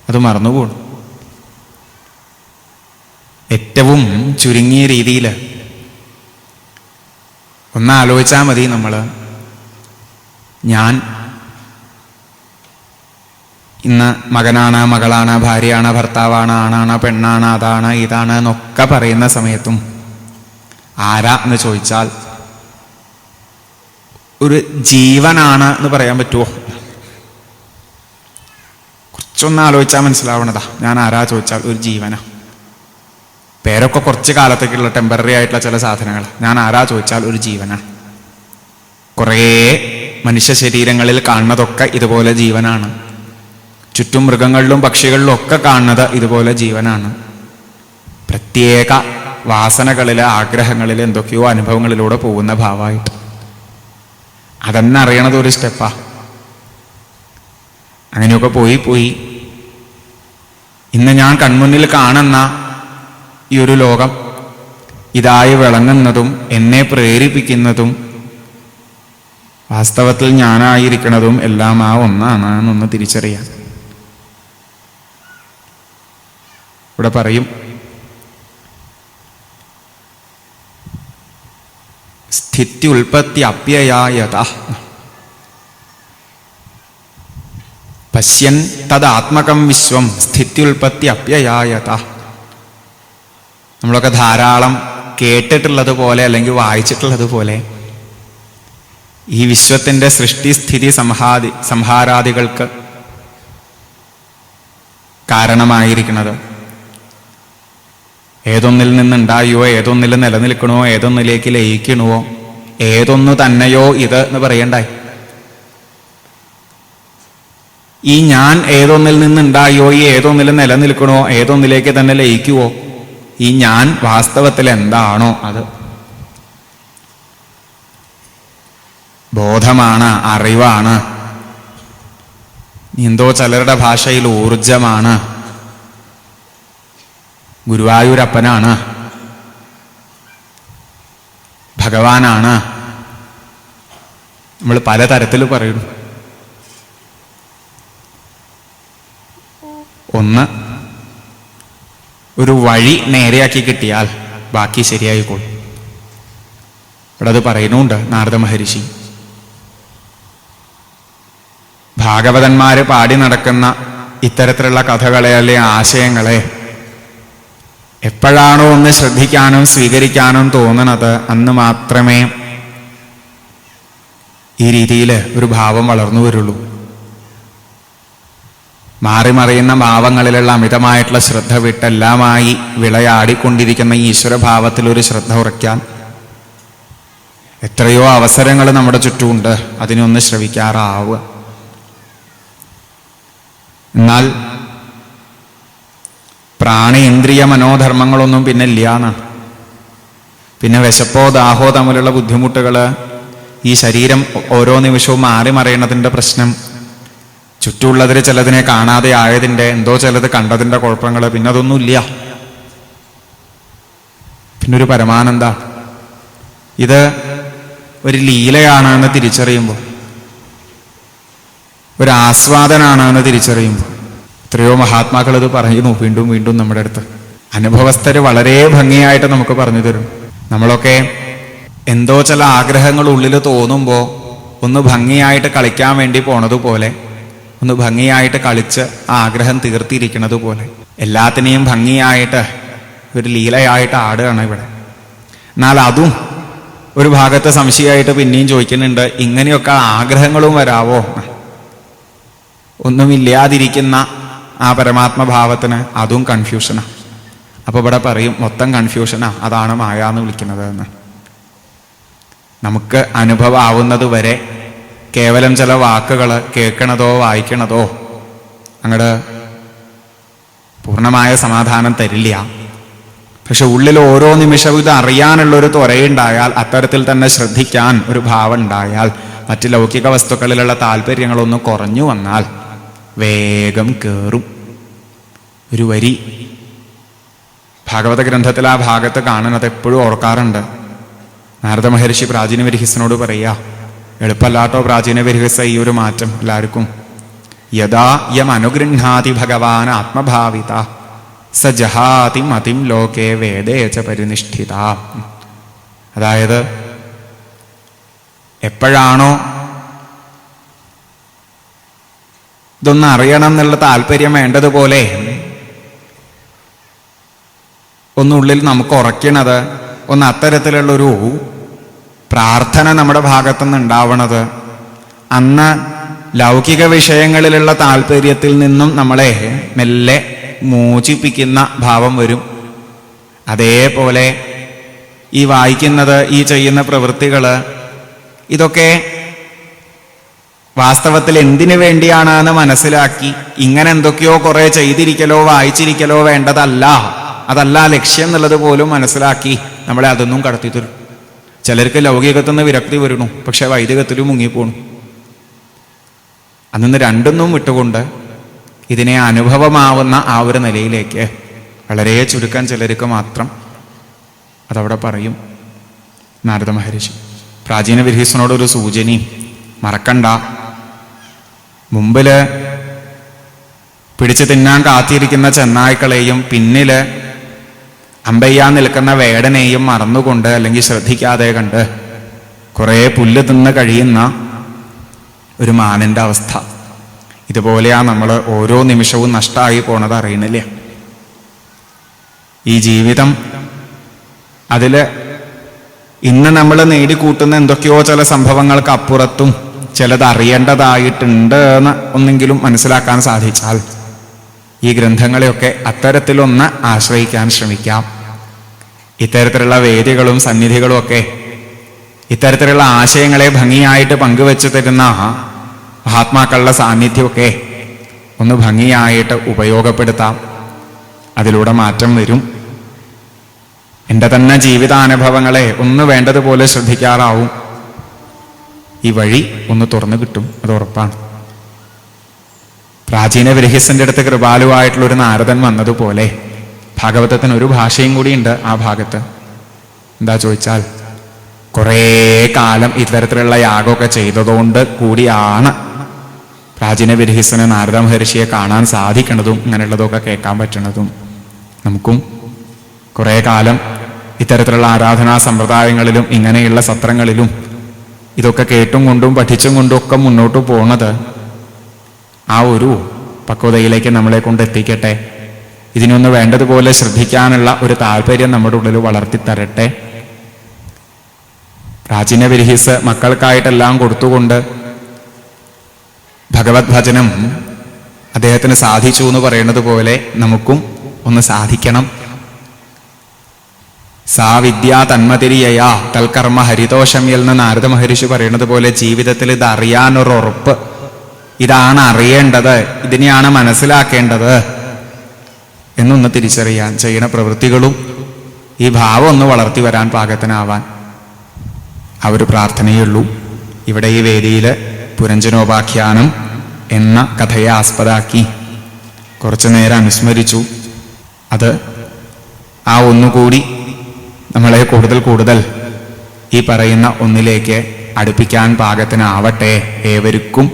അത് മറന്നുപോകും. ഏറ്റവും ചുരുങ്ങിയ രീതിയിൽ ഒന്ന് ആലോചിച്ചാൽ മതി. ഞാൻ ഇന്ന് മകനാണ്, മകളാണ്, ഭാര്യയാണ്, ഭർത്താവാണ്, ആണാണ്, പെണ്ണാണ്, അതാണ്, ഇതാണ് എന്നൊക്കെ പറയുന്ന സമയത്തും ആരാ എന്ന് ചോദിച്ചാൽ ഒരു ജീവനാണ് എന്ന് പറയാൻ പറ്റുമോ? കുറച്ചൊന്ന് ആലോചിച്ചാൽ മനസ്സിലാവണതാ. ഞാൻ ആരാ ചോദിച്ചാൽ ഒരു ജീവനാ. പേരൊക്കെ കുറച്ച് കാലത്തേക്കുള്ള ടെമ്പററി ആയിട്ടുള്ള ചില സാധനങ്ങൾ. ഞാൻ ആരാ ചോദിച്ചാൽ ഒരു ജീവനാണ്. കുറേ മനുഷ്യ ശരീരങ്ങളിൽ കാണുന്നതൊക്കെ ഇതുപോലെ ജീവനാണ്. ചുറ്റും മൃഗങ്ങളിലും പക്ഷികളിലും ഒക്കെ കാണുന്നത് ഇതുപോലെ ജീവനാണ്. പ്രത്യേക വാസനകളിലെ ആഗ്രഹങ്ങളിലെ എന്തൊക്കെയോ അനുഭവങ്ങളിലൂടെ പോകുന്ന ഭാവമായിട്ട് അതെന്നെ അറിയണത് ഒരു സ്റ്റെപ്പാ. അങ്ങനെയൊക്കെ പോയി ഇന്ന് ഞാൻ കൺമുന്നിൽ കാണുന്ന ഈ ഒരു ലോകം ഇതായി വിളങ്ങുന്നതും എന്നെ പ്രേരിപ്പിക്കുന്നതും വാസ്തവത്തിൽ ഞാനായിരിക്കുന്നതും എല്ലാം ആ ഒന്നാണ് എന്നൊന്ന് തിരിച്ചറിയാം. ഇവിടെ പറയും, സ്ഥിതി ഉൽപ്പത്തി അപ്യയായത പശ്യൻ തദാത്മകം വിശ്വം സ്ഥിതി ഉൽപ്പത്തി അപ്യയായത. നമ്മളൊക്കെ ധാരാളം കേട്ടിട്ടുള്ളത് പോലെ അല്ലെങ്കിൽ വായിച്ചിട്ടുള്ളത് പോലെ ഈ വിശ്വത്തിൻ്റെ സൃഷ്ടിസ്ഥിതി സംഹാരാദികൾക്ക് കാരണമായിരിക്കുന്നത് ഏതൊന്നിൽ നിന്നുണ്ടായോ, ഏതൊന്നിൽ നിലനിൽക്കണോ, ഏതൊന്നിലേക്ക് ലയിക്കണോ, ഏതൊന്നു തന്നെയോ ഇത് എന്ന് പറയണ്ടായി. ഈ ഞാൻ ഏതൊന്നിൽ നിന്നുണ്ടായോ, ഈ ഏതൊന്നിൽ നിലനിൽക്കണോ, ഏതൊന്നിലേക്ക് തന്നെ ലയിക്കുവോ, ഈ ഞാൻ വാസ്തവത്തിൽ എന്താണോ അത് ബോധമാണ്, അറിവാണ്, എന്തോ ചിലരുടെ ഭാഷയിൽ ഊർജമാണ്, ഗുരുവായൂരപ്പനാണ്, ഭഗവാനാണ്. നമ്മൾ പലതരത്തിൽ പറയുന്നു. ഒന്ന്, ഒരു വഴി നേരെയാക്കി കിട്ടിയാൽ ബാക്കി ശരിയായിക്കോളും. ഇവിടെ അത് പറയുന്നുണ്ട് നാരദ മഹർഷി. ഭാഗവതന്മാര് പാടി നടക്കുന്ന ഇത്തരത്തിലുള്ള കഥകളെ അല്ലെ ആശയങ്ങളെ എപ്പോഴാണോ ഒന്ന് ശ്രദ്ധിക്കാനും സ്വീകരിക്കാനും തോന്നുന്നത് അന്ന് മാത്രമേ ഈ രീതിയിൽ ഒരു ഭാവം വളർന്നു വരുള്ളൂ. മാറിമറിയുന്ന ഭാവങ്ങളിലുള്ള അമിതമായിട്ടുള്ള ശ്രദ്ധ വിട്ടെല്ലാമായി വിളയാടിക്കൊണ്ടിരിക്കുന്ന ഈശ്വരഭാവത്തിൽ ഒരു ശ്രദ്ധ ഉറയ്ക്കാൻ എത്രയോ അവസരങ്ങൾ നമ്മുടെ ചുറ്റുമുണ്ട്. അതിനൊന്ന് ശ്രവിക്കാറാവുക. എന്നാൽ പ്രാണേന്ദ്രിയ മനോധർമ്മങ്ങളൊന്നും പിന്നെ ഇല്ലാന്നാണ്. പിന്നെ വിശപ്പോ ദാഹോ തമ്മിലുള്ള ബുദ്ധിമുട്ടുകൾ, ഈ ശരീരം ഓരോ നിമിഷവും മാറി മറിയണതിൻ്റെ പ്രശ്നം, ചുറ്റുമുള്ളതിൽ ചിലതിനെ കാണാതെ ആയതിൻ്റെ, എന്തോ ചിലത് കണ്ടതിൻ്റെ കുഴപ്പങ്ങൾ, പിന്നെ അതൊന്നുമില്ല. പിന്നൊരു പരമാനന്ദ. ഇത് ഒരു ലീലയാണെന്ന് തിരിച്ചറിയുമ്പോൾ, ഒരു ആസ്വാദനാണെന്ന് തിരിച്ചറിയുമ്പോൾ, എത്രയോ മഹാത്മാക്കൾ ഇത് പറയുന്നു വീണ്ടും വീണ്ടും നമ്മുടെ അടുത്ത്. അനുഭവസ്ഥര് വളരെ ഭംഗിയായിട്ട് നമുക്ക് പറഞ്ഞു തരും. നമ്മളൊക്കെ എന്തോ ചില ആഗ്രഹങ്ങൾ ഉള്ളിൽ തോന്നുമ്പോൾ ഒന്ന് ഭംഗിയായിട്ട് കളിക്കാൻ വേണ്ടി പോണതുപോലെ, ഒന്ന് ഭംഗിയായിട്ട് കളിച്ച് ആ ആഗ്രഹം തീർത്തിരിക്കുന്നത് പോലെ എല്ലാത്തിനെയും ഭംഗിയായിട്ട് ഒരു ലീലയായിട്ട് ആടുകയാണ് ഇവിടെ. എന്നാൽ അതും ഒരു ഭാഗത്തെ സംശയമായിട്ട് പിന്നെയും ചോദിക്കുന്നുണ്ട്, ഇങ്ങനെയൊക്കെ ആഗ്രഹങ്ങളും വരാവോ? ഒന്നുമില്ലാതിരിക്കുന്ന ആ പരമാത്മഭാവത്തിന് അതും കൺഫ്യൂഷനാ. അപ്പൊ ഇവിടെ പറയും മൊത്തം കൺഫ്യൂഷനാ, അതാണ് മായ എന്ന് വിളിക്കുന്നത് എന്ന്. നമുക്ക് അനുഭവം ആവുന്നത് വരെ കേവലം ചില വാക്കുകൾ കേൾക്കണതോ വായിക്കണതോ അങ്ങോട്ട് പൂർണ്ണമായ സമാധാനം തരില്ല. പക്ഷെ ഉള്ളിൽ ഓരോ നിമിഷവും ഇത് അറിയാനുള്ളൊരു ത്വരയുണ്ടായാൽ, അത്തരത്തിൽ തന്നെ ശ്രദ്ധിക്കാൻ ഒരു ഭാവം ഉണ്ടായാൽ, മറ്റ് ലൗകിക വസ്തുക്കളിലുള്ള താല്പര്യങ്ങളൊന്ന് കുറഞ്ഞു വന്നാൽ വേഗം കേറും. ഒരു വരി ഭാഗവത ഗ്രന്ഥത്തിൽ ആ ഭാഗത്ത് കാണുന്നത് എപ്പോഴും ഓർക്കാറുണ്ട്. നാരദ മഹർഷി പ്രാചീന ബർഹിസിനോട് പറയാ, എളുപ്പമല്ലാട്ടോ പ്രാചീന ബർഹിസ ഈ ഒരു മാറ്റം എല്ലാവർക്കും. യഥാ യം അനുഗൃഹാതി ഭഗവാൻ ആത്മഭാവിത സ ജഹാതി മതിം ലോകേ വേദേച പരിനിഷ്ഠിത. അതായത് എപ്പോഴാണോ ഇതൊന്ന് അറിയണം എന്നുള്ള താല്പര്യം വേണ്ടതുപോലെ ഒന്നുള്ളിൽ നമുക്ക് ഉറക്കണത്, ഒന്ന് അത്തരത്തിലുള്ളൊരു പ്രാർത്ഥന നമ്മുടെ ഭാഗത്തുനിന്ന് ഉണ്ടാവണത്, അന്ന് ലൗകിക വിഷയങ്ങളിലുള്ള താല്പര്യത്തിൽ നിന്നും നമ്മളെ മെല്ലെ മോചിപ്പിക്കുന്ന ഭാവം വരും. അതേപോലെ ഈ വായിക്കുന്നത്, ഈ ചെയ്യുന്ന പ്രവൃത്തികൾ, ഇതൊക്കെ വാസ്തവത്തിൽ എന്തിനു വേണ്ടിയാണ് എന്ന് മനസ്സിലാക്കി ഇങ്ങനെ എന്തൊക്കെയോ കുറെ ചെയ്തിരിക്കലോ വായിച്ചിരിക്കലോ വേണ്ടതല്ല, അതല്ല ലക്ഷ്യം എന്നുള്ളത് പോലും മനസ്സിലാക്കി നമ്മളെ അതൊന്നും കടത്തി തരും. ചിലർക്ക് ലൗകികത്തുനിന്ന് വിരക്തി വരണു, പക്ഷെ വൈദികത്തിലും മുങ്ങിപ്പോണു. അന്ന് രണ്ടൊന്നും വിട്ടുകൊണ്ട് ഇതിനെ അനുഭവമാവുന്ന ആ ഒരു നിലയിലേക്ക് വളരെ ചുരുക്കം ചിലർക്ക് മാത്രം അതവിടെ പറയും നാരദ മഹർഷി. പ്രാചീന ബർഹിസിനോടൊരു സൂചനയും മറക്കണ്ട. മുമ്പില് പിടിച്ചു തിന്നാൻ കാത്തിരിക്കുന്ന ചെന്നായ്ക്കളെയും പിന്നില് അമ്പയ്യാൻ നിൽക്കുന്ന വേടനെയും മറന്നുകൊണ്ട് അല്ലെങ്കിൽ ശ്രദ്ധിക്കാതെ കണ്ട് കുറെ പുല്ല് തിന്ന് കഴിയുന്ന ഒരു മാനിന്റെ അവസ്ഥ. ഇതുപോലെയാ നമ്മൾ ഓരോ നിമിഷവും നഷ്ടമായി പോണത് അറിയണില്ലേ. ഈ ജീവിതം അതില് ഇന്ന് നമ്മൾ നേടിക്കൂട്ടുന്ന എന്തൊക്കെയോ ചില സംഭവങ്ങൾക്ക് അപ്പുറത്തും ചിലത് അറിയേണ്ടതായിട്ടുണ്ട് എന്ന് ഒന്നെങ്കിലും മനസ്സിലാക്കാൻ സാധിച്ചാൽ ഈ ഗ്രന്ഥങ്ങളെയൊക്കെ അത്തരത്തിലൊന്ന് ആശ്രയിക്കാൻ ശ്രമിക്കാം. ഇത്തരത്തിലുള്ള വേദികളും സന്നിധികളും ഒക്കെ ഇത്തരത്തിലുള്ള ആശയങ്ങളെ ഭംഗിയായിട്ട് പങ്കുവെച്ചു തരുന്ന മഹാത്മാക്കളുടെ സാന്നിധ്യമൊക്കെ ഒന്ന് ഭംഗിയായിട്ട് ഉപയോഗപ്പെടുത്താം. അതിലൂടെ മാറ്റം വരും. എൻ്റെ തന്നെ ജീവിതാനുഭവങ്ങളെ ഒന്ന് വേണ്ടതുപോലെ ശ്രദ്ധിക്കാറാവും. ഈ വഴി ഒന്ന് തുറന്നു കിട്ടും, അത് ഉറപ്പാണ്. പ്രാചീന ബൃഹസ്സന്റെ അടുത്ത് കൃപാലുവായിട്ടുള്ളൊരു നാരദൻ വന്നതുപോലെ ഭാഗവതത്തിന് ഒരു ഭാഷയും കൂടിയുണ്ട് ആ ഭാഗത്ത്. എന്താ ചോദിച്ചാൽ, കുറേ കാലം ഇത്തരത്തിലുള്ള യാഗമൊക്കെ ചെയ്തതുകൊണ്ട് കൂടിയാണ് പ്രാചീന ബൃഹസ്സന് നാരദ മഹർഷിയെ കാണാൻ സാധിക്കുന്നതും ഇങ്ങനെയുള്ളതൊക്കെ കേൾക്കാൻ പറ്റുന്നതും. നമുക്കും കുറേ കാലം ഇത്തരത്തിലുള്ള ആരാധനാ സമ്പ്രദായങ്ങളിലും ഇങ്ങനെയുള്ള സത്രങ്ങളിലും ഇതൊക്കെ കേട്ടും കൊണ്ടും പഠിച്ചും കൊണ്ടും ഒക്കെ മുന്നോട്ട് പോണത് ആ ഒരു പക്വതയിലേക്ക് നമ്മളെ കൊണ്ട് എത്തിക്കട്ടെ. ഇതിനൊന്ന് വേണ്ടതുപോലെ ശ്രദ്ധിക്കാനുള്ള ഒരു താല്പര്യം നമ്മുടെ ഉള്ളിൽ വളർത്തിത്തരട്ടെ. പ്രാചീന ബൃഹസ്സ് മക്കൾക്കായിട്ടെല്ലാം കൊടുത്തുകൊണ്ട് ഭഗവത് ഭജനം അദ്ദേഹത്തിന് സാധിച്ചു എന്ന് പറയുന്നത് പോലെ നമുക്കും ഒന്ന് സാധിക്കണം. സാ വിദ്യാ തന്മതിരിയയാ തൽക്കർമ്മ ഹരിതോഷമ്യൽ എന്ന് നാരദ മഹർഷി പറയുന്നത് പോലെ ജീവിതത്തിൽ ഇത് അറിയാനൊരുറപ്പ്, ഇതാണ് അറിയേണ്ടത്, ഇതിനെയാണ് മനസ്സിലാക്കേണ്ടത് എന്നൊന്ന് തിരിച്ചറിയാൻ ചെയ്യുന്ന പ്രവൃത്തികളും ഈ ഭാവം ഒന്ന് വളർത്തി വരാൻ പാകത്തിനാവാൻ ആ ഒരു പ്രാർത്ഥനയുള്ളൂ. ഇവിടെ ഈ വേദിയിൽ പുരഞ്ജനോപാഖ്യാനം എന്ന കഥയെ ആസ്പദാക്കി കുറച്ചു നേരം അനുസ്മരിച്ചു. അത് ആ ഒന്നുകൂടി നമ്മളെ കൂടുതൽ ഈ പറയുന്ന ഒന്നിലേക്ക് അടുപ്പിക്കാൻ പാകത്തിനാവട്ടെ. ഏവർക്കും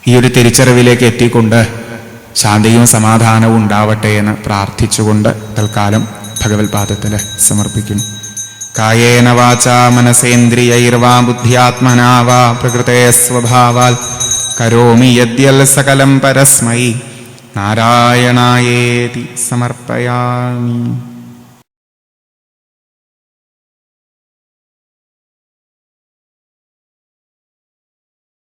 ഈ ഒരു തിരിച്ചറിവിലേക്ക് എത്തിക്കൊണ്ട് ശാന്തിയും സമാധാനവും ഉണ്ടാവട്ടെ എന്ന് പ്രാർത്ഥിച്ചുകൊണ്ട് തൽക്കാലം ഭഗവത്പാദത്തിൽ സമർപ്പിക്കുന്നു. കായേന വാചാ മനസേന്ദ്രിയൈർവാ ബുദ്ധ്യാത്മനാ വാ പ്രകൃതേ സ്വഭാവാൽ കരോമി യദ്യൽ സകലം പരസ്മൈ നാരായണായേതി സമർപ്പയാമി.